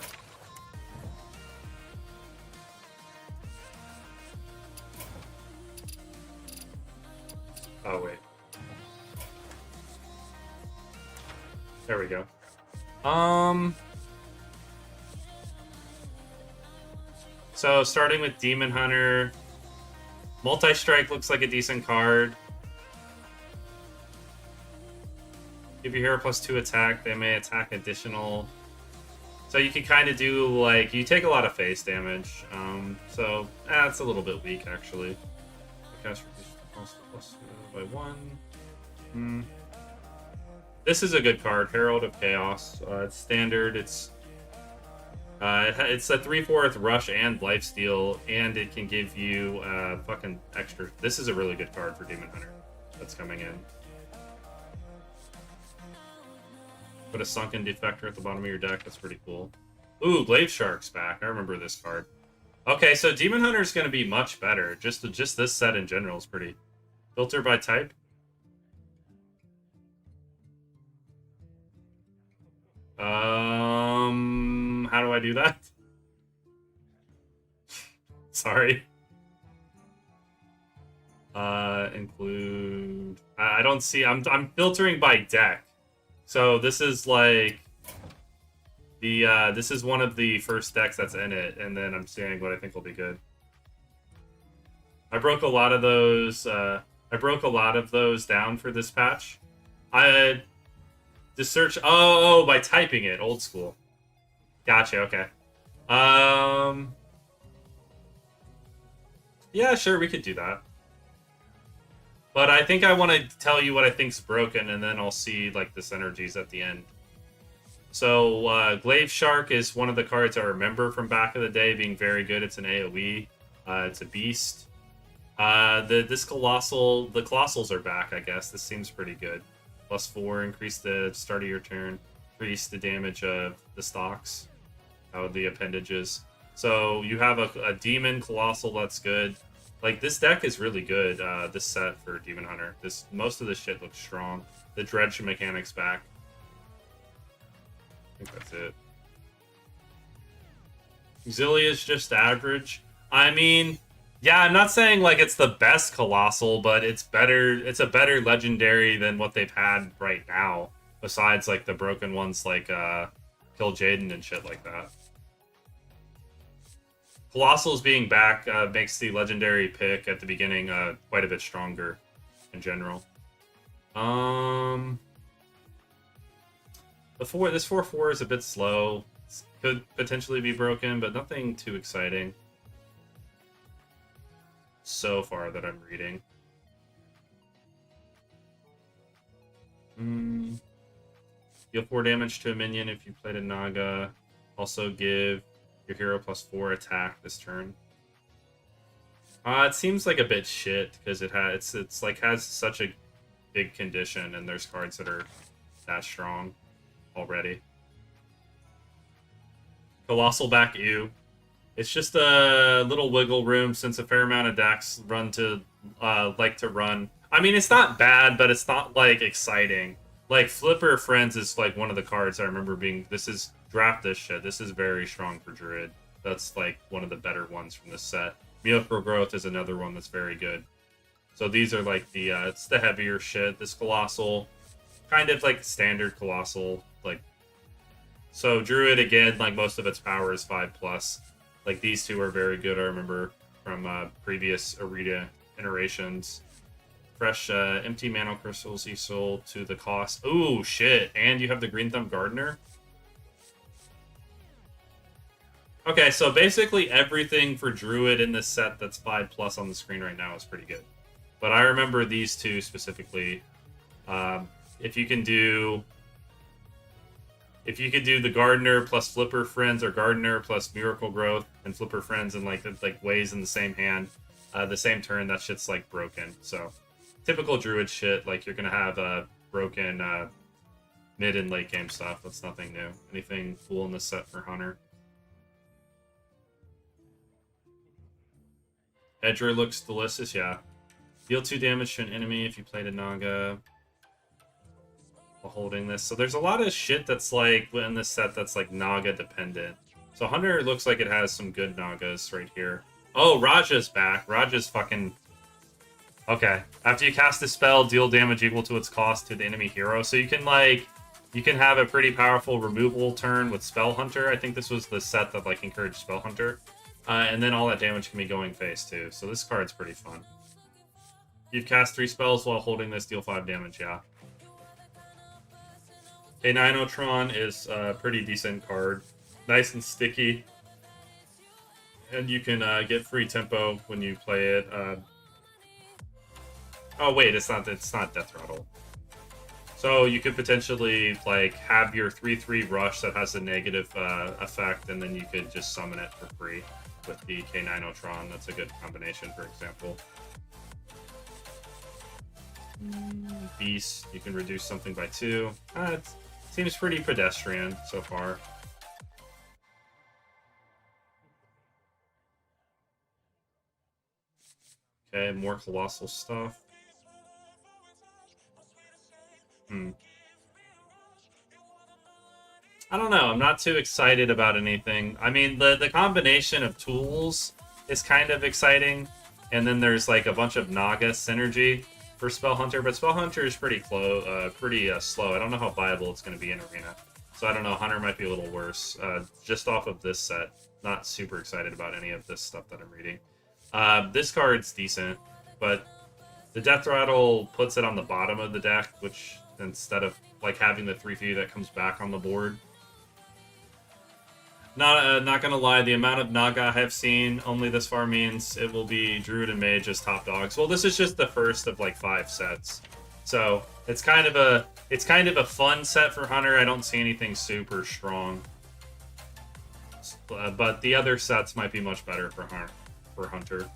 Oh, wait. There we go. So starting with Demon Hunter. Multi-Strike looks like a decent card. Give your hero +2 attack. They may attack additional. So you can kind of do, like, you take a lot of face damage. So, it's a little bit weak, actually. Cast plus by 1. This is a good card, Herald of Chaos. It's standard. It's a 3/4 rush and lifesteal, and it can give you fucking extra. This is a really good card for Demon Hunter that's coming in. Put a Sunken Defector at the bottom of your deck. That's pretty cool. Ooh, Glaive Shark's back. I remember this card. Okay, so Demon Hunter is going to be much better. Just this set in general is pretty. Filter by type. How do I do that? Sorry. Include. I don't see. I'm filtering by deck. So this is like the this is one of the first decks that's in it, and then I'm seeing what I think will be good. I broke a lot of those I broke a lot of those down for this patch. I just search. Oh, by typing it, old school. Gotcha. Okay. Yeah, sure, we could do that. But I think I want to tell you what I think's broken, and then I'll see like the synergies at the end. So Glaive Shark is one of the cards I remember from back in the day being very good. It's an AoE. It's a beast. The Colossals are back, I guess. This seems pretty good. +4, increase the start of your turn. Increase the damage of the stocks. The appendages. So you have a Demon Colossal that's good. Like, this deck is really good, this set for Demon Hunter. Most of this shit looks strong. The Dredge mechanic's back. I think that's it. Auxilia's just average. I mean, yeah, I'm not saying like it's the best Colossal, but it's better. It's a better legendary than what they've had right now. Besides like the broken ones like Kill Jaden and shit like that. Colossals being back makes the legendary pick at the beginning quite a bit stronger in general. This 4/4 is a bit slow. It could potentially be broken, but nothing too exciting so far that I'm reading. Deal 4 damage to a minion if you played a Naga. Also give your hero +4 attack this turn. It seems like a bit shit because it's like has such a big condition, and there's cards that are that strong already. Colossal back ew. It's just a little wiggle room since a fair amount of decks like to run. I mean, it's not bad, but it's not like exciting. Like Flipper Friends is like one of the cards I remember being. Draft this shit. This is very strong for Druid. That's like one of the better ones from this set. Miracle Growth is another one that's very good. So these are like it's the heavier shit. This Colossal, kind of like standard Colossal. Like, so Druid again, like most of its power is 5+. Like these two are very good. I remember from previous Arena iterations. Fresh empty mana crystals you sold to the cost. Ooh shit! And you have the Green Thumb Gardener. Okay, so basically everything for Druid in this set that's 5+ on the screen right now is pretty good. But I remember these two specifically. If you can do the Gardener plus Flipper Friends, or Gardener plus Miracle Growth and Flipper Friends in like ways in the same hand, the same turn, that shit's like broken. So typical Druid shit, like you're gonna have broken mid and late game stuff. That's nothing new. Anything cool in this set for Hunter? Edger looks delicious, yeah. Deal 2 damage to an enemy if you played a Naga while holding this. So there's a lot of shit that's like in this set that's like Naga dependent. So Hunter looks like it has some good Nagas right here. Oh, Raja's back. Raja's fucking... Okay. After you cast a spell, deal damage equal to its cost to the enemy hero. So you can have a pretty powerful removal turn with Spell Hunter. I think this was the set that like encouraged Spell Hunter. And then all that damage can be going face too. So this card's pretty fun. You've cast 3 spells while holding this, deal 5 damage, yeah. K9otron is a pretty decent card. Nice and sticky. And you can get free tempo when you play it. Oh wait, it's not Death Rattle. So you could potentially like have your 3/3 rush that has a negative effect, and then you could just summon it for free with the K9otron. That's a good combination, for example. Beast, you can reduce something by 2. It seems pretty pedestrian so far. Okay, more Colossal stuff. I don't know. I'm not too excited about anything. I mean, the combination of tools is kind of exciting, and then there's like a bunch of Naga synergy for Spell Hunter, but Spell Hunter is pretty slow. I don't know how viable it's going to be in Arena, so I don't know. Hunter might be a little worse. Just off of this set, not super excited about any of this stuff that I'm reading. This card's decent, but The Death Rattle puts it on the bottom of the deck, which instead of like having the 3/3 that comes back on the board. Not gonna lie, the amount of Naga I have seen only this far means it will be Druid and Mage as top dogs. Well, this is just the first of like 5 sets, so it's kind of a fun set for Hunter. I don't see anything super strong, but the other sets might be much better for Hunter.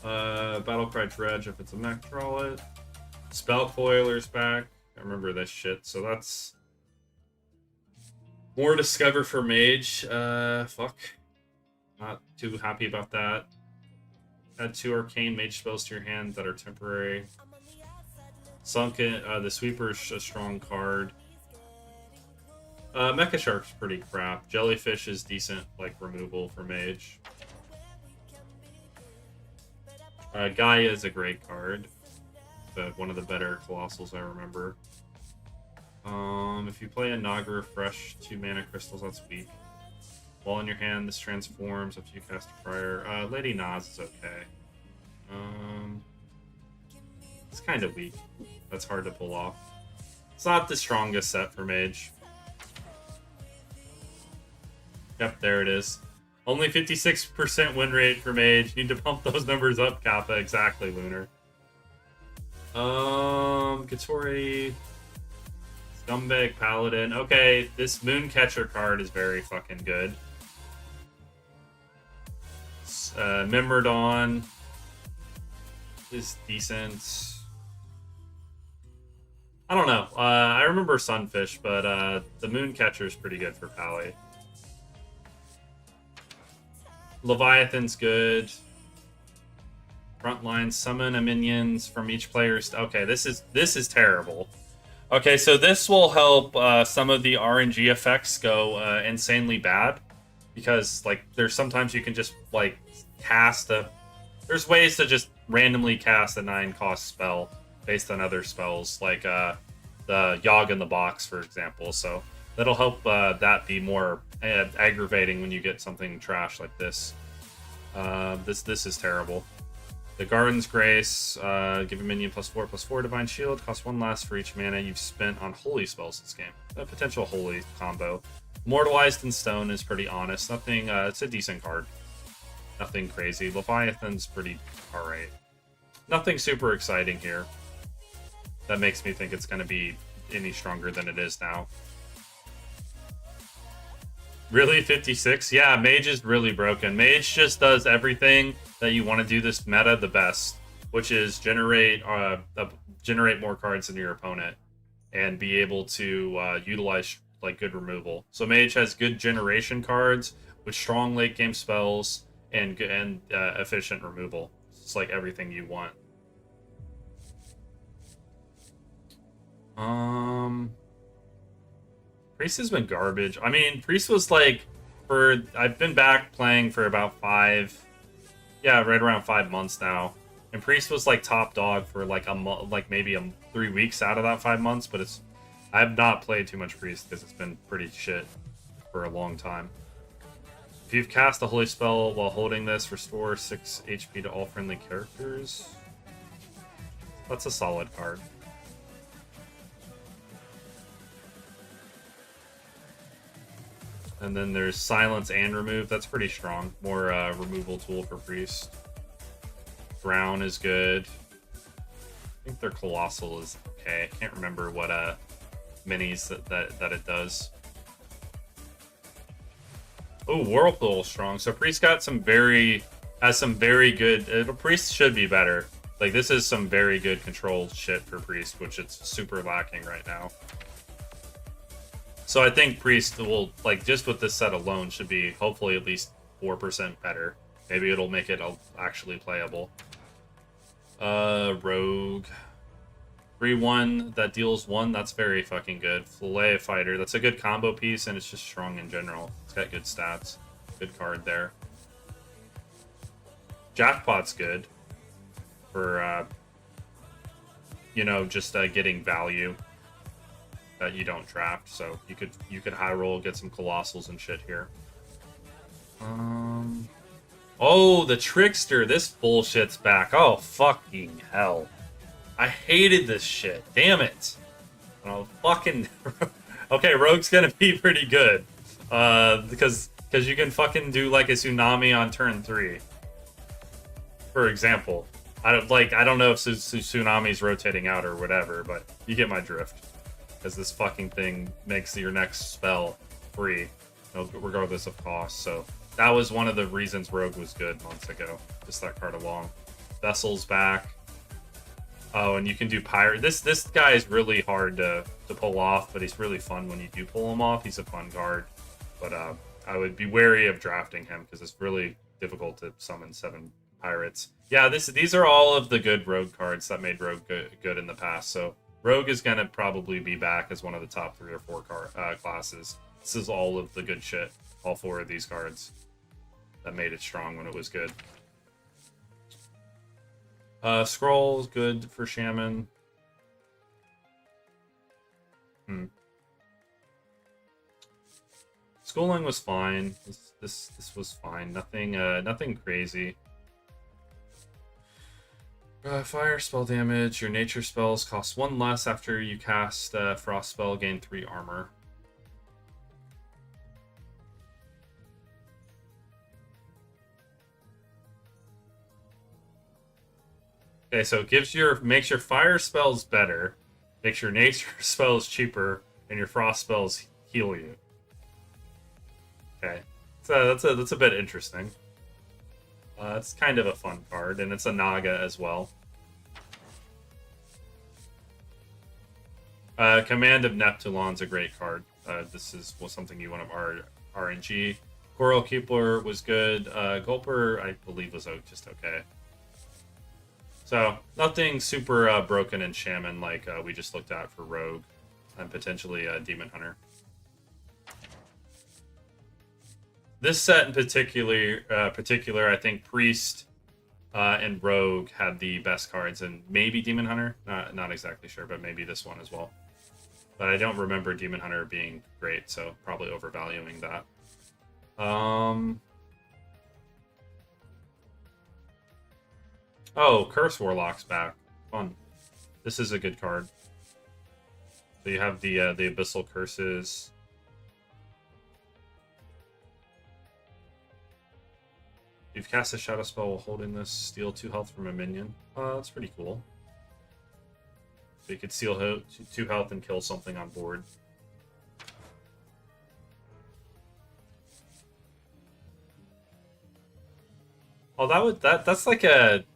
Battlecry Dredge if it's a mech, draw it. Spell Coiler's back. I remember this shit, so that's more Discover for Mage. Fuck. Not too happy about that. Add 2 Arcane Mage spells to your hand that are temporary. Sunken, the Sweeper's a strong card. Mecha Shark's pretty crap. Jellyfish is decent, like, removal for Mage. Gaia is a great card. One of the better Colossals I remember. If you play a Naga Refresh, 2 mana crystals, that's weak. While in your hand, this transforms after you cast a prior. Lady Nas is okay. It's kind of weak. That's hard to pull off. It's not the strongest set for Mage. Yep, there it is. Only 56% win rate for Mage. Need to pump those numbers up, Kappa. Exactly, Lunar. Katori, Scumbag Paladin. Okay, this Mooncatcher card is very fucking good. Myrmidon is decent. I don't know. I remember Sunfish, but the Mooncatcher is pretty good for Pally. Leviathan's good. Frontline, summon a minions from each player's... Okay, this is terrible. Okay, so this will help some of the RNG effects go insanely bad. Because, like, there's sometimes you can just, like, cast a... There's ways to just randomly cast a 9-cost spell based on other spells, like the Yogg in the Box, for example. So that'll help that be more aggravating when you get something trash like this. This is terrible. The Garden's Grace, give a minion +4/+4 Divine Shield, costs 1 less for each mana you've spent on holy spells this game. A potential holy combo. Immortalized in Stone is pretty honest. Nothing, it's a decent card. Nothing crazy. Leviathan's pretty alright. Nothing super exciting here. That makes me think it's going to be any stronger than it is now. Really, 56? Yeah, Mage is really broken. Mage just does everything that you want to do this meta the best, which is generate more cards than your opponent and be able to utilize like good removal. So Mage has good generation cards with strong late game spells and efficient removal. It's like everything you want. Priest has been garbage. I mean, Priest was like, I've been back playing for about right around 5 months now. And Priest was like top dog for like maybe 3 weeks out of that 5 months, but I've not played too much Priest because it's been pretty shit for a long time. If you've cast a holy spell while holding this, restore 6 HP to all friendly characters. That's a solid card. And then there's Silence and Remove. That's pretty strong. More removal tool for Priest. Drown is good. I think their Colossal is okay. I can't remember what minis that it does. Oh, Whirlpool is strong. So Priest got has some very good... Priest should be better. Like, this is some very good controlled shit for Priest, which it's super lacking right now. So I think Priest will, like, just with this set alone, should be hopefully at least 4% better. Maybe it'll make it actually playable. Rogue. 3/1 that deals 1, that's very fucking good. Fillet Fighter, that's a good combo piece, and it's just strong in general. It's got good stats. Good card there. Jackpot's good for, just getting value that you don't draft, so you could high roll, get some Colossals and shit here. Oh, the Trickster. This bullshit's back. Oh, fucking hell. I hated this shit. Damn it. Oh, fucking... Okay, Rogue's gonna be pretty good. Because you can fucking do like a tsunami on turn 3. For example. I don't know if tsunami's rotating out or whatever, but you get my drift. Because this fucking thing makes your next spell free, regardless of cost. So that was one of the reasons Rogue was good months ago. Just that card alone. Vessel's back. Oh, and you can do Pirate. This guy is really hard to pull off, but he's really fun when you do pull him off. He's a fun card. But I would be wary of drafting him because it's really difficult to summon 7 Pirates. Yeah, these are all of the good Rogue cards that made Rogue good in the past. So Rogue is going to probably be back as one of the top 3 or 4 classes. This is all of the good shit. All 4 of these cards that made it strong when it was good. Scroll's good for Shaman. Schooling was fine. This was fine. Nothing crazy. Fire spell damage. Your nature spells cost 1 less after you cast Frost spell. Gain 3 armor. Okay, so it makes your fire spells better, makes your nature spells cheaper, and your frost spells heal you. Okay, so that's a bit interesting. It's kind of a fun card, and it's a Naga as well. Command of Neptulon's a great card. This was something you want to RNG. Coral Keeper was good. Gulper, I believe, was just okay. So, nothing super broken in Shaman like we just looked at for Rogue and potentially Demon Hunter. This set in particular, I think Priest and Rogue had the best cards, and maybe Demon Hunter. Not exactly sure, but maybe this one as well. But I don't remember Demon Hunter being great, so probably overvaluing that. Oh, Curse Warlock's back. Fun. This is a good card. So you have the Abyssal Curses. You've cast a shadow spell while holding this. Steal 2 health from a minion. That's pretty cool. So you could steal 2 health and kill something on board. Oh, that's like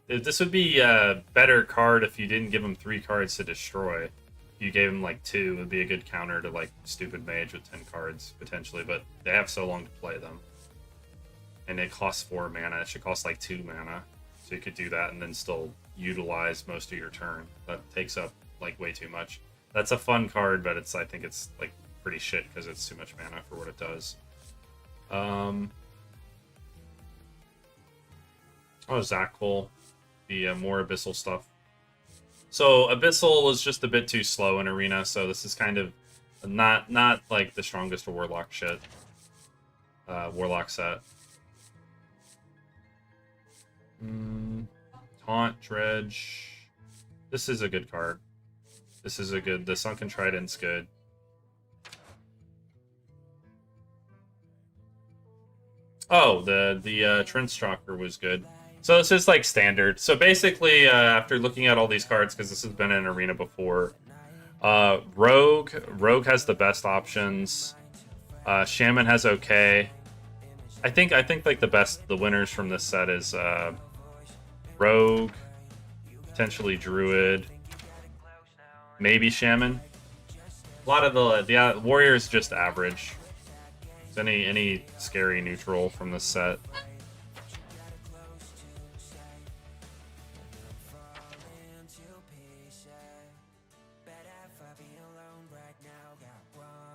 this would be a better card if you didn't give him 3 cards to destroy. If you gave him like 2, it would be a good counter to like Stupid Mage with 10 cards potentially, but they have so long to play them. And it costs 4 mana. It should cost like 2 mana. So you could do that and then still utilize most of your turn. That takes up like way too much. That's a fun card, but I think it's like pretty shit because it's too much mana for what it does. Oh, Zakul, the more Abyssal stuff. So Abyssal was just a bit too slow in Arena, so this is kind of not like the strongest Warlock shit. Warlock set. Taunt, Dredge. This is a good card. This is a good... The Sunken Trident's good. Oh, the Trench Stalker was good. So this is like standard. So basically, after looking at all these cards, because this has been in Arena before, Rogue has the best options. Shaman has okay. I think like the winners from this set is Rogue, potentially Druid, maybe Shaman. A lot of the Warriors just average. Is any scary neutral from this set?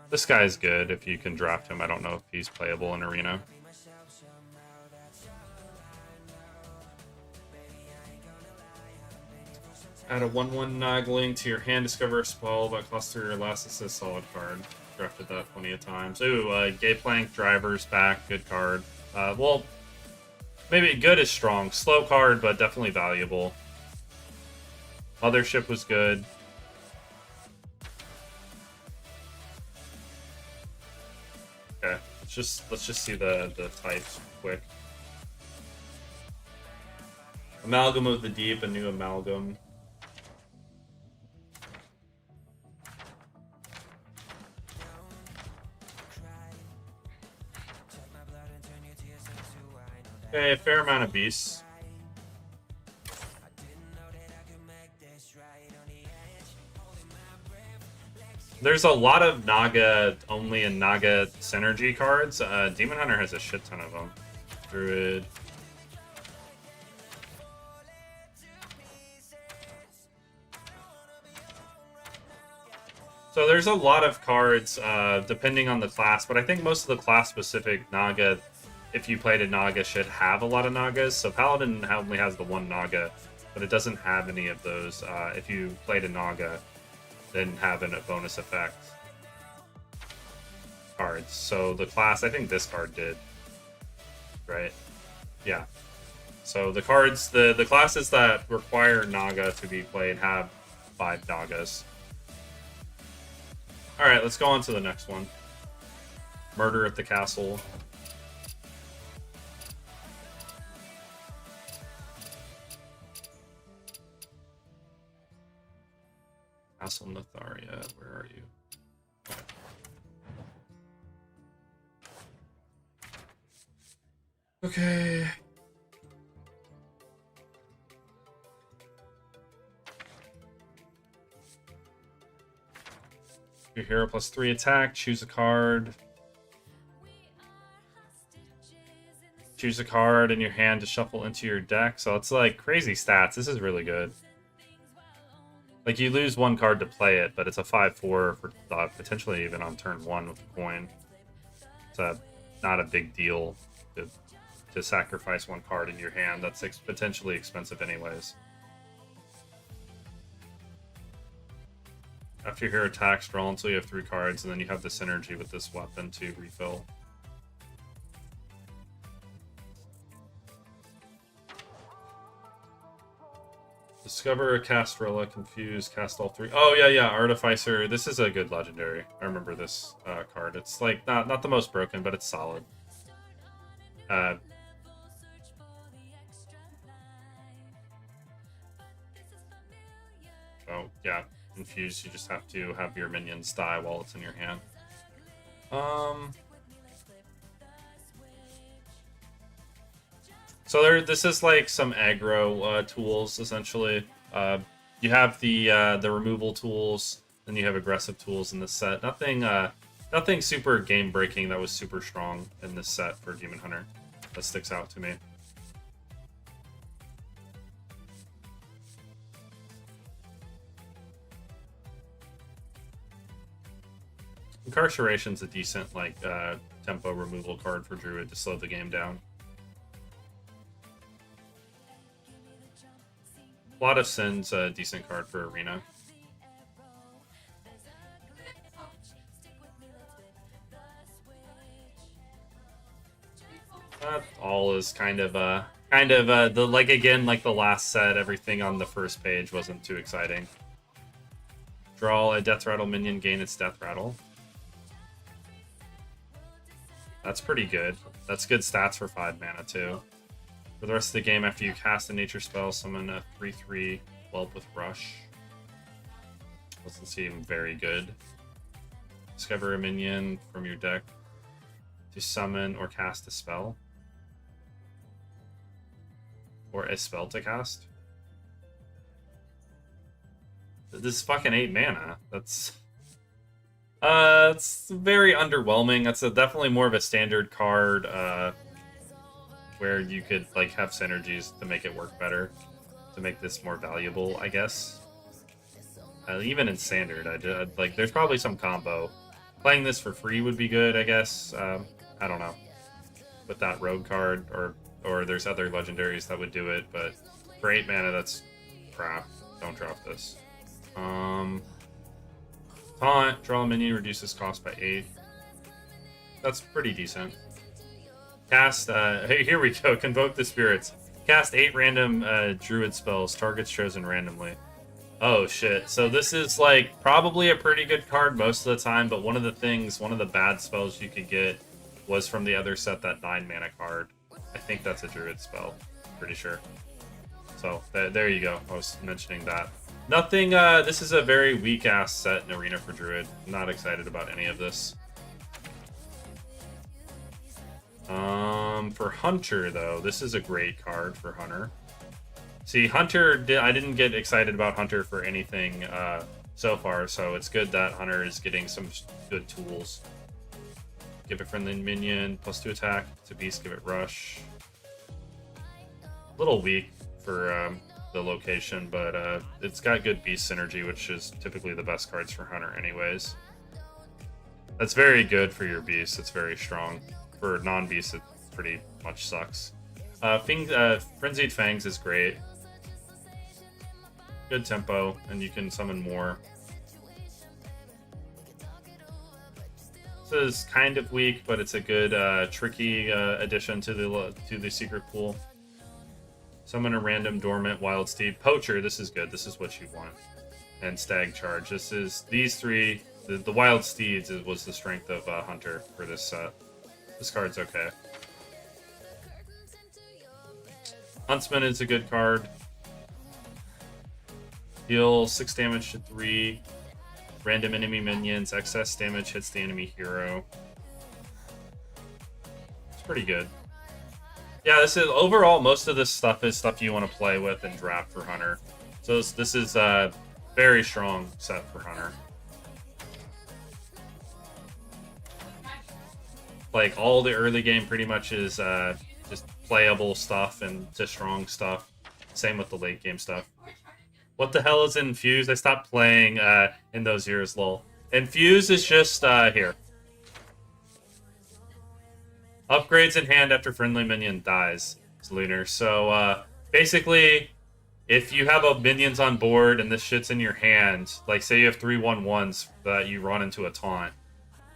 This guy's good if you can draft him. I don't know if he's playable in Arena. Add a 1/1 Nogling to your hand. Discover a spell that costs 3 or less. It's a solid card. Drafted that plenty of times. Ooh, Gay Plank Driver's back. Good card. Well, Maybe good is strong. Slow card, but definitely valuable. Mothership was good. Okay, let's just see the types quick. Amalgam of the Deep, a new amalgam. Okay, a fair amount of beasts. There's a lot of Naga only and Naga synergy cards. Demon Hunter has a shit ton of them. Druid. So there's a lot of cards depending on the class, but I think most of the class-specific Naga, if you played a Naga, should have a lot of Nagas. So Paladin only has the one Naga, but it doesn't have any of those. If you played a Naga, then have a bonus effect cards. So the class, I think this card did, right? Yeah. So the cards, the classes that require Naga to be played have 5 Nagas. All right, let's go on to the next one. Murder at the Castle. Castle Natharia, where are you? Okay. Your hero plus 3 attack, choose a card. Choose a card in your hand to shuffle into your deck. So it's like crazy stats. This is really good. Like you lose 1 card to play it, but it's a 5/4 for potentially even on turn 1 with a coin. It's not a big deal to sacrifice 1 card in your hand. That's potentially expensive anyways. After your hero attacks, draw until you have 3 cards, and then you have the synergy with this weapon to refill. Discover a Castrella, confuse, cast all 3. Oh yeah, Artificer. This is a good legendary. I remember this card. It's like not the most broken, but it's solid. Oh yeah, infuse. You just have to have your minions die while it's in your hand. So this is like some aggro tools essentially. You have the removal tools, then you have aggressive tools in this set. Nothing super game breaking that was super strong in this set for Demon Hunter that sticks out to me. Incarceration's a decent like tempo removal card for Druid to slow the game down. A lot of Sin's a decent card for Arena. That all is kind of the like again like the last set. Everything on the first page wasn't too exciting. Draw a Death Rattle minion, gain its Death Rattle. That's pretty good. That's good stats for 5 mana too. For the rest of the game, after you cast a nature spell, summon a 3/3 Whelp with Rush. Doesn't seem very good. Discover a minion from your deck to summon or cast a spell. Or a spell to cast. This is fucking 8 mana. That's... it's very underwhelming. That's definitely more of a standard card, where you could like have synergies to make it work better, to make this more valuable, I guess. Even in standard, I'd like there's probably some combo. Playing this for free would be good, I guess. I don't know, with that rogue card, or there's other legendaries that would do it, but for 8 mana, that's crap. Don't drop this. Taunt, draw a minion, reduces cost by 8. That's pretty decent. Cast, hey, here we go. Convoke the spirits. Cast 8 random druid spells. Targets chosen randomly. Oh shit. So this is like probably a pretty good card most of the time, but one of the bad spells you could get was from the other set, that 9 mana card. I think that's a druid spell. Pretty sure. So there you go. I was mentioning that. Nothing, this is a very weak ass set in Arena for Druid. I'm not excited about any of this. For Hunter, though, this is a great card for Hunter. See, Hunter, I didn't get excited about Hunter for anything so far, so it's good that Hunter is getting some good tools. Give it friendly minion, +2 attack. To beast, give it rush. A little weak for the location, but it's got good beast synergy, which is typically the best cards for Hunter anyways. That's very good for your beast. It's very strong. For non-beast, it pretty much sucks. Frenzied Fangs is great. Good tempo, and you can summon more. This is kind of weak, but it's a good tricky addition to the secret pool. Summon a random dormant wild steed. Poacher, this is good. This is what you want. And Stag Charge. This is these three. The wild steeds was the strength of Hunter for this set. This card's okay. Huntsman is a good card. Deal 6 damage to 3. Random enemy minions. Excess damage hits the enemy hero. It's pretty good. Yeah, this is overall, most of this stuff is stuff you want to play with and draft for Hunter. So this is a very strong set for Hunter. Like, all the early game pretty much is just playable stuff and just strong stuff. Same with the late game stuff. What the hell is Infuse? I stopped playing in those years, lol. Infuse is just here. Upgrades in hand after friendly minion dies. It's Lunar. So basically, if you have a minions on board and this shit's in your hand, like say you have 3/1/1s that you run into a taunt,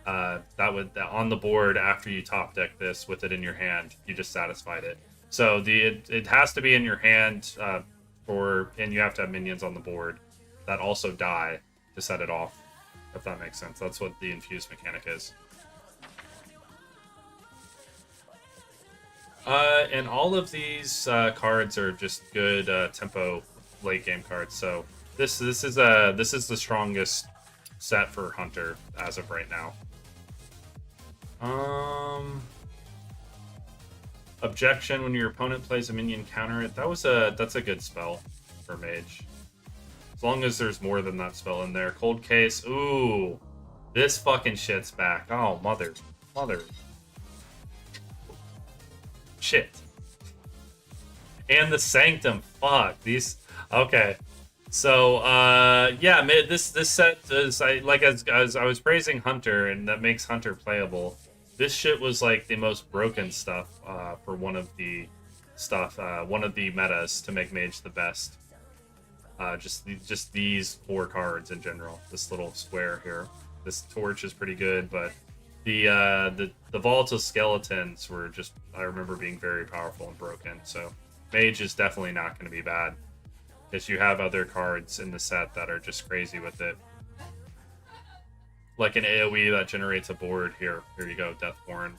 that would on the board after you top deck this with it in your hand, you just satisfied it. So it has to be in your hand and you have to have minions on the board that also die to set it off, if that makes sense. That's what the infused mechanic is. And all of these cards are just good tempo late game cards. So this is the strongest set for Hunter as of right now. Objection: when your opponent plays a minion, counter it. That's a good spell for Mage. As long as there's more than that spell in there. Cold Case. Ooh, this fucking shit's back. Oh, mother. Shit. And the Sanctum. Fuck these. Okay. So yeah, this set is as I was praising Hunter, and that makes Hunter playable. This shit was like the most broken stuff for one of the metas to make Mage the best. Just these 4 cards in general. This little square here. This torch is pretty good, but the volatile skeletons were just, I remember, being very powerful and broken. So Mage is definitely not going to be bad, because you have other cards in the set that are just crazy with it. Like an AoE that generates a board. Here you go, Deathborn.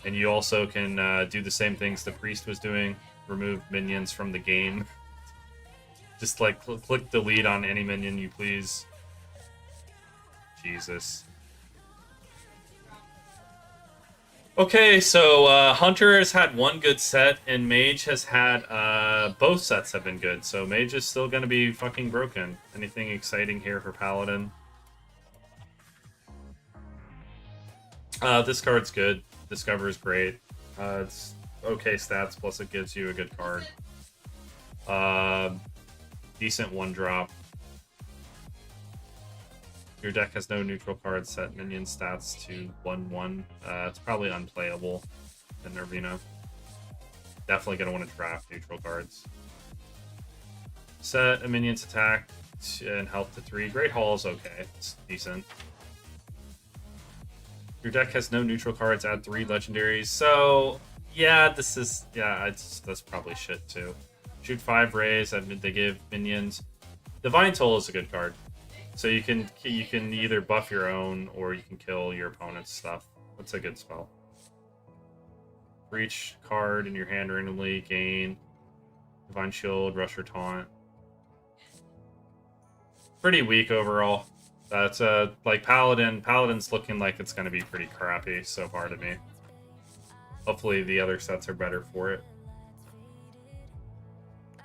And you also can do the same things the Priest was doing. Remove minions from the game. Just like click delete on any minion you please. Jesus. Okay, so Hunter has had one good set, and Mage has had both sets have been good. So Mage is still going to be fucking broken. Anything exciting here for Paladin? This card's good. Discover is great. It's okay stats, plus it gives you a good card. Decent 1-drop. Your deck has no neutral cards. Set minion stats to 1/1. It's probably unplayable in Arena. Definitely going to want to draft neutral cards. Set a minion's attack and health to 3. Great Hall is okay. It's decent. Your deck has no neutral cards. Add 3 legendaries. So yeah, this is that's probably shit too. Shoot 5 rays. I mean, they give minions. Divine Toll is a good card. So you can either buff your own or you can kill your opponent's stuff. That's a good spell. For each card in your hand randomly, gain Divine Shield, Rush or Taunt. Pretty weak overall. That's like Paladin. Paladin's looking like it's going to be pretty crappy so far to me. Hopefully the other sets are better for it.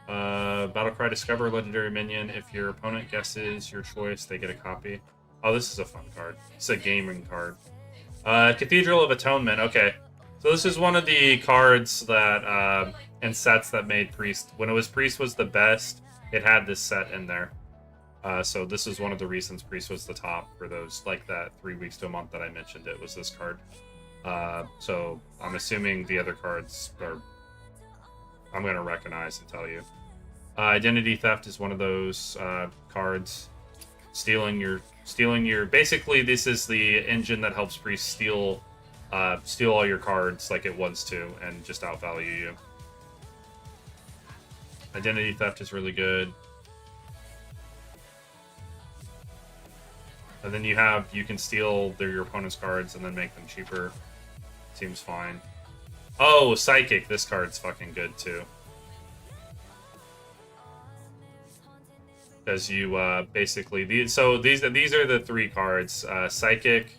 Battlecry, discover a legendary minion. If your opponent guesses your choice, they get a copy. Oh, this is a fun card. It's a gaming card. Cathedral of Atonement. Okay. So this is one of the cards that, and sets that made Priest. When it was Priest was the best, it had this set in there. So this is one of the reasons Priest was the top for those, like that 3 weeks to a month that I mentioned it, was this card. So I'm assuming the other cards are, I'm going to recognize and tell you. Identity Theft is one of those cards. Stealing your, basically this is the engine that helps Priest steal all your cards like it wants to and just outvalue you. Identity Theft is really good. And then you can steal your opponent's cards and then make them cheaper. Seems fine. Oh, Psychic. This card's fucking good too. Because you basically these are the 3 cards: Psychic,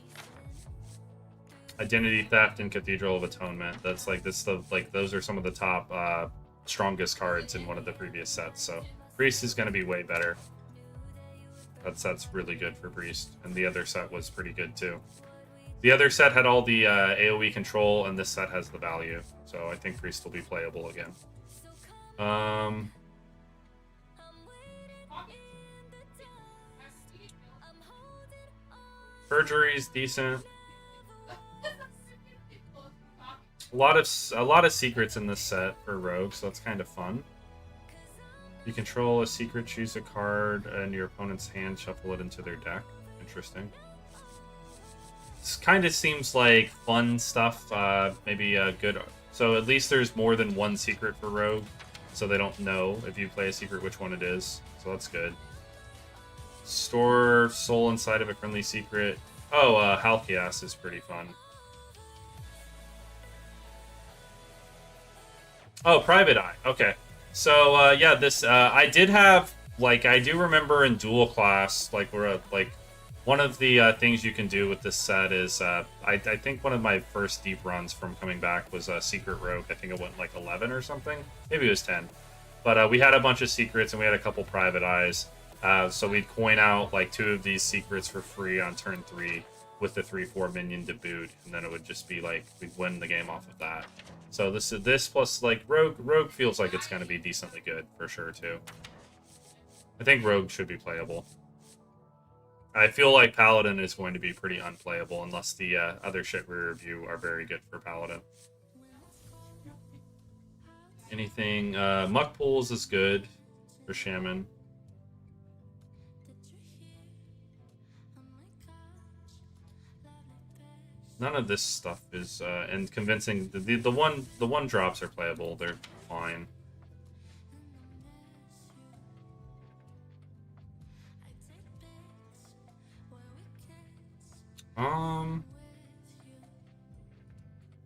Identity Theft, and Cathedral of Atonement. That's like those are some of the top strongest cards in one of the previous sets. So Priest is going to be way better. That set's really good for Priest, and the other set was pretty good too. The other set had all the AoE control, and this set has the value. So I think Priest will be playable again. Perjury is decent. A lot of secrets in this set for Rogue, so that's kind of fun. You control a secret, choose a card, and your opponent's hand, shuffle it into their deck. Interesting. This kind of seems like fun stuff, maybe good. So at least there's more than one secret for Rogue, so they don't know if you play a secret which one it is. So that's good. Store soul inside of a friendly secret. Oh, Halkias is pretty fun. Oh, Private Eye. Okay. So, yeah, this, I did have, like, I do remember in Dual Class, like, where, like, one of the things you can do with this set is, I think one of my first deep runs from coming back was Secret Rogue. I think it went, like, 11 or something. Maybe it was 10. But we had a bunch of secrets, and we had a couple Private Eyes. So we'd coin out, like, 2 of these secrets for free on turn 3 with the 3/4 minion to boot, and then it would just be, like, we'd win the game off of that. So this plus, like, Rogue feels like it's going to be decently good, for sure, too. I think Rogue should be playable. I feel like Paladin is going to be pretty unplayable, unless the other shit we review are very good for Paladin. Anything, Muck Pools is good for Shaman. None of this stuff is and convincing. The one drops are playable. They're fine.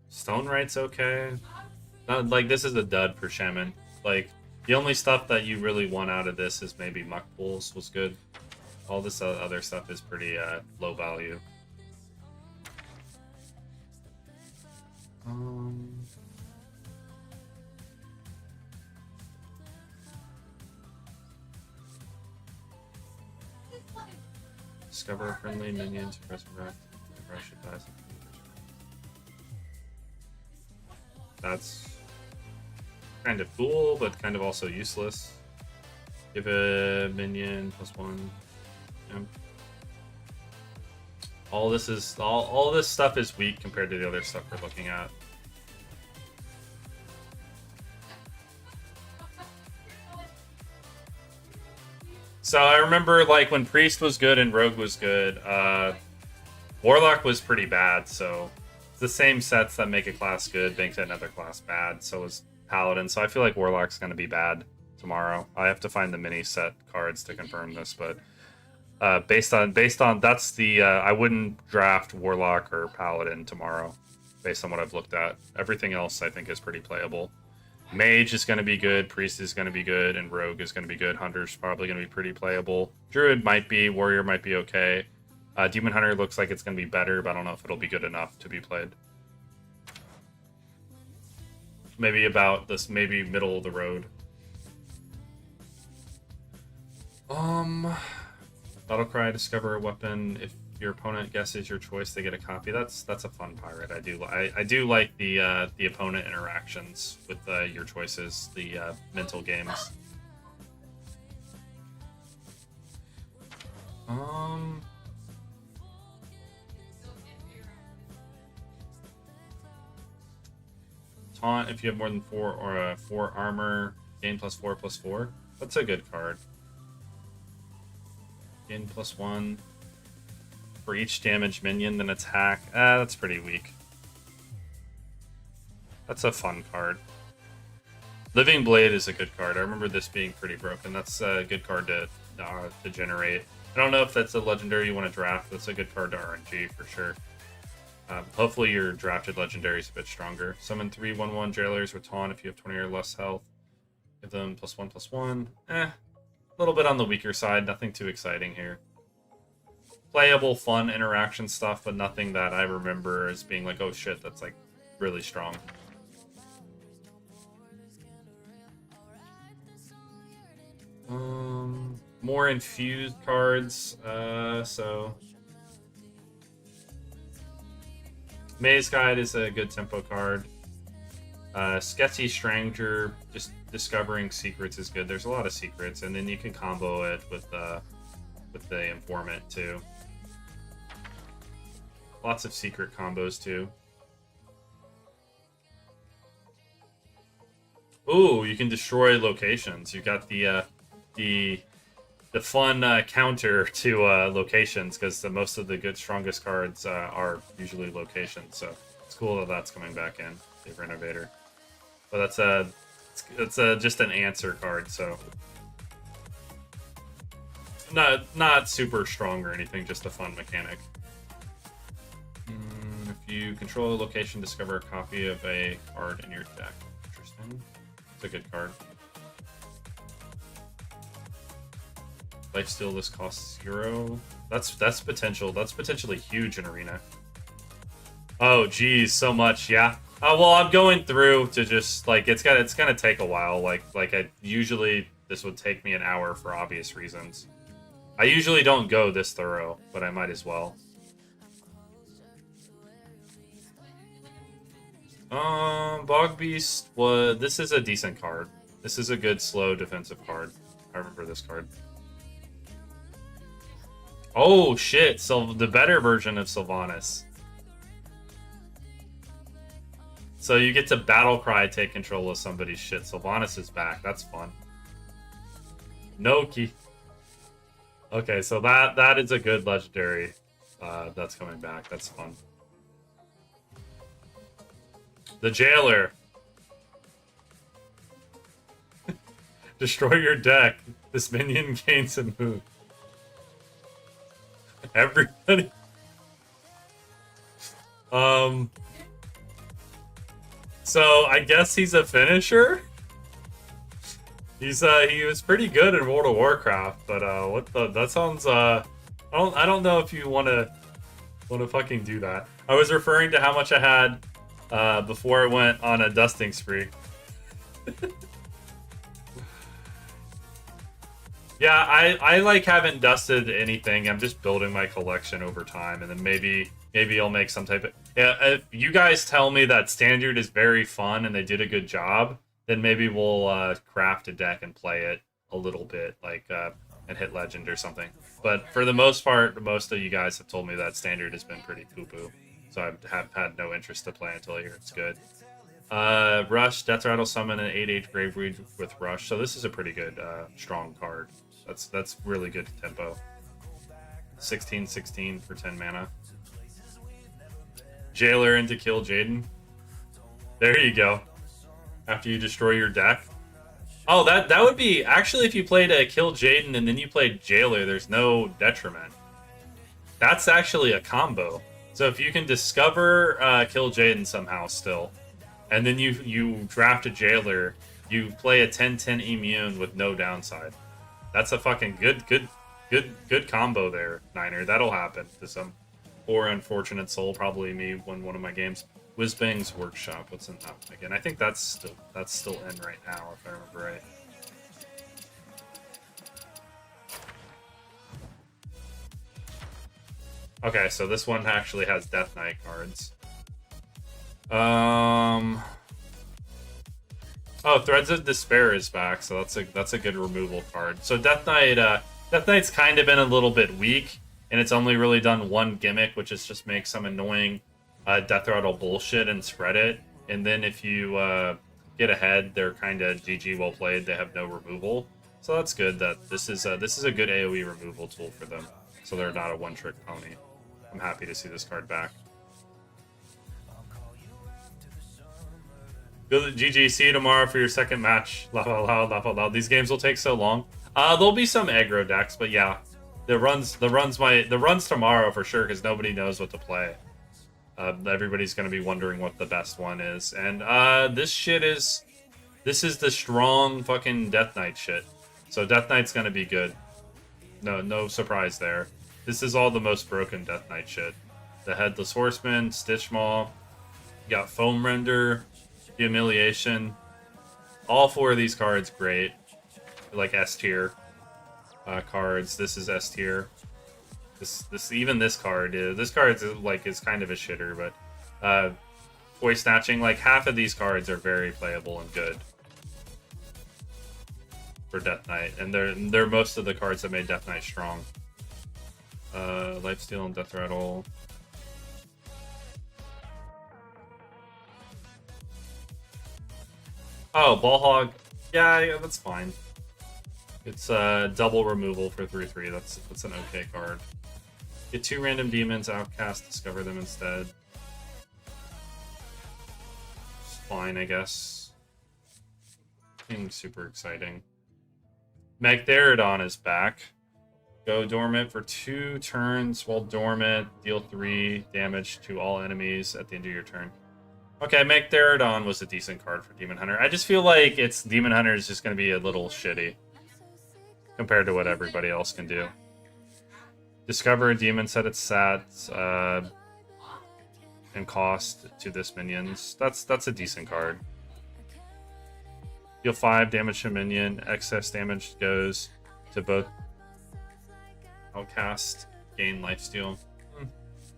Stone Right's okay. Not, like, this is a dud for Shaman. Like, the only stuff that you really want out of this is maybe Muck Pools was good. All this other stuff is pretty low value. Discover a friendly minion to resurrect. Rush it dies. That's kind of cool, but kind of also useless. Give a minion +1. Yeah. All this is all this stuff is weak compared to the other stuff we're looking at. So I remember, like, when Priest was good and Rogue was good, Warlock was pretty bad, so it's the same sets that make a class good makes another class bad. So is Paladin. So I feel like Warlock's going to be bad tomorrow. I have to find the mini set cards to confirm this, but based on that's the I wouldn't draft Warlock or Paladin tomorrow, based on what I've looked at. Everything else I think is pretty playable. Mage is going to be good, Priest is going to be good, and Rogue is going to be good. Hunter's probably going to be pretty playable. Druid might be, Warrior might be okay. Demon Hunter looks like it's going to be better, but I don't know if it'll be good enough to be played. Maybe about this, maybe middle of the road. Battlecry, discover a weapon. If your opponent guesses your choice, they get a copy. That's a fun pirate. I do like the opponent interactions with your choices, the mental games. Taunt if you have more than 4 or 4 armor, gain +4/+4. That's a good card. Gain +1 for each damage minion, then attack. That's pretty weak. That's a fun card. Living Blade is a good card. I remember this being pretty broken. That's a good card to generate. I don't know if that's a legendary you want to draft. That's a good card to RNG for sure. Hopefully your drafted legendary is a bit stronger. Summon 3 1/1 jailers with taunt if you have 20 or less health. Give them +1/+1. A little bit on the weaker side. Nothing too exciting here. Playable, fun interaction stuff, but nothing that I remember as being like, oh shit, that's like really strong. More infused cards. So Maze Guide is a good tempo card. Sketchy Stranger, just discovering secrets is good. There's a lot of secrets, and then you can combo it with the Informant too. Lots of secret combos too. Ooh, you can destroy locations. You got the fun counter to locations, because most of the good strongest cards are usually locations. So it's cool that that's coming back in the Renovator. But that's just an answer card, so not super strong or anything. Just a fun mechanic. If you control a location, discover a copy of a card in your deck. Interesting. It's a good card. Lifesteal, this costs 0. That's potential. That's potentially huge in Arena. Oh geez, so much, yeah. Well, I'm going through to just like it's gonna take a while. Like usually this would take me an hour for obvious reasons. I usually don't go this thorough, but I might as well. Bog Beast was. This is a decent card. This is a good slow defensive card. I remember this card. Oh shit! So the better version of Sylvanas. So you get to Battlecry take control of somebody's shit. Sylvanas is back. That's fun. Noki. Okay, so that is a good legendary that's coming back. That's fun. The Jailer. Destroy your deck. This minion gains a move. Everybody. So I guess he's a finisher. He was pretty good in World of Warcraft, but what the, that sounds I don't know if you want to fucking do that. I was referring to how much I had before I went on a dusting spree. Yeah, I like haven't dusted anything. I'm just building my collection over time, and then maybe I'll make some type of. Yeah, if you guys tell me that standard is very fun and they did a good job, then maybe we'll craft a deck and play it a little bit, like and hit legend or something. But for the most part, most of you guys have told me that standard has been pretty poo-poo, so I have had no interest to play until I hear it's good. Rush, Death Rattle, summon an 8/8 Graveweed with Rush. So this is a pretty good strong card. That's really good tempo. 16/16 for 10 mana. Jailer into Kill Jaden. There you go. After you destroy your deck. Oh, that would be... Actually, if you played a Kill Jaden and then you played Jailer, there's no detriment. That's actually a combo. So if you can discover Kill Jaden somehow still, and then you draft a Jailer, you play a 10-10 immune with no downside. That's a fucking good combo there, Niner. That'll happen to some poor unfortunate soul, probably me, win one of my games. Whizbang's Workshop. What's in that one again? I think that's still in right now, if I remember right. Okay, so this one actually has Death Knight cards. Oh, Threads of Despair is back, so that's a good removal card. So Death Knight's kind of been a little bit weak, and it's only really done one gimmick, which is just make some annoying Death Rattle bullshit and spread it. And then if you get ahead, they're kind of GG, well played. They have no removal, so that's good. That this is a good AOE removal tool for them, so they're not a one-trick pony. I'm happy to see this card back. Good GG. See you tomorrow for your second match. Laugh out loud, laugh out loud. These games will take so long. There'll be some aggro decks, but yeah, the runs tomorrow for sure, because nobody knows what to play. Everybody's gonna be wondering what the best one is, and this is the strong fucking Death Knight shit. So Death Knight's gonna be good. No surprise there. This is all the most broken Death Knight shit. The Headless Horseman, Stitch Maw, you got Foam Render, Humiliation. All four of these cards great. Like S tier cards. This is S tier. This card is kind of a shitter, but Toy Snatching, like half of these cards are very playable and good for Death Knight, and they're most of the cards that made Death Knight strong. Lifesteal and Death Rattle. Oh, Ball Hog. Yeah, that's fine. It's double removal for 3/3. That's an okay card. Get 2 random demons, outcast, discover them instead. It's fine, I guess. Nothing super exciting. Magtheridon is back. Go dormant for 2 turns. While dormant, deal 3 damage to all enemies at the end of your turn. Okay, Magtheridon was a decent card for Demon Hunter. I just feel like Demon Hunter is just going to be a little shitty compared to what everybody else can do. Discover a demon, set its stats and cost to this minions. That's a decent card. Deal 5 damage to minion. Excess damage goes to both outcast, gain lifesteal. At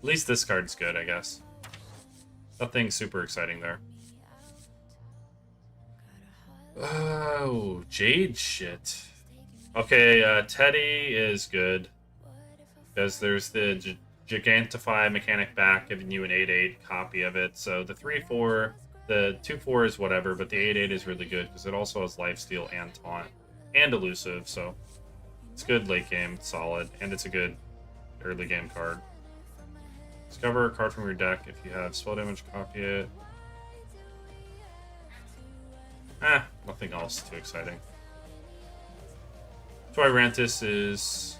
least this card's good, I guess. Nothing super exciting there. Oh, Jade shit. Okay, Teddy is good. Because there's the Gigantify mechanic back, giving you an 8/8 copy of it. So the 3/4, the 2/4 is whatever, but the 8/8 is really good because it also has lifesteal and taunt and elusive. So it's good late game, it's solid, and it's a good early game card. Discover a card from your deck. If you have spell damage, copy it. Nothing else too exciting. Tyrantus is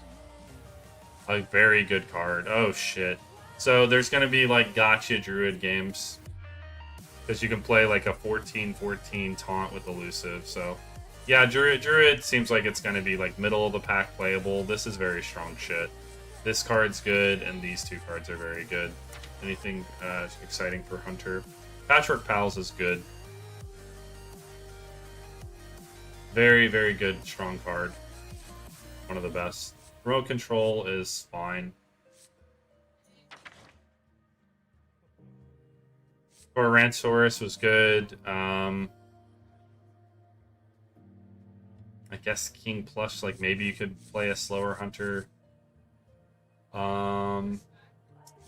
a very good card. Oh shit. So there's gonna be like gotcha druid games. Because you can play like a 14/14 taunt with elusive. So yeah, druid seems like it's gonna be like middle of the pack playable. This is very strong shit. This card's good, and these 2 cards are very good. Anything exciting for Hunter? Patchwork Pals is good. Very, very good, strong card. One of the best. Remote Control is fine. Tyrannosaurus was good. I guess King Plush, like maybe you could play a slower Hunter.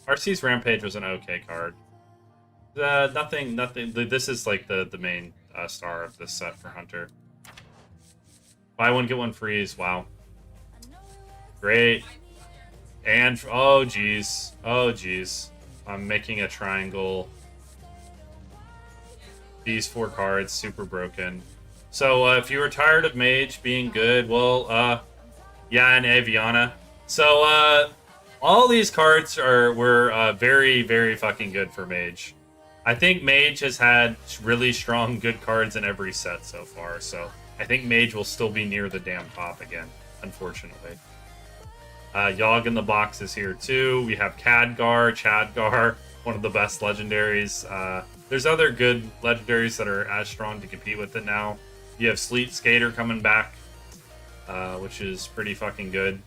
RC's Rampage was an okay card. Nothing. This is like the main star of this set for Hunter. Buy one, get one freeze. Wow. Great. And, oh geez. I'm making a triangle. These 4 cards, super broken. So if you were tired of Mage being good, well, yeah, and Aviana. So all these cards were very, very fucking good for Mage. I think Mage has had really strong, good cards in every set so far. So I think Mage will still be near the damn top again, unfortunately. Yogg in the box is here too. We have Chadgar, one of the best legendaries. There's other good legendaries that are as strong to compete with it now. You have Sleet Skater coming back, which is pretty fucking good.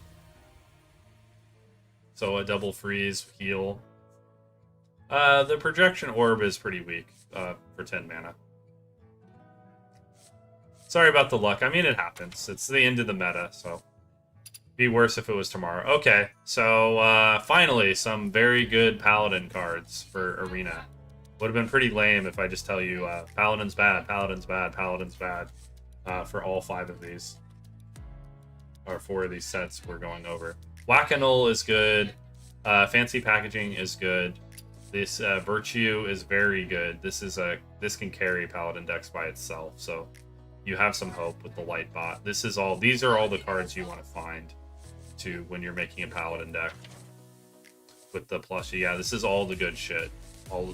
So a double freeze, heal. The projection orb is pretty weak for 10 mana. Sorry about the luck. I mean, it happens. It's the end of the meta, so be worse if it was tomorrow. Okay, so finally, some very good Paladin cards for Arena. Would have been pretty lame if I just tell you Paladin's bad, Paladin's bad, Paladin's bad for all 5 of these. Or 4 of these sets we're going over. Whack-a-Null is good. Fancy Packaging is good. This Virtue is very good. This can carry Paladin decks by itself, so you have some hope with the Light Bot. These are all the cards you want to find when you're making a Paladin deck. With the plushie, yeah, this is all the good shit.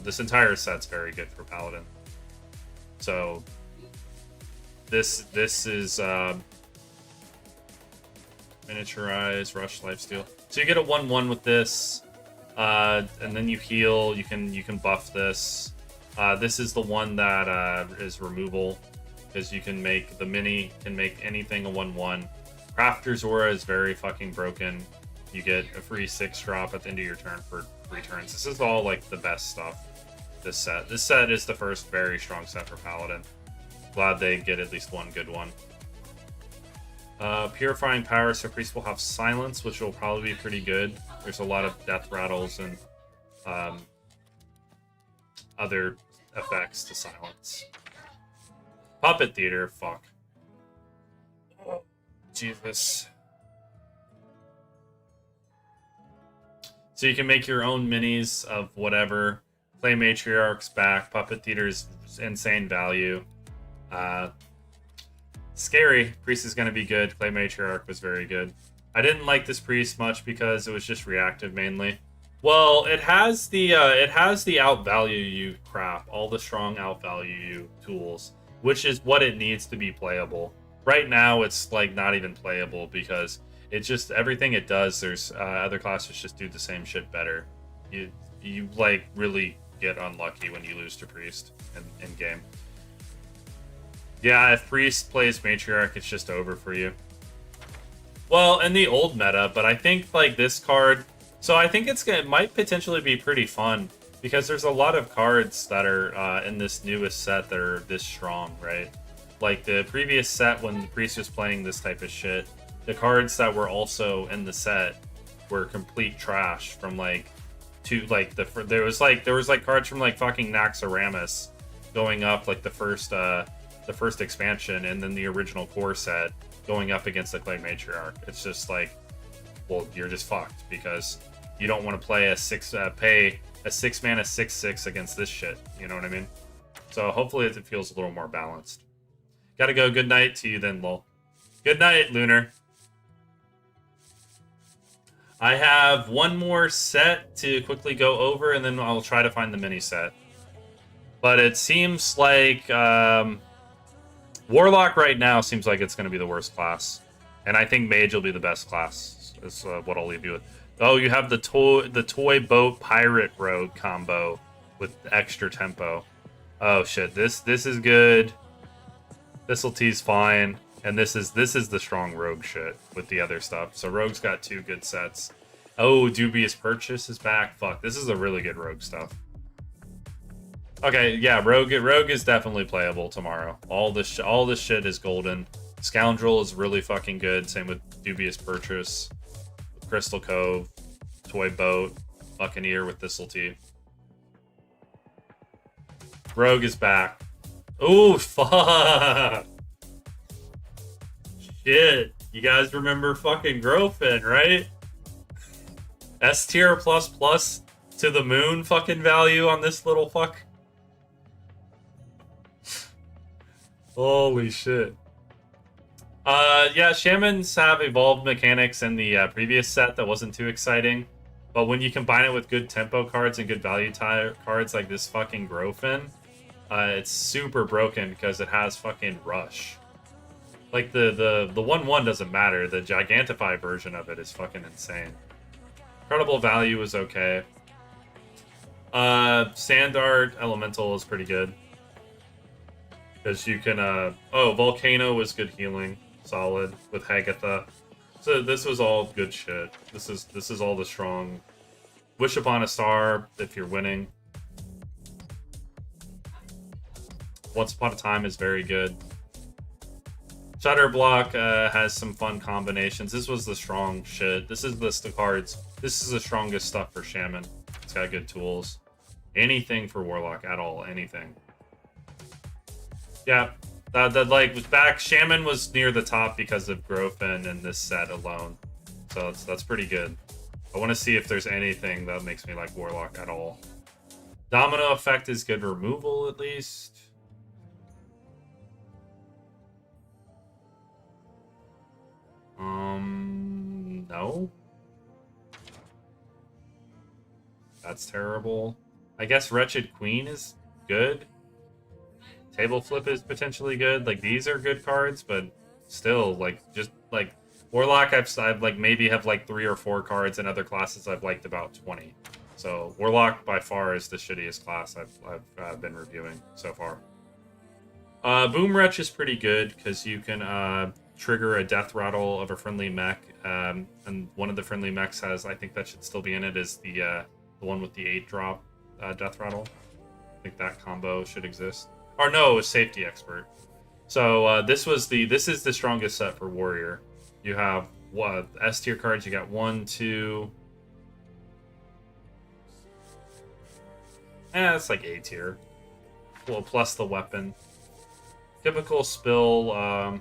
This entire set's very good for Paladin. So this is miniaturize, rush, lifesteal. So you get a 1/1 with this. And then you heal. You can buff this. This is the one that is removal, because you can make the mini can make anything a 1/1. Crafter's Aura is very fucking broken. You get a free 6-drop at the end of your turn for 3 turns. This is all like the best stuff. This set is the first very strong set for Paladin. Glad they get at least one good one. Purifying Power, so Priest will have Silence, which will probably be pretty good. There's a lot of death rattles and other effects to silence. Puppet Theater, fuck. Oh, Jesus. So you can make your own minis of whatever. Play Matriarch's back. Puppet Theater's insane value. Scary. Priest is going to be good. Clay Matriarch was very good. I didn't like this Priest much because it was just reactive mainly. Well, it has the outvalue you crap, all the strong outvalue you tools, which is what it needs to be playable. Right now, it's like not even playable because it's just everything it does. There's other classes just do the same shit better. You like really get unlucky when you lose to Priest in game. Yeah, if Priest plays Matriarch, it's just over for you. Well, in the old meta, but I think like this card, so I think it might potentially be pretty fun because there's a lot of cards that are in this newest set that are this strong, right? Like the previous set when the Priest was playing this type of shit, the cards that were also in the set were complete trash from like there was cards from like fucking Naxxramas going up like the first expansion, and then the original core set going up against the Clay Matriarch. It's just like, well, you're just fucked because you don't want to play pay a 6 mana 6/6 against this shit. You know what I mean? So hopefully it feels a little more balanced. Gotta go. Good night to you then, lol. Good night, Lunar. I have one more set to quickly go over, and then I'll try to find the mini set. But it seems like Warlock right now seems like it's going to be the worst class. And I think Mage will be the best class, is what I'll leave you with. Oh, you have the toy boat pirate rogue combo with extra tempo. Oh shit, this is good. Thistletea's fine. And this is the strong rogue shit with the other stuff. So Rogue's got 2 good sets. Oh, Dubious Purchase is back. Fuck, this is a really good Rogue stuff. Okay, yeah, Rogue is definitely playable tomorrow. All this shit is golden. Scoundrel is really fucking good. Same with Dubious Purchase, Crystal Cove, Toy Boat, Buccaneer with Thistletea. Rogue is back. Oh fuck! Shit, you guys remember fucking Growfin, right? S tier plus to the moon fucking value on this little fuck. Holy shit. Yeah, shamans have evolved mechanics in the previous set that wasn't too exciting. But when you combine it with good tempo cards and good value cards like this fucking Grofin, it's super broken because it has fucking Rush. Like, the 1/1 doesn't matter. The Gigantify version of it is fucking insane. Incredible value is okay. Sand Art Elemental is pretty good. Because you can, oh, Volcano was good healing. Solid. With Hagatha. So this was all good shit. This is all the strong. Wish Upon a Star if you're winning. Once Upon a Time is very good. Shutter Block has some fun combinations. This was the strong shit. This is the list of cards. This is the strongest stuff for Shaman. It's got good tools. Anything for Warlock at all. Anything. Yeah. That like back Shaman was near the top because of Grofin and this set alone. So that's pretty good. I want to see if there's anything that makes me like Warlock at all. Domino Effect is good removal at least. No. That's terrible. I guess Wretched Queen is good. Table Flip is potentially good. Like, these are good cards, but still, like, just, like, Warlock, I've like, maybe have, like, 3 or 4 cards, and other classes I've liked about 20. So, Warlock, by far, is the shittiest class I've been reviewing so far. Boom Wretch is pretty good, because you can, trigger a death rattle of a friendly mech, and one of the friendly mechs has, I think that should still be in it, is the one with the 8-drop death rattle. I think that combo should exist. Or no, it's Safety Expert. So this is the strongest set for Warrior. You have what S tier cards. You got 1, 2. It's like A tier. Well, plus the weapon. Typical Spill.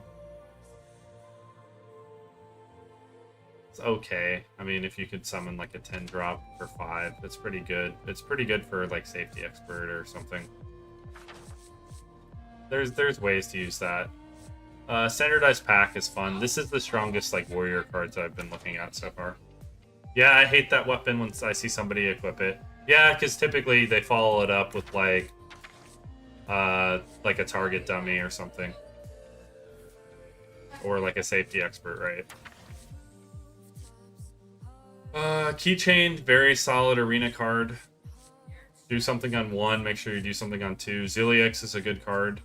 It's okay. I mean, if you could summon like a 10-drop for 5, it's pretty good. It's pretty good for like Safety Expert or something. There's ways to use that. Standardized Pack is fun. This is the strongest like Warrior cards I've been looking at so far. Yeah, I hate that weapon once I see somebody equip it. Yeah, because typically they follow it up with like a target dummy or something. Or like a Safety Expert, right? Keychain, very solid arena card. Do something on 1, make sure you do something on 2. Zilliax is a good card.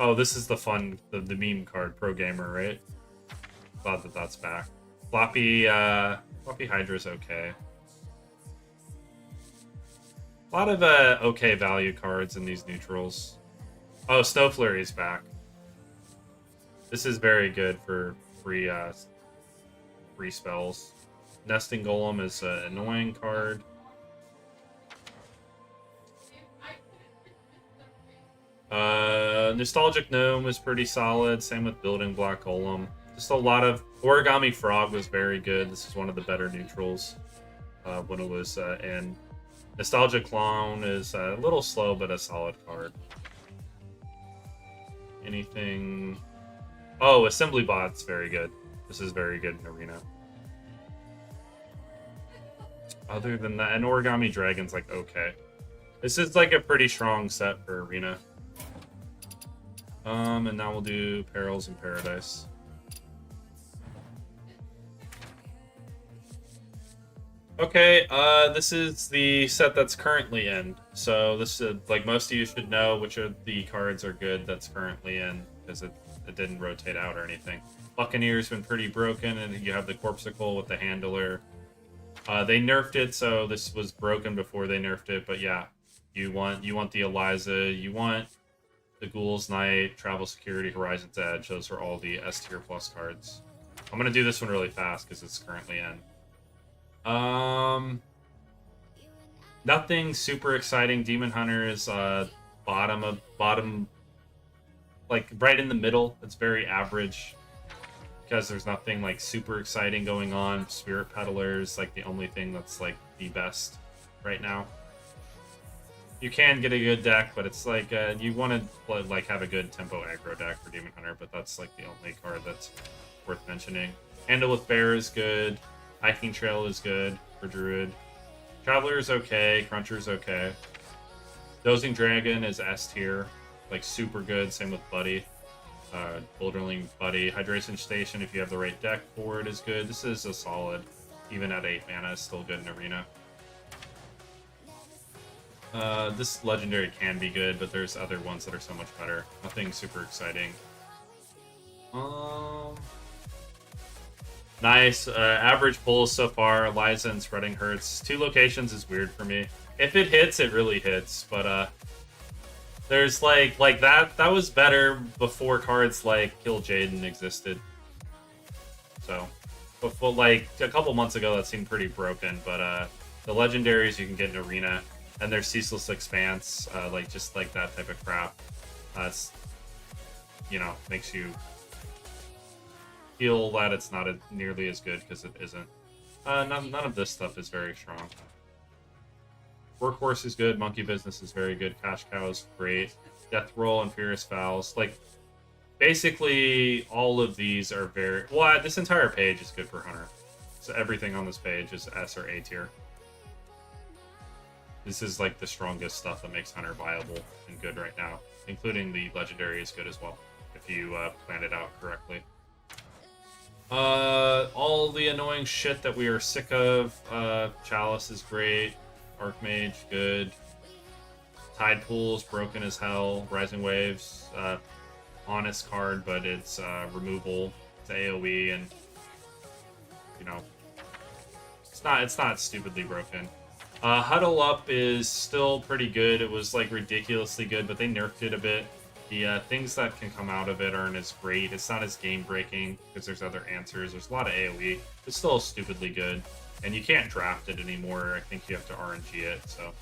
Oh, this is the fun, the meme card, Pro Gamer, right? Glad that that's back. Floppy Hydra is okay. A lot of okay value cards in these neutrals. Oh, Snow Flurry is back. This is very good for free spells. Nesting Golem is an annoying card. Nostalgic Gnome is pretty solid. Same with Building Block Golem. Just a lot of Origami Frog was very good. This is one of the better neutrals when it was in. Nostalgic Clown is a little slow, but a solid card. Anything? Oh, Assembly Bot's very good. This is very good in Arena. Other than that, and Origami Dragon's like okay. This is like a pretty strong set for Arena. And now we'll do Perils in Paradise. Okay, this is the set that's currently in. So this is, like most of you should know which of the cards are good that's currently in, because it didn't rotate out or anything. Buccaneer's been pretty broken, and you have the Corpsicle with the Handler. They nerfed it, so this was broken before they nerfed it, but yeah. You want the Eliza, you want the Ghoul's Knight, Travel Security, Horizon's Edge. Those are all the S tier plus cards. I'm gonna do this one really fast because it's currently in. Nothing super exciting. Demon Hunter is bottom, like right in the middle. It's very average. because there's nothing like super exciting going on. Spirit Peddler's like the only thing that's like the best right now. You can get a good deck, but it's like you want to like have a good tempo aggro deck for Demon Hunter, but that's like the only card that's worth mentioning. Handle with Bear is good. Hiking Trail is good for Druid. Traveler is okay. Cruncher is okay. Dozing Dragon is S tier, like super good. Same with Buddy. Boulderling Buddy. Hydration Station, if you have the right deck for it, is good. This is a solid, even at 8 mana, is still good in Arena. This legendary can be good, but there's other ones that are so much better. Nothing super exciting. Nice. Average pulls so far. Eliza and Spreading Hurts. 2 locations is weird for me. If it hits, it really hits. But there's like that. That was better before cards like Kill Jaden existed. So, before, like a couple months ago, that seemed pretty broken. But the legendaries you can get in Arena, and their Ceaseless Expanse, like just like that type of crap. It's, you know, makes you feel that it's not nearly as good because it isn't. None of this stuff is very strong. Workhorse is good. Monkey Business is very good. Cash Cow is great. Death Roll and Furious Fouls. Like, basically, all of these are very... Well, this entire page is good for Hunter. So everything on this page is S or A tier. This is like the strongest stuff that makes Hunter viable and good right now. Including the Legendary is good as well, if you plan it out correctly. All the annoying shit that we are sick of. Chalice is great. Archmage, good. Tide Pool's broken as hell. Rising Waves, honest card, but it's removal. It's AoE, and you know, it's not stupidly broken. Huddle Up is still pretty good. It was like ridiculously good, but they nerfed it a bit. The things that can come out of it aren't as great. It's not as game-breaking because there's other answers. There's a lot of AoE. It's still stupidly good. And you can't draft it anymore. I think you have to RNG it. So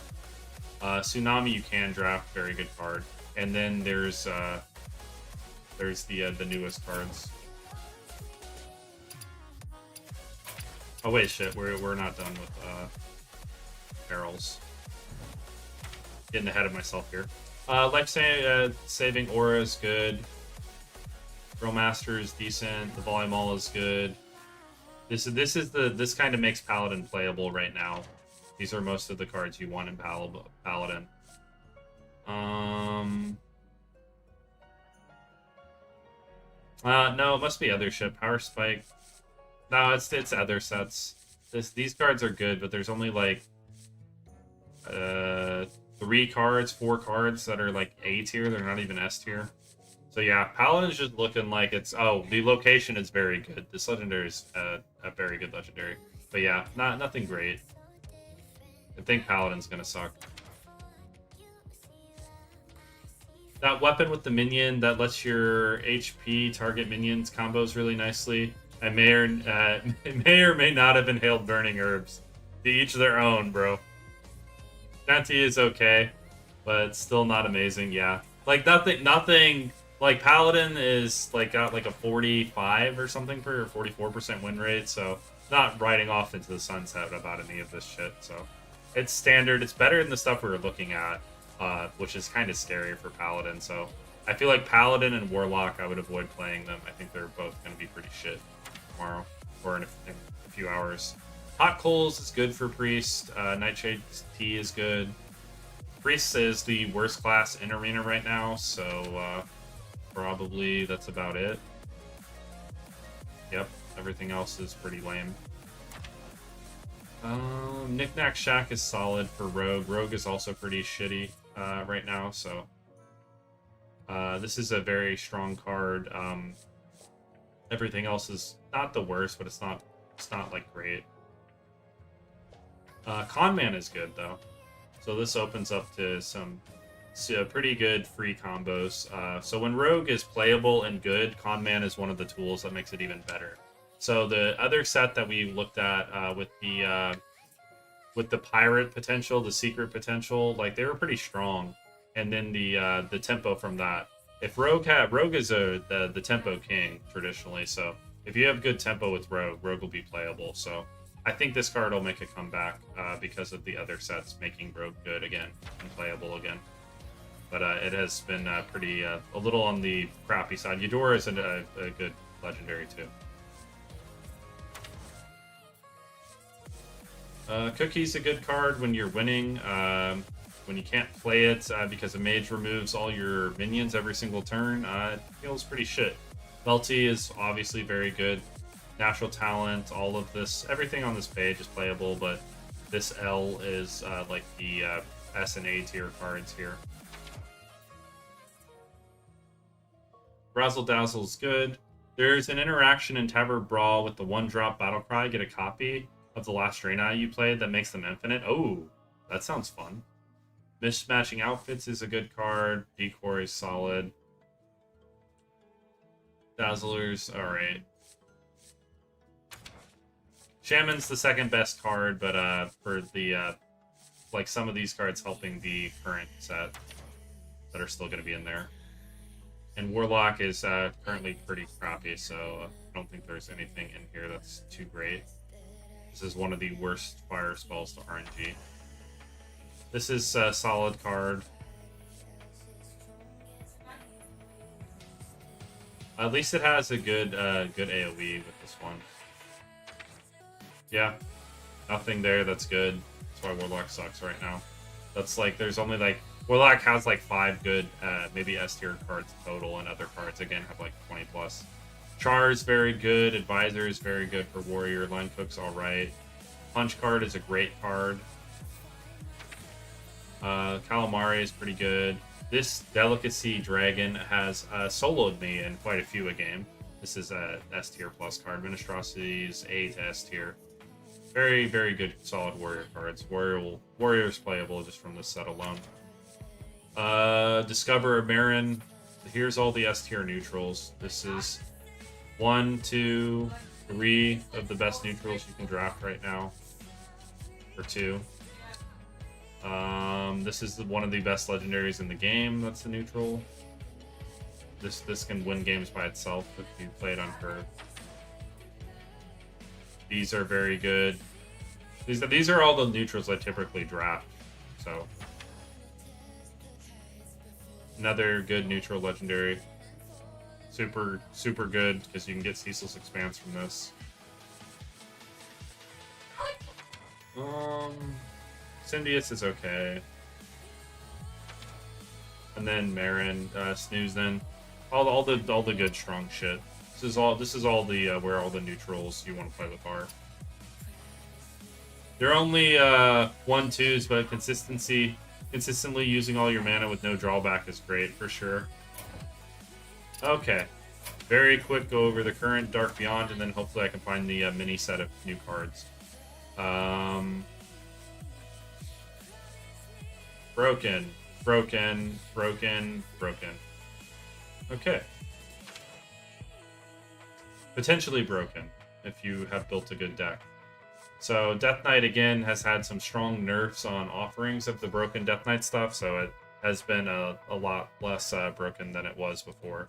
Tsunami you can draft. Very good card. And then there's the newest cards. Oh wait, shit. We're not done with barrels. Getting ahead of myself here. Saving Aura is good. Drill Master is decent. The Volume All is good. This kind of makes Paladin playable right now. These are most of the cards you want in Paladin. No, it must be other shit. Power Spike. No, it's other sets. These cards are good, but there's only like 4 cards that are like A tier. They're not even S tier. So yeah, Paladin's just looking like it's... Oh, the location is very good. This legendary is a very good legendary. But yeah, nothing great. I think Paladin's gonna suck. That weapon with the minion that lets your HP target minions combos really nicely. I may or may not have inhaled burning herbs. To each their own, bro. Shanty is okay, but still not amazing. Yeah, like nothing. Like Paladin is like got like a 45 or something for 44% win rate, so not riding off into the sunset about any of this shit. So it's standard. It's better than the stuff we were looking at, which is kind of scary for Paladin. So I feel like Paladin and Warlock, I would avoid playing them. I think they're both going to be pretty shit tomorrow or in a few hours. Hot Coals is good for Priest. Nightshade Tea is good. Priest is the worst class in Arena right now, so probably that's about it. Yep, everything else is pretty lame. Knick-Knack Shack is solid for Rogue. Rogue is also pretty shitty right now, so this is a very strong card. Everything else is not the worst, but it's not like great. Conman is good though, so this opens up to some pretty good free combos. So when Rogue is playable and good, Conman is one of the tools that makes it even better. So the other set that we looked at with the pirate potential, the secret potential, like they were pretty strong, and then the tempo from that. If Rogue is the tempo king traditionally, so If you have good tempo with Rogue, Rogue will be playable. So I think this card will make a comeback because of the other sets making Rogue good again and playable again. But it has been pretty a little on the crappy side. Eudora is a good legendary too. Cookie's a good card when you're winning. When you can't play it because a mage removes all your minions every single turn, it feels pretty shit. Melty is obviously very good. Natural talent, all of this, everything on this page is playable, but this L is like the S and A tier cards here. Razzle Dazzle is good. There's an interaction in Tavern Brawl with the 1-drop battle cry. Get a copy of the last Arena you played that makes them infinite. Oh, that sounds fun. Mismatching Outfits is a good card. Decoy is solid. Dazzlers, alright. Shaman's the second best card, but for the like some of these cards helping the current set that are still going to be in there. And Warlock is currently pretty crappy, so I don't think there's anything in here that's too great. This is one of the worst fire spells to RNG. This is a solid card. At least it has a good good AoE with this one. Yeah, nothing there that's good. That's why Warlock sucks right now. That's like, there's only like, Warlock has like 5 good, maybe S tier cards total, and other cards again have like 20 plus. Char is very good. Advisor is very good for Warrior. Line Cook's alright. Punch card is a great card. Calamari is pretty good. This Delicacy Dragon has soloed me in quite a few a game. This is a S tier plus card. Minestrosity is A to S tier. Very, very good solid Warrior cards. Warrior's playable just from this set alone. Discover a Marin. Here's all the S tier neutrals. This is 1, 2, 3 of the best neutrals you can draft right now. Or 2. This is one of the best legendaries in the game. That's the neutral. This can win games by itself if you play it on curve. These are very good. These are all the neutrals I typically draft. So another good neutral legendary. Super good because you can get Cecil's Expanse from this. Syndius is okay. And then Marin, Snooze then. All the good strong shit. This is all the where all the neutrals you want to play with are. They're only 1/2s, but consistently using all your mana with no drawback is great for sure. Okay. Very quick go over the current Dark Beyond, and then hopefully I can find the mini set of new cards. Broken. Okay. Potentially broken if you have built a good deck. So Death Knight again has had some strong nerfs on offerings of the broken Death Knight stuff, so it has been a lot less broken than it was before.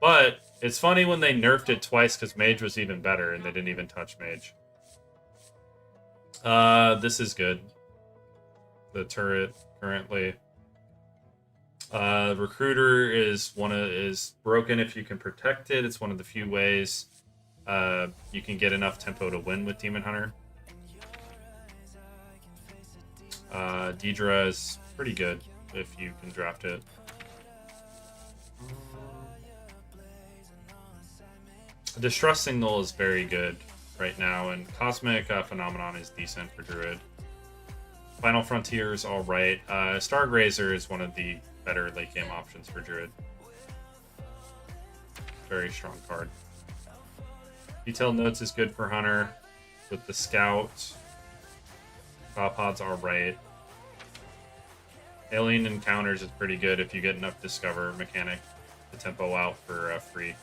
But it's funny when they nerfed it twice because Mage was even better and they didn't even touch Mage. This is good. The turret currently. Recruiter is broken if you can protect it. It's one of the few ways you can get enough tempo to win with Demon Hunter. Deidre is pretty good if you can draft it. Distress Signal is very good right now, and Cosmic Phenomenon is decent for Druid. Final Frontier is alright. Stargrazer is one of the better late game options for Druid. Very strong card. Detailed Notes is good for Hunter with the Scout. Pod's alright. Alien Encounters is pretty good if you get enough Discover mechanic to tempo out for free.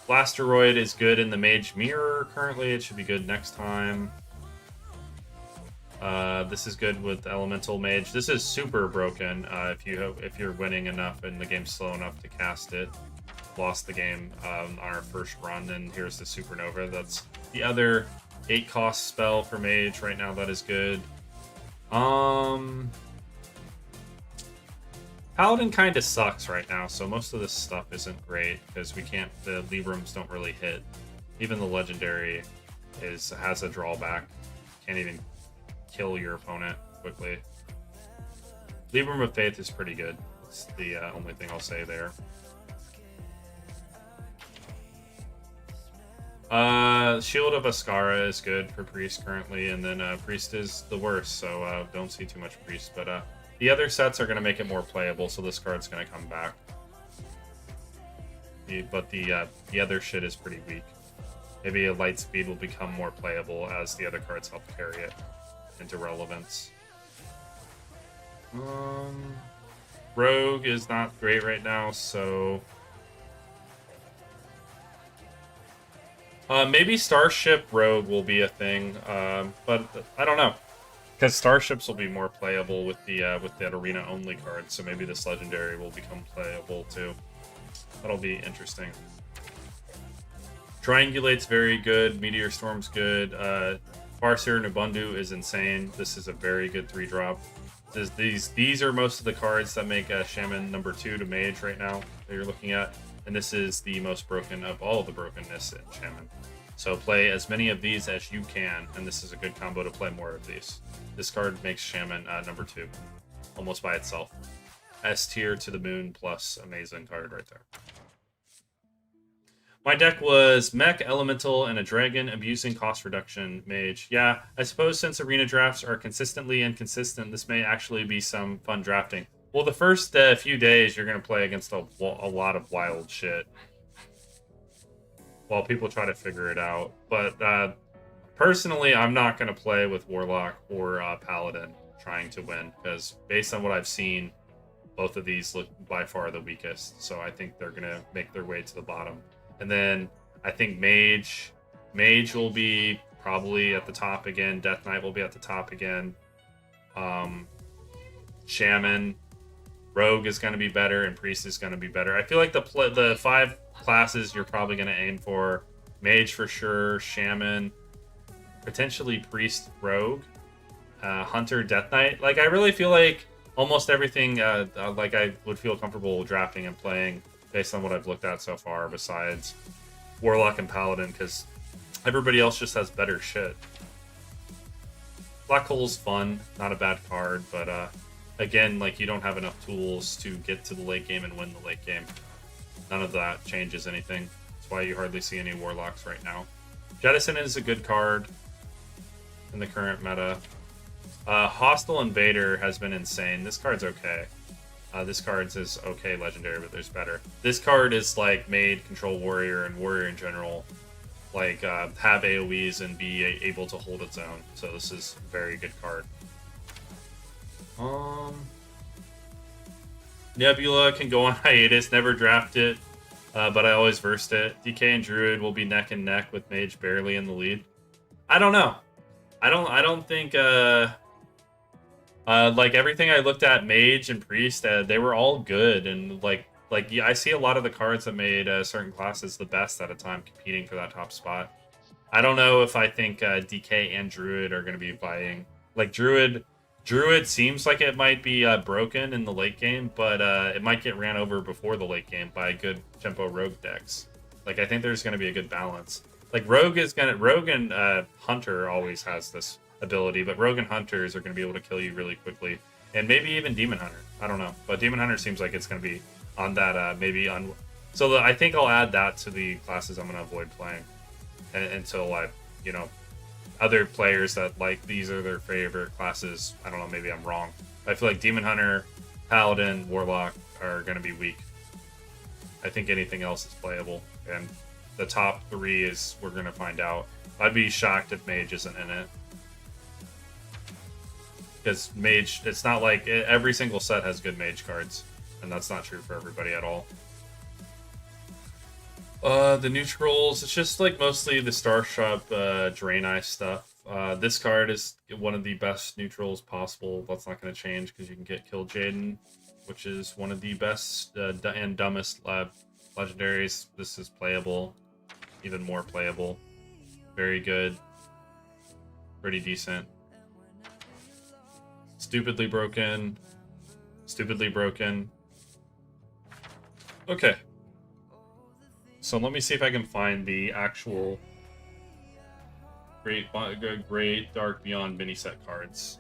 Blasteroid is good in the Mage Mirror currently. It should be good next time. This is good with Elemental Mage. This is super broken if you're winning enough and the game's slow enough to cast it. lost the game on our first run, and here's the Supernova. That's the other 8 cost spell for Mage right now that is good. Paladin kind of sucks right now, so most of this stuff isn't great because we can't. The Librams don't really hit. Even the Legendary has a drawback. Can't even kill your opponent quickly. Libram of Faith is pretty good. It's the only thing I'll say there. Shield of Ascara is good for Priest currently, and then Priest is the worst, so don't see too much Priest. But the other sets are going to make it more playable, so this card's going to come back. But the other shit is pretty weak. Maybe a Light Speed will become more playable as the other cards help carry it into relevance. Rogue is not great right now, so maybe Starship Rogue will be a thing, but I don't know, because Starships will be more playable with that arena only card. So maybe this Legendary will become playable too. That'll be interesting. Triangulate's very good. Meteor Storm's good. Farseer Nubundu is insane. This is a very good 3-drop. These are most of the cards that make Shaman number 2 to Mage right now that you're looking at, and this is the most broken of all the brokenness in Shaman. So play as many of these as you can, and this is a good combo to play more of these. This card makes Shaman number 2, almost by itself. S tier to the moon plus amazing card right there. My deck was Mech, Elemental, and a Dragon, abusing cost reduction Mage. Yeah, I suppose since arena drafts are consistently inconsistent, this may actually be some fun drafting. Well, the first few days, you're going to play against a lot of wild shit while people try to figure it out. But personally, I'm not going to play with Warlock or Paladin trying to win, because based on what I've seen, both of these look by far the weakest. So I think they're going to make their way to the bottom. And then I think Mage will be probably at the top again. Death Knight will be at the top again. Shaman, Rogue is going to be better, and Priest is going to be better. I feel like the 5 classes you're probably going to aim for: Mage for sure, Shaman, potentially Priest, Rogue, Hunter, Death Knight. Like, I really feel like almost everything like I would feel comfortable drafting and playing based on what I've looked at so far, besides Warlock and Paladin, because everybody else just has better shit. Black Hole's fun, not a bad card, but again, like, you don't have enough tools to get to the late game and win the late game. None of that changes anything. That's why you hardly see any Warlocks right now. Jettison is a good card in the current meta. Hostile Invader has been insane. This card's okay. This card is okay legendary, but there's better. This card is like made Control Warrior and Warrior in general, like have AoEs and be able to hold its own. So this is a very good card. Nebula can go on hiatus, never draft it, but I always versed it. DK and Druid will be neck and neck with Mage barely in the lead. I don't know. I don't think like everything I looked at, Mage and Priest, they were all good, and like yeah, I see a lot of the cards that made certain classes the best at a time competing for that top spot. I don't know if I think DK and Druid are going to be vying. Like Druid seems like it might be broken in the late game, but it might get ran over before the late game by good tempo Rogue decks. Like, I think there's going to be a good balance. Like Rogue and Hunter always has this ability, but Rogue and Hunters are going to be able to kill you really quickly, and maybe even Demon Hunter. I don't know, but Demon Hunter seems like it's going to be on that so I think I'll add that to the classes I'm going to avoid playing until other players that like these are their favorite classes. I don't know, maybe I'm wrong. I feel like Demon Hunter, Paladin, Warlock are going to be weak. I think anything else is playable, and the top 3 is we're going to find out. I'd be shocked if Mage isn't in it. Because Mage, it's not like every single set has good Mage cards, and that's not true for everybody at all. The neutrals, it's just like mostly the Starship Draenei stuff. This card is one of the best neutrals possible. That's not going to change because you can get Kill Jaden, which is one of the best and dumbest Legendaries, this is playable. Even more playable. Very good. Pretty decent. Stupidly broken. Stupidly broken. Okay. So let me see if I can find the actual Great Dark Beyond mini set cards.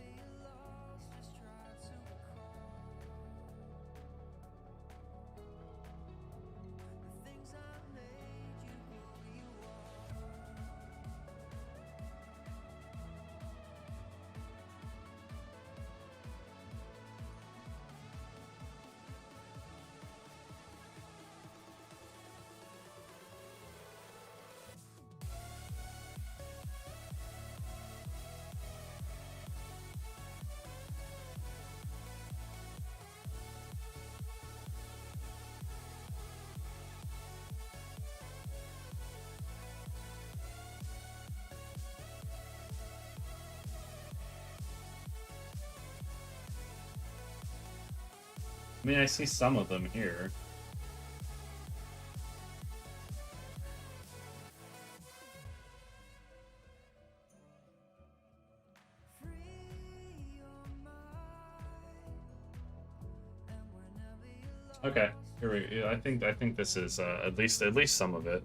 I mean, I see some of them here. Okay, here we go. I think this is at least some of it.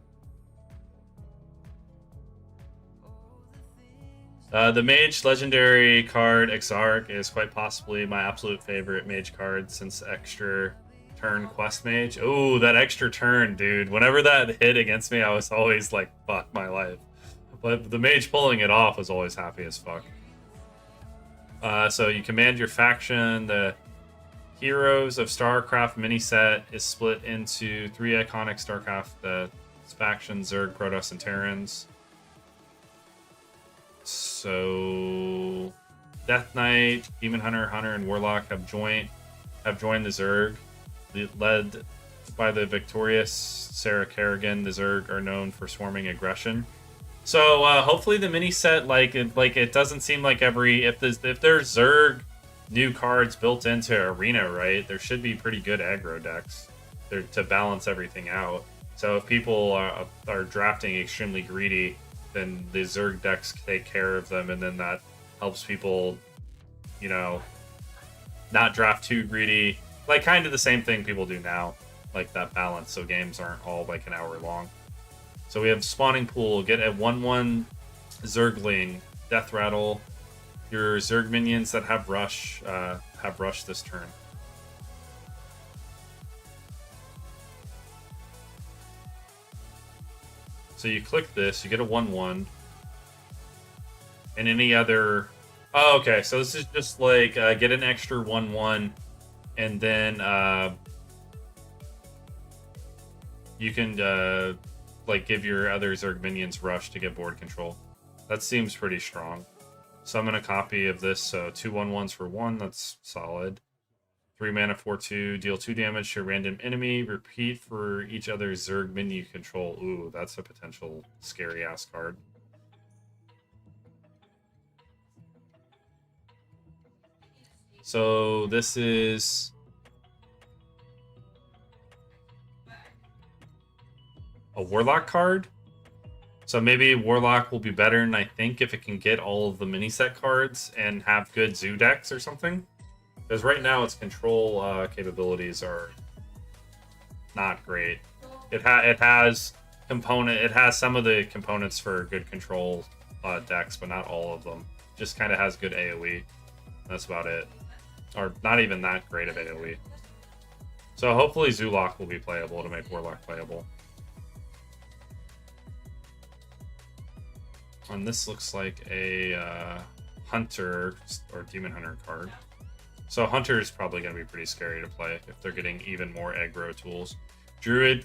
The Mage Legendary card, Exarch, is quite possibly my absolute favorite Mage card since extra turn Quest Mage. Oh, that extra turn, dude. Whenever that hit against me, I was always like, fuck my life. But the Mage pulling it off was always happy as fuck. So you command your faction. The Heroes of StarCraft mini set is split into 3 iconic StarCraft factions, Zerg, Protoss, and Terrans. So Death Knight, Demon Hunter, Hunter, and Warlock have joined the Zerg, led by the victorious Sarah Kerrigan. The Zerg are known for swarming aggression. So hopefully the mini set, it doesn't seem like if there's Zerg new cards built into Arena, right, there should be pretty good aggro decks to balance everything out. So if people are drafting extremely greedy, then the Zerg decks take care of them, and then that helps people, you know, not draft too greedy. Like, kind of the same thing people do now, like that balance, so games aren't all like an hour long. So we have Spawning Pool, get a 1/1 Zergling, Death Rattle. Your Zerg minions that have rush this turn. So you click this, you get a 1/1. And any other... Oh, okay, so this is just like, get an extra 1/1, and then you can like give your other Zerg minions rush to get board control. That seems pretty strong. Summon a copy of this, so 2 1/1s for 1, that's solid. 3 mana, 4/2, deal 2 damage to a random enemy. Repeat for each other Zerg minion you control. Ooh, that's a potential scary ass card. So this is a Warlock card. So maybe Warlock will be better, and I think if it can get all of the mini set cards and have good zoo decks or something. Because right now its control capabilities are not great. It has some of the components for good control decks, but not all of them. Just kind of has good AoE. That's about it. Or not even that great of AoE. So hopefully Zoolock will be playable to make Warlock playable. And this looks like a Hunter or Demon Hunter card. So Hunter is probably going to be pretty scary to play if they're getting even more aggro tools. Druid,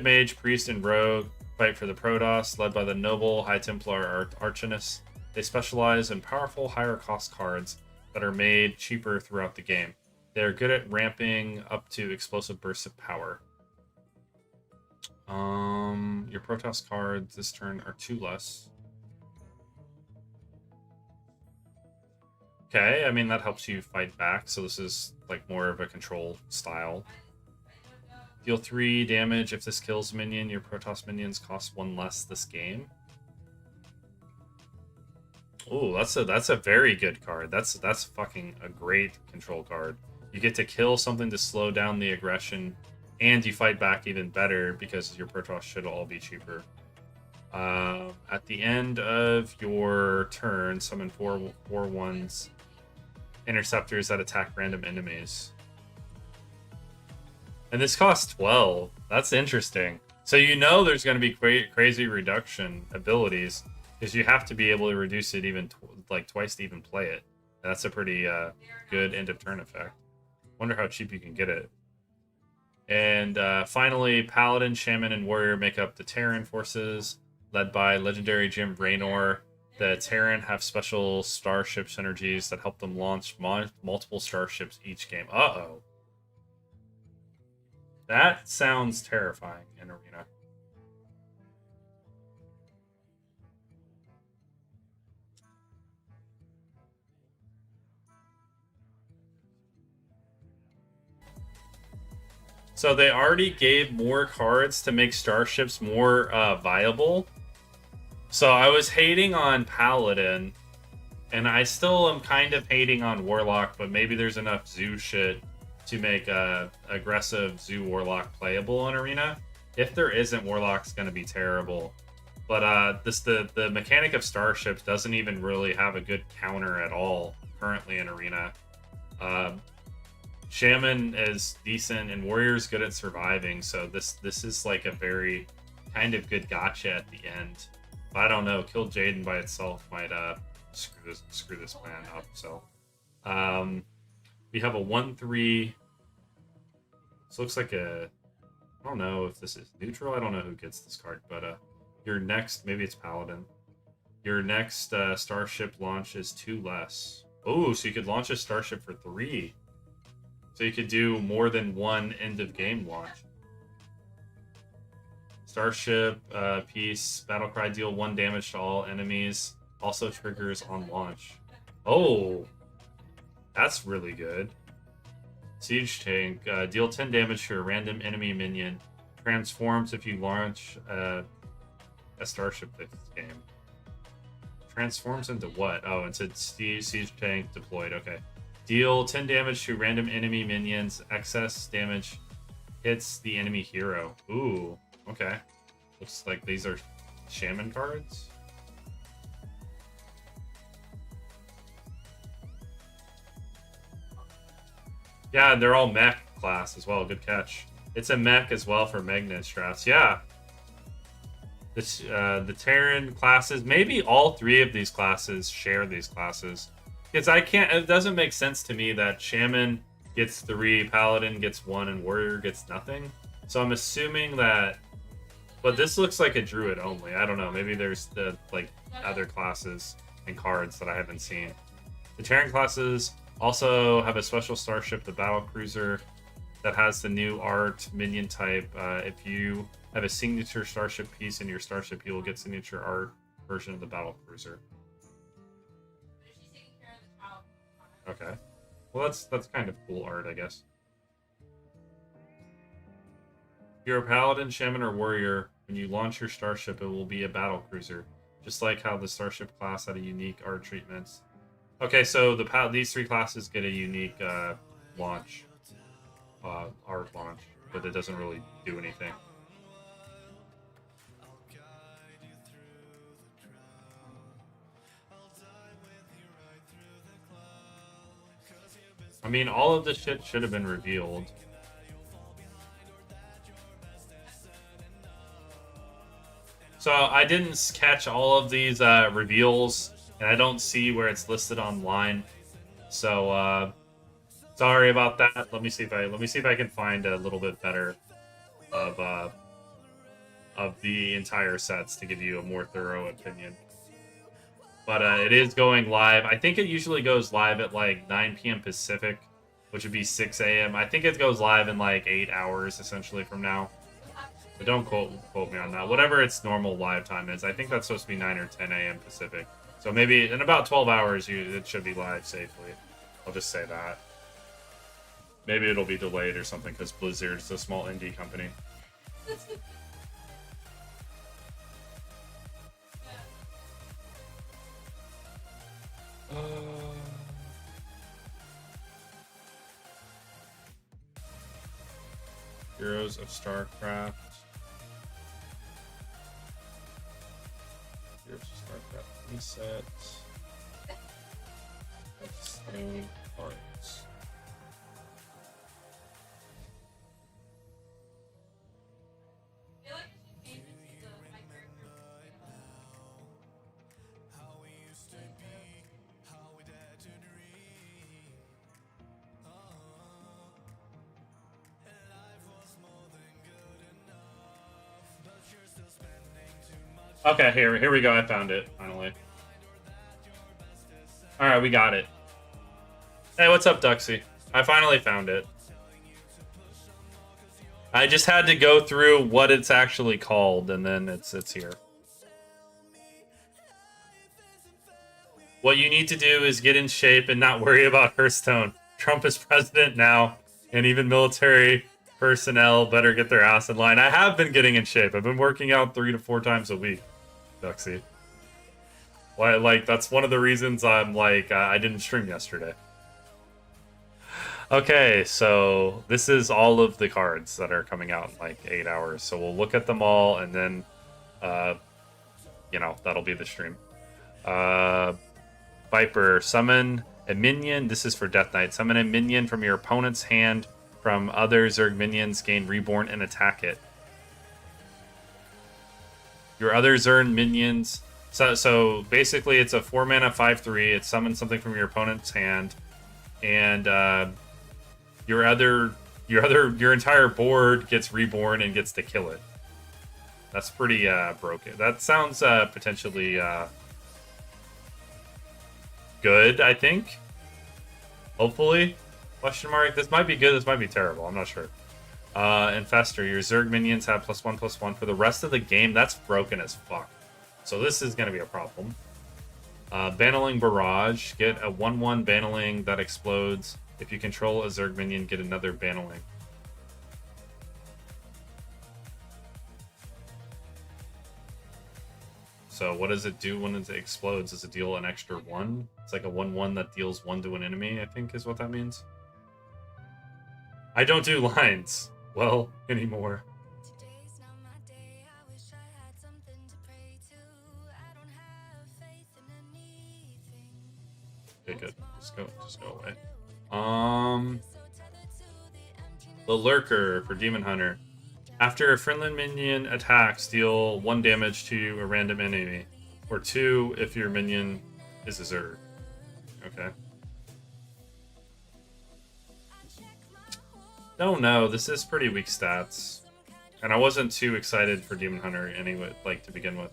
Mage, Priest, and Rogue fight for the Protoss, led by the Noble, High Templar, Arcanist. They specialize in powerful, higher cost cards that are made cheaper throughout the game. They are good at ramping up to explosive bursts of power. Your Protoss cards this turn are 2 less. Okay, I mean, that helps you fight back, so this is like more of a control style. Deal 3 damage if this kills a minion. Your Protoss minions cost 1 less this game. Oh, that's a very good card. That's fucking a great control card. You get to kill something to slow down the aggression, and you fight back even better because your Protoss should all be cheaper. At the end of your turn, summon 4/1s interceptors that attack random enemies. And this costs 12. That's interesting. So you know there's going to be crazy reduction abilities because you have to be able to reduce it even like twice to even play it. And that's a pretty good end of turn effect. Wonder how cheap you can get it. And finally, Paladin, Shaman, and Warrior make up the Terran forces, led by legendary Jim Raynor. The Terran have special starship synergies that help them launch multiple starships each game. Uh-oh. That sounds terrifying in Arena. So they already gave more cards to make starships more viable. So I was hating on Paladin, and I still am kind of hating on Warlock, but maybe there's enough Zoo shit to make aggressive Zoo Warlock playable in Arena. If there isn't, Warlock's going to be terrible. But the mechanic of starships doesn't even really have a good counter at all currently in Arena. Shaman is decent, and Warrior's good at surviving, so this is like a very kind of good gotcha at the end. But I don't know, kill Jaden by itself might screw this plan up. So we have a 1/3. This looks like a, I don't know if this is neutral. I don't know who gets this card, but your next, maybe it's Paladin. Your next starship launch is 2 less. Oh, so you could launch a starship for 3. So you could do more than 1 end of game launch. Starship piece, battlecry, deal 1 damage to all enemies. Also triggers on launch. Oh, that's really good. Siege tank, deal 10 damage to a random enemy minion. Transforms if you launch a starship this game. Transforms into what? Oh, into siege tank deployed. Okay. Deal 10 damage to random enemy minions. Excess damage hits the enemy hero. Ooh, okay. Looks like these are Shaman cards. Yeah, they're all mech class as well. Good catch. It's a mech as well for Magnet Strats. Yeah. This, the Terran classes, maybe all 3 of these classes share these classes. Because it doesn't make sense to me that Shaman gets 3, Paladin gets 1, and Warrior gets nothing. So I'm assuming that, but this looks like a Druid only. I don't know. Maybe there's the other classes and cards that I haven't seen. The Terran classes also have a special starship, the Battle Cruiser, that has the new art minion type. If you have a signature starship piece in your starship, you will get signature art version of the Battle Cruiser. Okay. Well, that's kind of cool art, I guess. If you're a Paladin, Shaman, or Warrior, when you launch your starship, it will be a Battle Cruiser, just like how the starship class had a unique art treatments. Okay, so these 3 classes get a unique launch, art launch, but it doesn't really do anything. I mean, all of this shit should have been revealed. So I didn't catch all of these reveals, and I don't see where it's listed online. So sorry about that. Let me see if I can find a little bit better of the entire sets to give you a more thorough opinion. But it is going live. I think it usually goes live at like 9 p.m. Pacific, which would be 6 a.m. I think it goes live in like 8 hours, essentially, from now. But don't quote me on that. Whatever its normal live time is. I think that's supposed to be 9 or 10 a.m. Pacific. So maybe in about 12 hours, it should be live safely. I'll just say that. Maybe it'll be delayed or something because Blizzard's a small indie company. Heroes of StarCraft. Heroes of StarCraft reset. Same cards. Okay, here we go. I found it finally. All right, we got it. Hey, what's up, Duxie? I finally found it. I just had to go through what it's actually called, and then it's here. What you need to do is get in shape and not worry about Hearthstone. Trump is president now, and even military personnel better get their ass in line. I have been getting in shape. I've been working out 3 to 4 times a week, Duxie. Like, that's one of the reasons I'm like, I didn't stream yesterday. Okay, so this is all of the cards that are coming out in like 8 hours. So we'll look at them all, and then, you know, that'll be the stream. Viper, summon a minion. This is for Death Knight. Summon a minion from your opponent's hand from other Zerg minions. Gain Reborn and attack it. Your other Zerg minions. So basically, it's a 4-mana 5/3. It summons something from your opponent's hand, and your entire board gets reborn and gets to kill it. That's pretty broken. That sounds potentially good, I think. Hopefully. Question mark. This might be good, this might be terrible. I'm not sure. Infestor. Your Zerg minions have +1/+1 for the rest of the game. That's broken as fuck. So this is going to be a problem. Baneling Barrage. Get a 1/1 Baneling that explodes. If you control a Zerg minion, get another Baneling. So what does it do when it explodes? Does it deal an extra 1? It's like a 1/1 that deals 1 to an enemy, I think is what that means. I don't do lines well anymore. Okay, good. Just go away. The Lurker for Demon Hunter. After a friendly minion attacks, deal 1 damage to a random enemy, or 2 if your minion is a Zerg. Okay. Don't know. This is pretty weak stats, and I wasn't too excited for Demon Hunter anyway, like to begin with.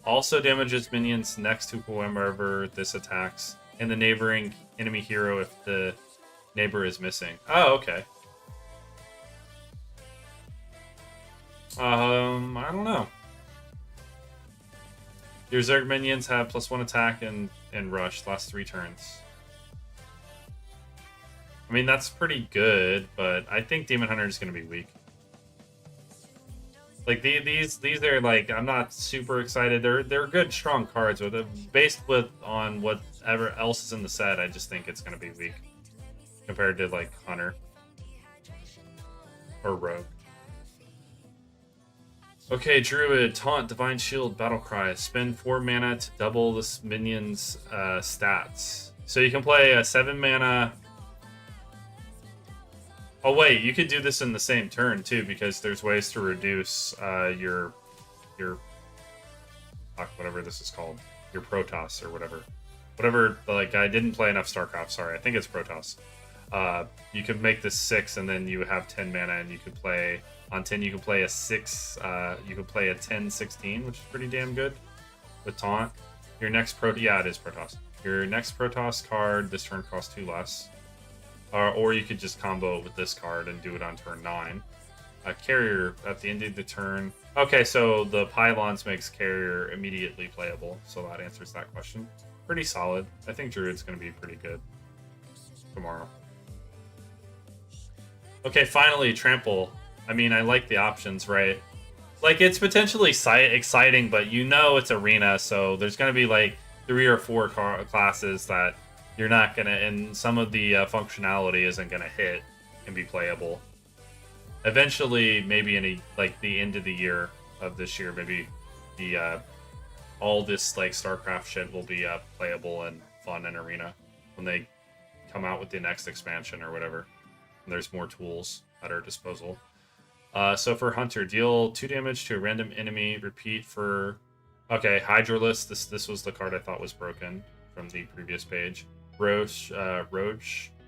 Also damages minions next to whoever this attacks, and the neighboring enemy hero if the neighbor is missing. Oh, okay. I don't know. Your Zerg minions have +1 attack and rush last 3 turns. I mean, that's pretty good, but I think Demon Hunter is going to be weak. Like these are like, I'm not super excited. They're good, strong cards, but based on whatever else is in the set, I just think it's going to be weak compared to like Hunter or Rogue. Okay, Druid, Taunt, Divine Shield, Battlecry. Spend 4 mana to double this minion's stats. So you can play a 7 mana. Oh wait, you could do this in the same turn too, because there's ways to reduce your whatever this is called, your Protoss or whatever. Like, I didn't play enough StarCraft. Sorry, I think it's Protoss. You could make this 6, and then you have 10 mana, and you could play on 10. You can play a 6. You could play a 10/16, which is pretty damn good with Taunt. Your next yeah, it is Protoss. Your next Protoss card this turn costs 2 less. Or you could just combo it with this card and do it on turn 9. Carrier at the end of the turn. Okay, so the Pylons makes Carrier immediately playable, so that answers that question. Pretty solid. I think Druid's going to be pretty good tomorrow. Okay, finally, trample. I mean, I like the options, right? Like, it's potentially exciting, but you know it's arena, so there's going to be, like, 3 or 4 classes that you're not going to... And some of the functionality isn't going to hit and be playable. Eventually, maybe in, the end of the year of this year, maybe the... all this, like, StarCraft shit will be playable and fun in arena when they come out with the next expansion or whatever. And there's more tools at our disposal. So for Hunter, deal 2 damage to a random enemy. Repeat for... Okay, Hydralisk. This was the card I thought was broken from the previous page. Roach.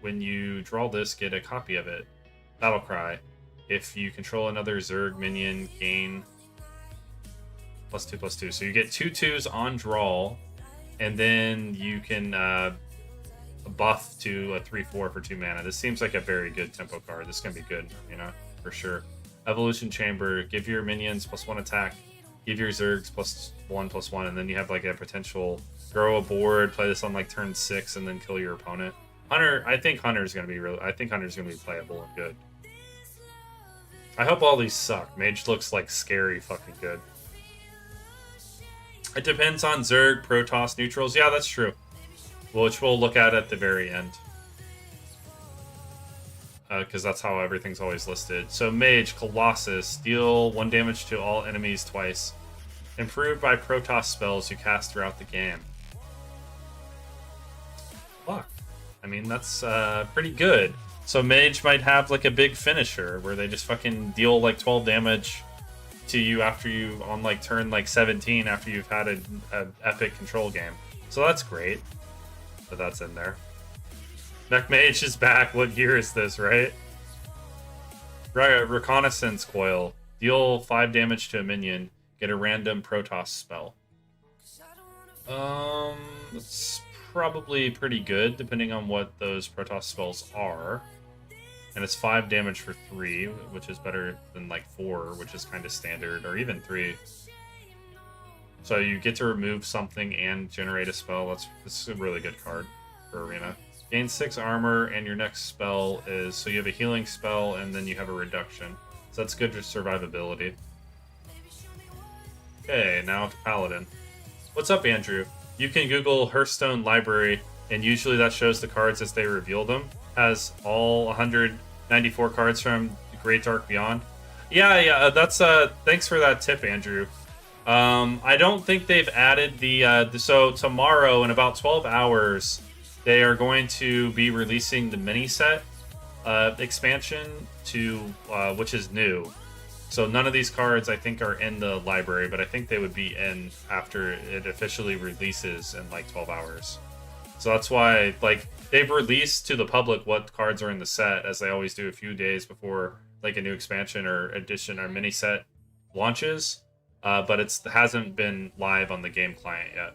When you draw this, get a copy of it. Battlecry. If you control another Zerg minion, gain +2/+2. So you get 2 2s on draw, and then you can buff to a 3/4 for 2 mana. This seems like a very good tempo card. This is gonna be good, you know, for sure. Evolution Chamber, give your minions +1 attack, give your Zergs +1/+1, and then you have like a potential grow a board, play this on like turn 6, and then kill your opponent. Hunter, I think Hunter's gonna be playable and good. I hope all these suck. Mage looks like scary fucking good. It depends on Zerg, Protoss, neutrals. Yeah, that's true. Which we'll look at the very end. Because that's how everything's always listed. So Mage, Colossus, deal 1 damage to all enemies twice. Improved by Protoss spells you cast throughout the game. Fuck. I mean, that's pretty good. So Mage might have like a big finisher where they just fucking deal like 12 damage to you after you on like turn like 17 after you've had an epic control game. So that's great that that's in there. Mech Mage is back. What year is this, right? Reconnaissance Coil. Deal 5 damage to a minion. Get a random Protoss spell. It's probably pretty good depending on what those Protoss spells are. And it's 5 damage for 3, which is better than like 4, which is kind of standard, or even 3. So you get to remove something and generate a spell. That's a really good card for Arena. Gain 6 armor, and your next spell is... So you have a healing spell, and then you have a reduction. So that's good for survivability. Okay, now to Paladin. What's up, Andrew? You can Google Hearthstone Library, and usually that shows the cards as they reveal them. Has all 194 cards from Great Dark Beyond. Yeah, that's thanks for that tip, Andrew. I don't think they've added so tomorrow in about 12 hours they are going to be releasing the mini set expansion to which is new. So none of these cards I think are in the library, but I think they would be in after it officially releases in like 12 hours. So that's why, like, they've released to the public what cards are in the set, as they always do a few days before, like, a new expansion or edition or mini set launches. But it hasn't been live on the game client yet.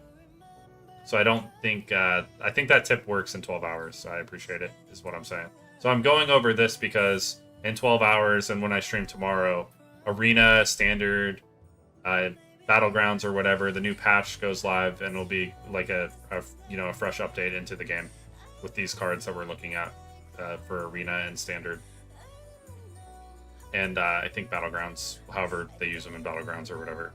So I don't think... I think that tip works in 12 hours. So I appreciate it, is what I'm saying. So I'm going over this because in 12 hours and when I stream tomorrow, Arena, Standard... Battlegrounds or whatever, the new patch goes live, and it'll be like a fresh update into the game with these cards that we're looking at for Arena and Standard. And I think Battlegrounds, however they use them in Battlegrounds or whatever.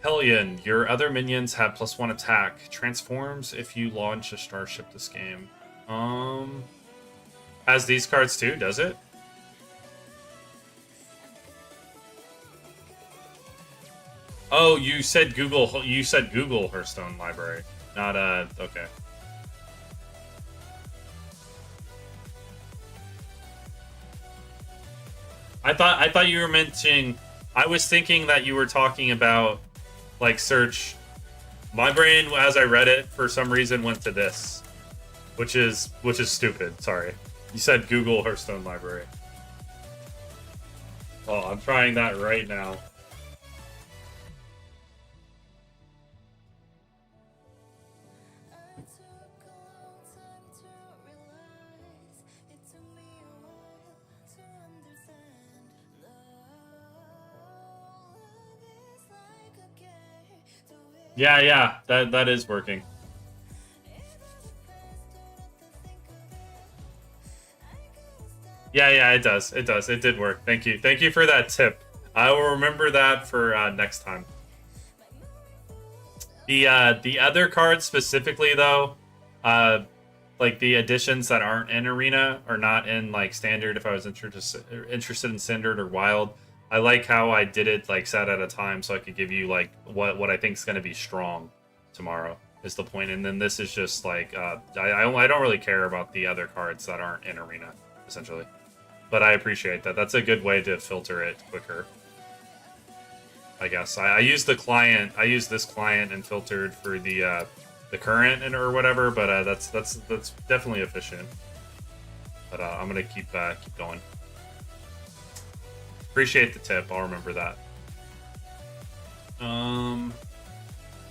Hellion, your other minions have +1 attack. Transforms if you launch a starship this game. Has these cards too, does it? Oh, you said Google Hearthstone Library, not okay. I thought you were mentioning. I was thinking that you were talking about like search. My brain, as I read it, for some reason went to this, which is stupid. Sorry. You said Google Hearthstone Library. Oh, I'm trying that right now. Yeah, that is working. Yeah, it does. It does. It did work. Thank you. Thank you for that tip. I will remember that for next time. The other cards specifically though, like the additions that aren't in arena or not in like standard. If I was interested in standard or wild, I like how I did it like set at a time so I could give you like what I think is going to be strong tomorrow is the point. And then this is just like I don't really care about the other cards that aren't in arena essentially, but I appreciate that. That's a good way to filter it quicker. I guess I use the client. I use this client and filtered for the current and or whatever. But that's definitely efficient. But I'm gonna keep going. Appreciate the tip. I'll remember that.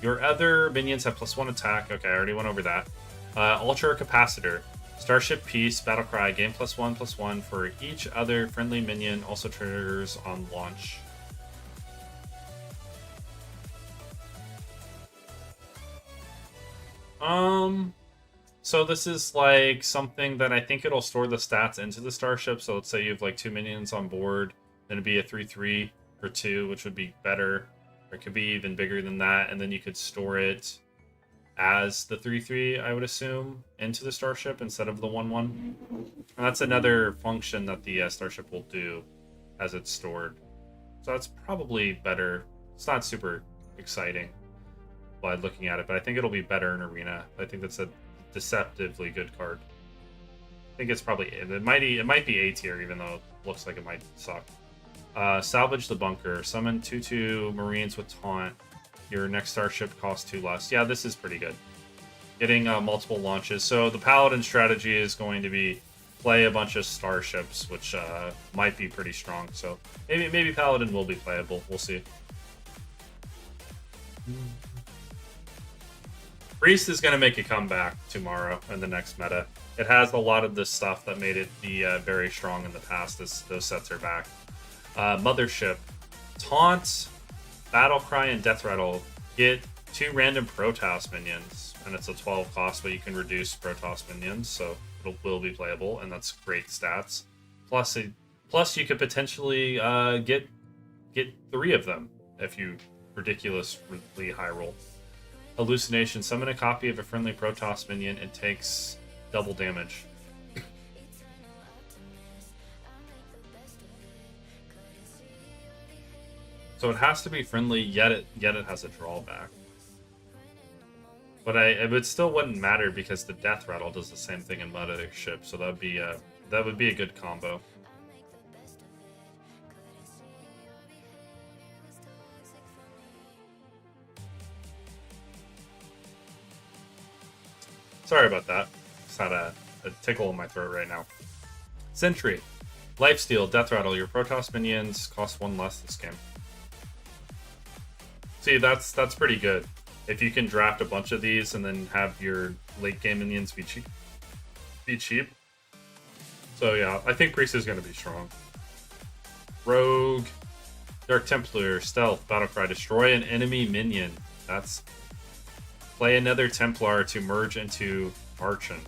Your other minions have +1 attack. Okay, I already went over that. Ultra Capacitor. Starship Piece, Battlecry, gain +1/+1 for each other friendly minion. Also triggers on launch. So this is like something that I think it'll store the stats into the starship. So let's say you have like 2 minions on board, then it'd be a 3/3 for 2, which would be better. Or it could be even bigger than that, and then you could store it as the 3/3, I would assume, into the starship instead of the 1/1. And that's another function that the starship will do as it's stored. So that's probably better. It's not super exciting by looking at it, but I think it'll be better in arena. I think that's a deceptively good card. I think it's probably it might be A tier, even though it looks like it might suck. Salvage the bunker. Summon 2/2 Marines with taunt. Your next starship costs 2 less. Yeah, this is pretty good. Getting multiple launches. So the Paladin strategy is going to be play a bunch of starships, which might be pretty strong. So maybe Paladin will be playable. We'll see. Priest is going to make a comeback tomorrow in the next meta. It has a lot of the stuff that made it be very strong in the past. Those sets are back. Mothership. Taunt, Battlecry, and Death Rattle. Get 2 random Protoss minions. And it's a 12 cost, but you can reduce Protoss minions, so it will be playable, and that's great stats. Plus you could potentially get 3 of them if you ridiculously high roll. Hallucination. Summon a copy of a friendly Protoss minion. It takes double damage. So it has to be friendly, yet it has a drawback. But it still wouldn't matter because the Death Rattle does the same thing in Mothership, so that would be a good combo. Sorry about that. Just had a tickle in my throat right now. Sentry. Lifesteal, Death Rattle. Your Protoss minions cost 1 less this game. See, that's pretty good. If you can draft a bunch of these and then have your late game minions be cheap. So yeah, I think Priest is going to be strong. Rogue. Dark Templar. Stealth. Battlecry. Destroy an enemy minion. That's... Play another Templar to merge into Archon.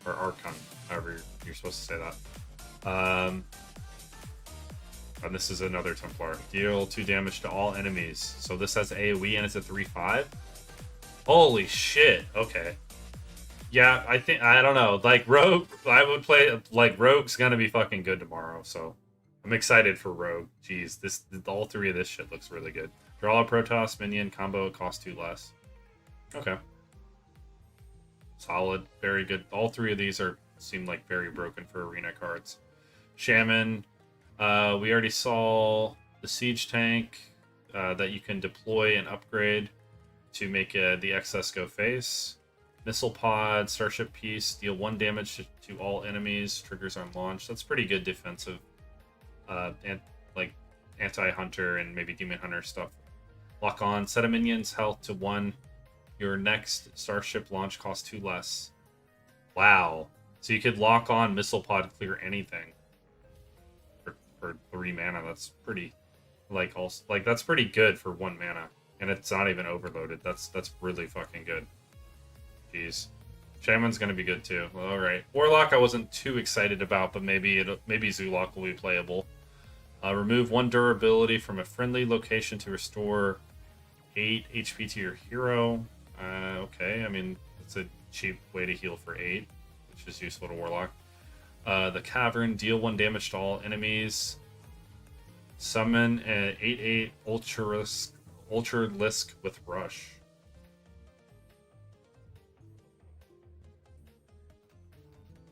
Or Archon, however you're supposed to say that. And this is another Templar. Deal 2 damage to all enemies. So this has AoE and it's a 3/5? Holy shit, okay. Yeah, I don't know. Like, Rogue, I would play... Like, Rogue's gonna be fucking good tomorrow, so... I'm excited for Rogue. Jeez, all 3 of this shit looks really good. Draw a Protoss minion combo, cost 2 less. Okay. Solid, very good. All 3 of these seem like very broken for arena cards. Shaman. We already saw the Siege Tank that you can deploy and upgrade to make the excess go face. Missile Pod, Starship Piece, deal 1 damage to all enemies, triggers on launch. That's pretty good defensive. And like anti-hunter and maybe demon hunter stuff. Lock on, set a minion's health to 1. Your next starship launch costs 2 less. Wow. So you could lock on Missile Pod, clear anything for 3 mana. That's pretty that's pretty good for 1 mana. And it's not even overloaded. That's really fucking good. Jeez. Shaman's gonna be good too. All right, Warlock I wasn't too excited about, but maybe Zulok will be playable. Remove 1 durability from a friendly location to restore 8 HP to your hero. Okay, I mean it's a cheap way to heal for 8, which is useful to Warlock. The Cavern, deal 1 damage to all enemies. Summon an 8/8 Ultralisk with Rush.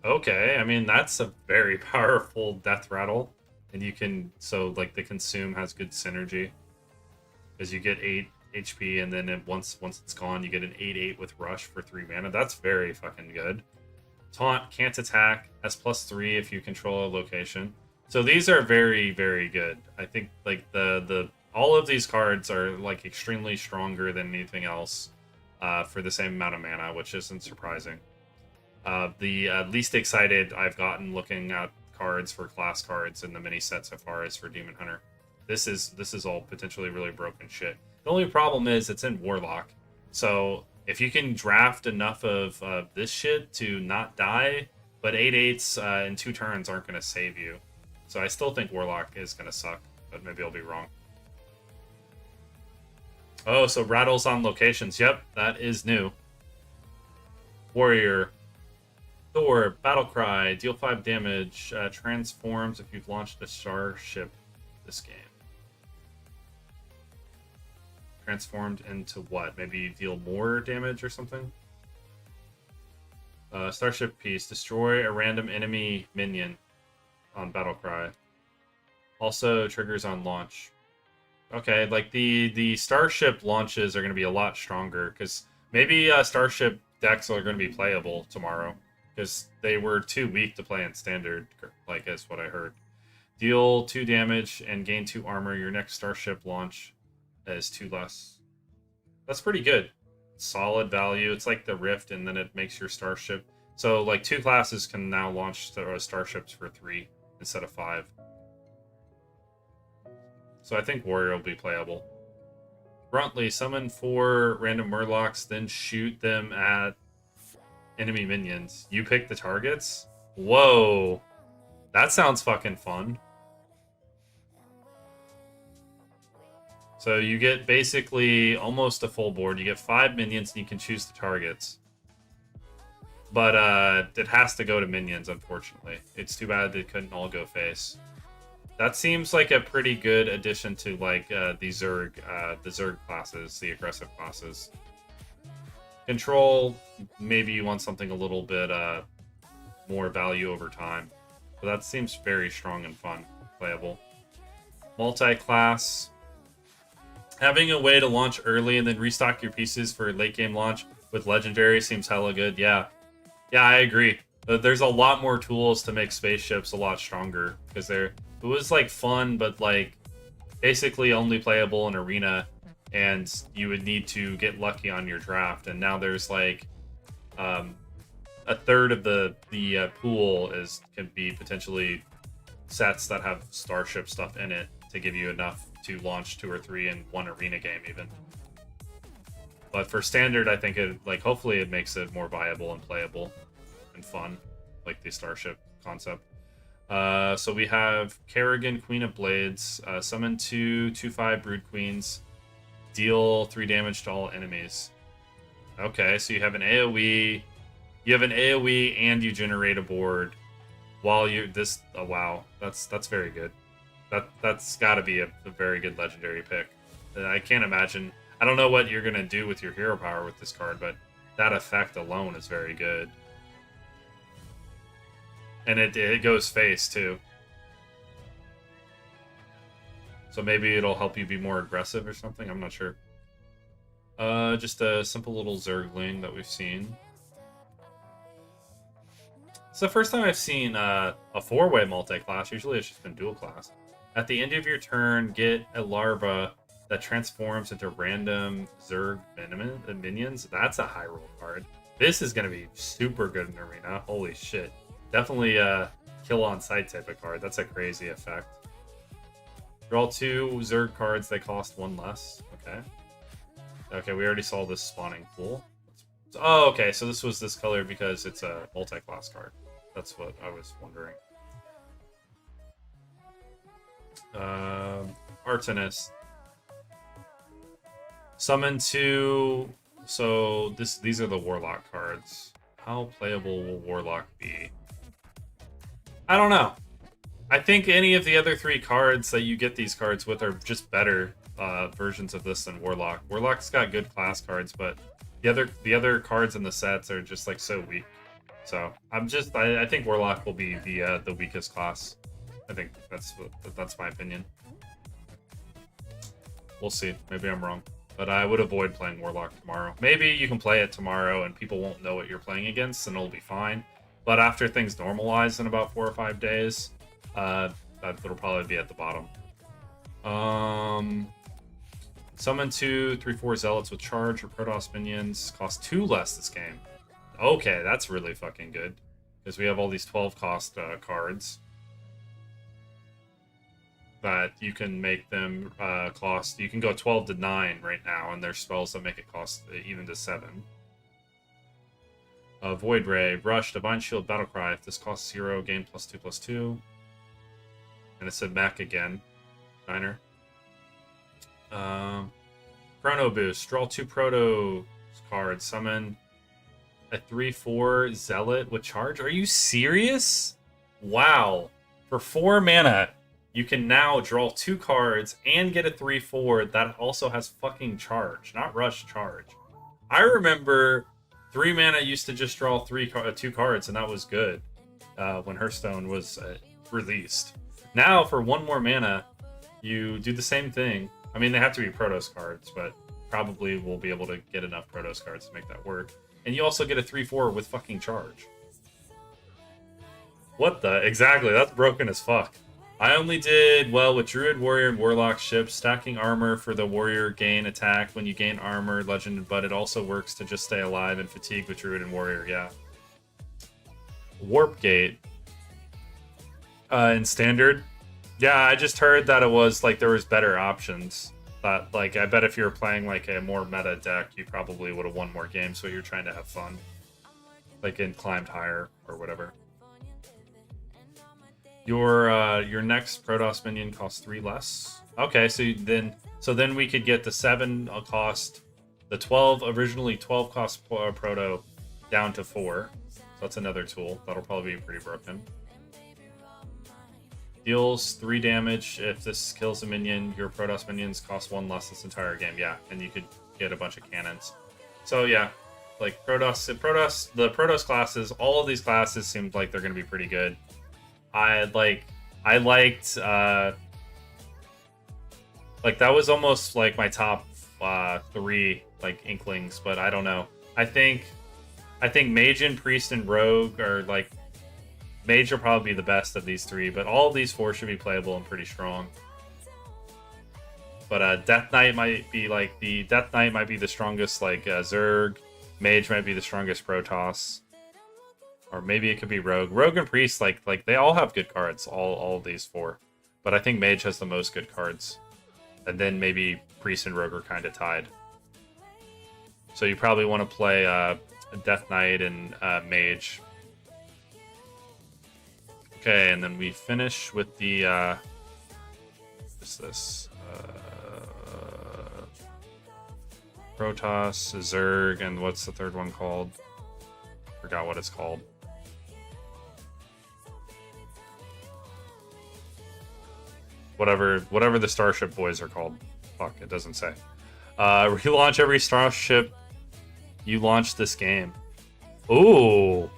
Okay, I mean that's a very powerful death rattle, and you can like the consume has good synergy, because you get 8 HP, and then once it's gone, you get an 8/8 with Rush for 3 mana. That's very fucking good. Taunt, can't attack, has +3 if you control a location. So these are very, very good. I think like the all of these cards are like extremely stronger than anything else for the same amount of mana, which isn't surprising. The least excited I've gotten looking at cards for class cards in the mini set so far is for Demon Hunter. This is all potentially really broken shit. The only problem is it's in Warlock. So if you can draft enough of this shit to not die, but 8/8s in 2 turns aren't going to save you. So I still think Warlock is going to suck, but maybe I'll be wrong. Oh, so rattles on locations. Yep, that is new. Warrior. Thor, Battlecry, deal 5 damage, transforms if you've launched a starship this game. Transformed into what? Maybe you deal more damage or something? Starship piece, destroy a random enemy minion on Battlecry. Also triggers on launch. Okay, like the starship launches are going to be a lot stronger, because maybe starship decks are going to be playable tomorrow, because they were too weak to play in standard, like is what I heard. Deal 2 damage and gain 2 armor. Your next starship launch is 2 less. That's pretty good. Solid value. It's like the Rift, and then it makes your starship. So like 2 classes can now launch starships for 3 instead of 5. So I think Warrior will be playable. Bruntly, summon 4 random Murlocs, then shoot them at enemy minions. You pick the targets? Whoa. That sounds fucking fun. So you get basically almost a full board. You get 5 minions and you can choose the targets. But it has to go to minions, unfortunately. It's too bad they couldn't all go face. That seems like a pretty good addition to like the Zerg classes, the aggressive classes. Control, maybe you want something a little bit more value over time. But that seems very strong and fun, playable. Multi-class. Having a way to launch early and then restock your pieces for late game launch with Legendary seems hella good. Yeah, I agree. There's a lot more tools to make spaceships a lot stronger, because it was like fun, but like basically only playable in Arena, and you would need to get lucky on your draft. And now there's like a third of the pool can be potentially sets that have starship stuff in it to give you enough to launch 2 or 3 in one Arena game even. But for standard, I think it hopefully it makes it more viable and playable and fun, like the starship concept. So we have Kerrigan, Queen of Blades, summon 2/5 Brood Queens, deal 3 damage to all enemies. Okay, so you have an AoE, and you generate a board while you're this. Oh wow, that's very good. That's got to be a very good legendary pick. I can't imagine. I don't know what you're gonna do with your hero power with this card, but that effect alone is very good. And it goes face too. So maybe it'll help you be more aggressive or something. I'm not sure. Just a simple little Zergling that we've seen. It's the first time I've seen a 4-way multi-class. Usually it's just been dual class. At the end of your turn, get a larva that transforms into random Zerg minions. That's a high roll card. This is going to be super good in Arena. Holy shit. Definitely a kill on sight type of card. That's a crazy effect. Draw 2 Zerg cards. They cost 1 less. Okay. Okay, we already saw this spawning pool. Oh, okay. So this was this color because it's a multi-class card. That's what I was wondering. Arcanist. Summon 2. So these are the Warlock cards. How playable will Warlock be? I don't know. I think any of the other 3 cards that you get these cards with are just better versions of this than Warlock. Warlock's got good class cards, but the other cards in the sets are just like so weak. So I think Warlock will be the weakest class. I think that's my opinion. We'll see. Maybe I'm wrong. But I would avoid playing Warlock tomorrow. Maybe you can play it tomorrow and people won't know what you're playing against and it'll be fine. But after things normalize in about 4 or 5 days, that'll probably be at the bottom. Summon 2, 3, 4 Zealots with charge or Protoss minions. Cost 2 less this game. Okay, that's really fucking good. Because we have all these 12 cost cards. That you can make them cost. You can go 12 to 9 right now, and there's spells that make it cost even to 7. Void Ray, Rush, Divine Shield, Battlecry. If this costs 0, gain +2/+2. And it said Mac again. Diner. Chrono Boost. Draw 2 Proto cards. Summon a 3/4 Zealot with charge. Are you serious? Wow. For 4 mana, you can now draw 2 cards and get a 3/4 that also has fucking charge, not rush, charge. I remember 3 mana used to just draw 2 cards, and that was good when Hearthstone was released. Now, for 1 more mana, you do the same thing. I mean, they have to be Protoss cards, but probably we'll be able to get enough Protoss cards to make that work. And you also get a 3/4 with fucking charge. What the? Exactly, that's broken as fuck. I only did well with Druid, Warrior, and Warlock ships, stacking armor for the Warrior gain attack when you gain armor, Legend, but it also works to just stay alive and fatigue with Druid and Warrior, yeah. Warp Gate. In Standard. Yeah, I just heard that it was, like, there was better options. But, like, I bet if you were playing, like, a more meta deck, you probably would have won more games, so you're trying to have fun. Like, in Climbed Higher, or whatever. Your next Protoss minion costs 3 less. Okay, so then we could get the 7 cost, the 12 originally 12 cost Proto down to 4. So that's another tool. That'll probably be pretty broken. Deals 3 damage if this kills a minion. Your Protoss minions cost 1 less this entire game. Yeah, and you could get a bunch of cannons. So yeah, like the Protoss classes, all of these classes seemed like they're going to be pretty good. I liked like that was almost like my top 3 like inklings, but I don't know. I think Mage and Priest and Rogue are like Mage will probably be the best of these 3, but all of these 4 should be playable and pretty strong. But Death Knight might be the strongest like Zerg. Mage might be the strongest Protoss. Or maybe it could be Rogue. Rogue and Priest, like they all have good cards, all of these 4. But I think Mage has the most good cards. And then maybe Priest and Rogue are kind of tied. So you probably want to play Death Knight and Mage. Okay, and then we finish with the what's this? Protoss, Zerg, and what's the third one called? Forgot what it's called. Whatever the Starship Boys are called. Fuck, it doesn't say. Relaunch every Starship you launch this game. Ooh.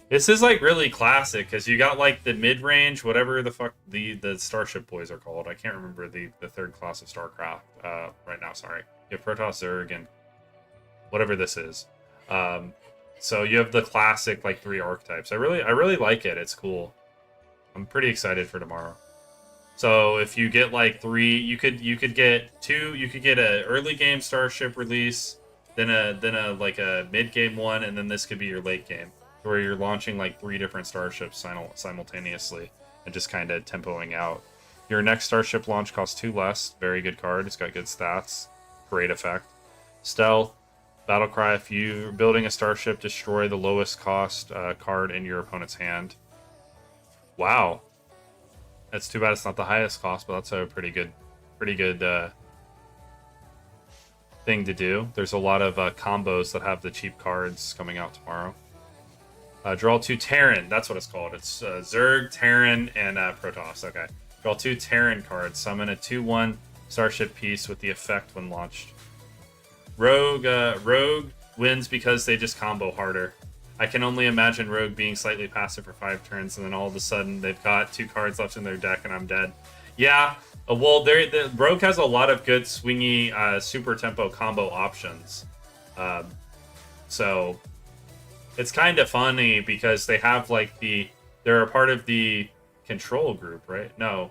This is like really classic because you got like the mid-range, whatever the fuck the Starship Boys are called. I can't remember the third class of StarCraft right now. Sorry, you have Protoss, Zerg, and whatever this is. So you have the classic like 3 archetypes. I really like it. It's cool. I'm pretty excited for tomorrow. So if you get like 3, you could get 2. You could get a early game Starship release, then a like a mid game one, and then this could be your late game, where you're launching like 3 different starships simultaneously and just kind of tempoing out. Your next starship launch costs 2 less. Very good card. It's got good stats. Great effect. Stealth. Battle cry: if you're building a starship, destroy the lowest cost card in your opponent's hand. Wow. That's too bad it's not the highest cost, but that's a pretty good thing to do. There's a lot of combos that have the cheap cards coming out tomorrow. Draw 2 Terran. That's what it's called. It's Zerg, Terran, and Protoss. Okay. Draw 2 Terran cards. Summon a 2/1 starship piece with the effect when launched. Rogue wins because they just combo harder. I can only imagine Rogue being slightly passive for 5 turns, and then all of a sudden they've got 2 cards left in their deck, and I'm dead. Yeah, well, the Rogue has a lot of good swingy super tempo combo options. So it's kind of funny because they have like they're a part of the control group, right? No,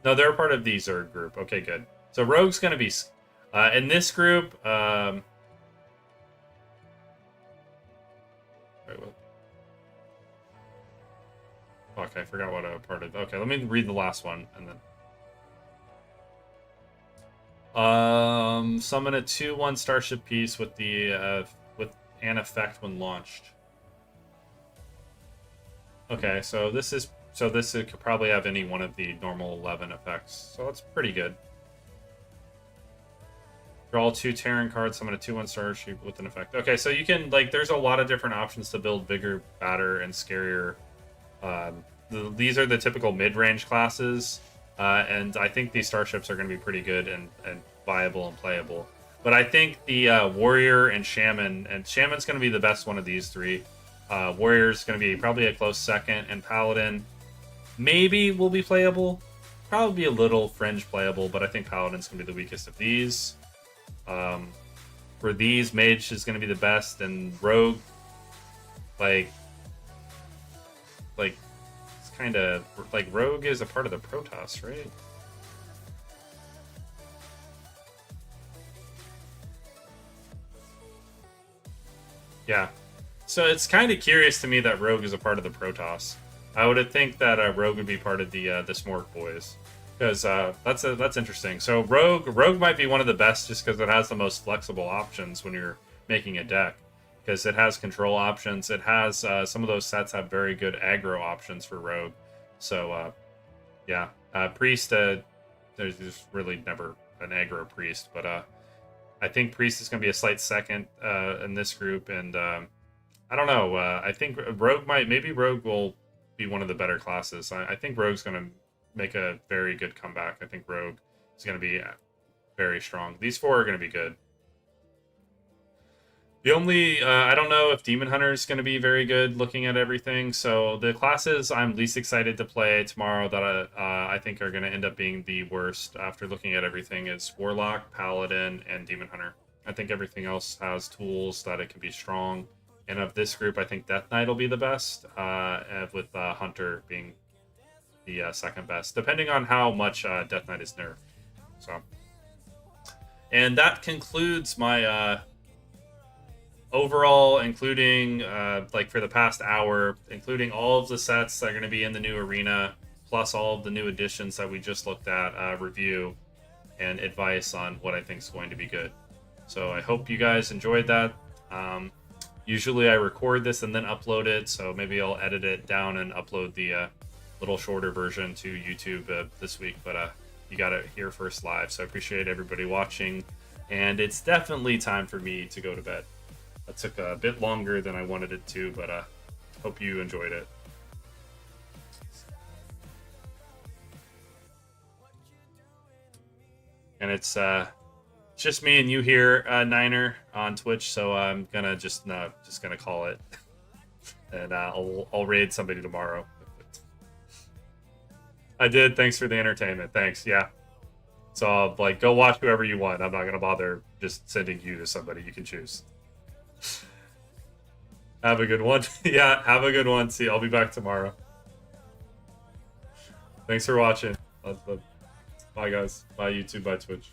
they're a part of the Zerg group. Okay, good. So Rogue's gonna be in this group. Wait, what? Fuck, I forgot what a part of. Okay, let me read the last one and then. Summon a 2/1 starship piece with the with an effect when launched. Okay, so this could probably have any one of the normal 11 effects, so that's pretty good. Draw 2 Terran cards, summon a 2/1 starship with an effect. Okay, so you can there's a lot of different options to build bigger, badder, and scarier. These are the typical mid-range classes, and I think these starships are going to be pretty good and viable and playable. But I think the warrior and shaman's going to be the best one of these 3. Warrior's going to be probably a close second, and paladin maybe will be playable, probably be a little fringe playable, but I think paladin's going to be the weakest of these. For these, mage is going to be the best, and rogue, it's kind of like rogue is a part of the Protoss, right? Yeah. So it's kind of curious to me that rogue is a part of the Protoss. I would think that rogue would be part of the Smork boys. Because that's interesting. So rogue might be one of the best just because it has the most flexible options when you're making a deck. Because it has control options. It has some of those sets have very good aggro options for rogue. So yeah, priest. There's really never an aggro priest, but I think priest is going to be a slight second in this group, and I don't know. I think rogue maybe rogue will be one of the better classes. I think rogue's going to make a very good comeback. I think rogue is going to be very strong. These 4 are going to be good. The only I don't know if Demon Hunter is going to be very good looking at everything. So the classes I'm least excited to play tomorrow that I think are going to end up being the worst after looking at everything is Warlock, Paladin, and Demon Hunter. I think everything else has tools that it can be strong. And of this group, I think Death Knight will be the best, with Hunter being the second best, depending on how much Death Knight is nerfed. So, and that concludes my overall, including for the past hour, including all of the sets that are going to be in the new arena, plus all of the new additions that we just looked at, review and advice on what I think is going to be good. So I hope you guys enjoyed that. Usually I record this and then upload it, so maybe I'll edit it down and upload the little shorter version to YouTube this week, but you got it here first live, so I appreciate everybody watching, and it's definitely time for me to go to bed. That took a bit longer than I wanted it to, but hope you enjoyed it. And it's just me and you here, Niner, on Twitch, so I'm gonna just gonna call it, and I'll raid somebody tomorrow. I did. Thanks for the entertainment. Thanks. Yeah. So go watch whoever you want. I'm not gonna bother just sending you to somebody. You can choose. Have a good one. Yeah. Have a good one. See, I'll be back tomorrow. Thanks for watching. Bye, guys. Bye, YouTube. Bye, Twitch.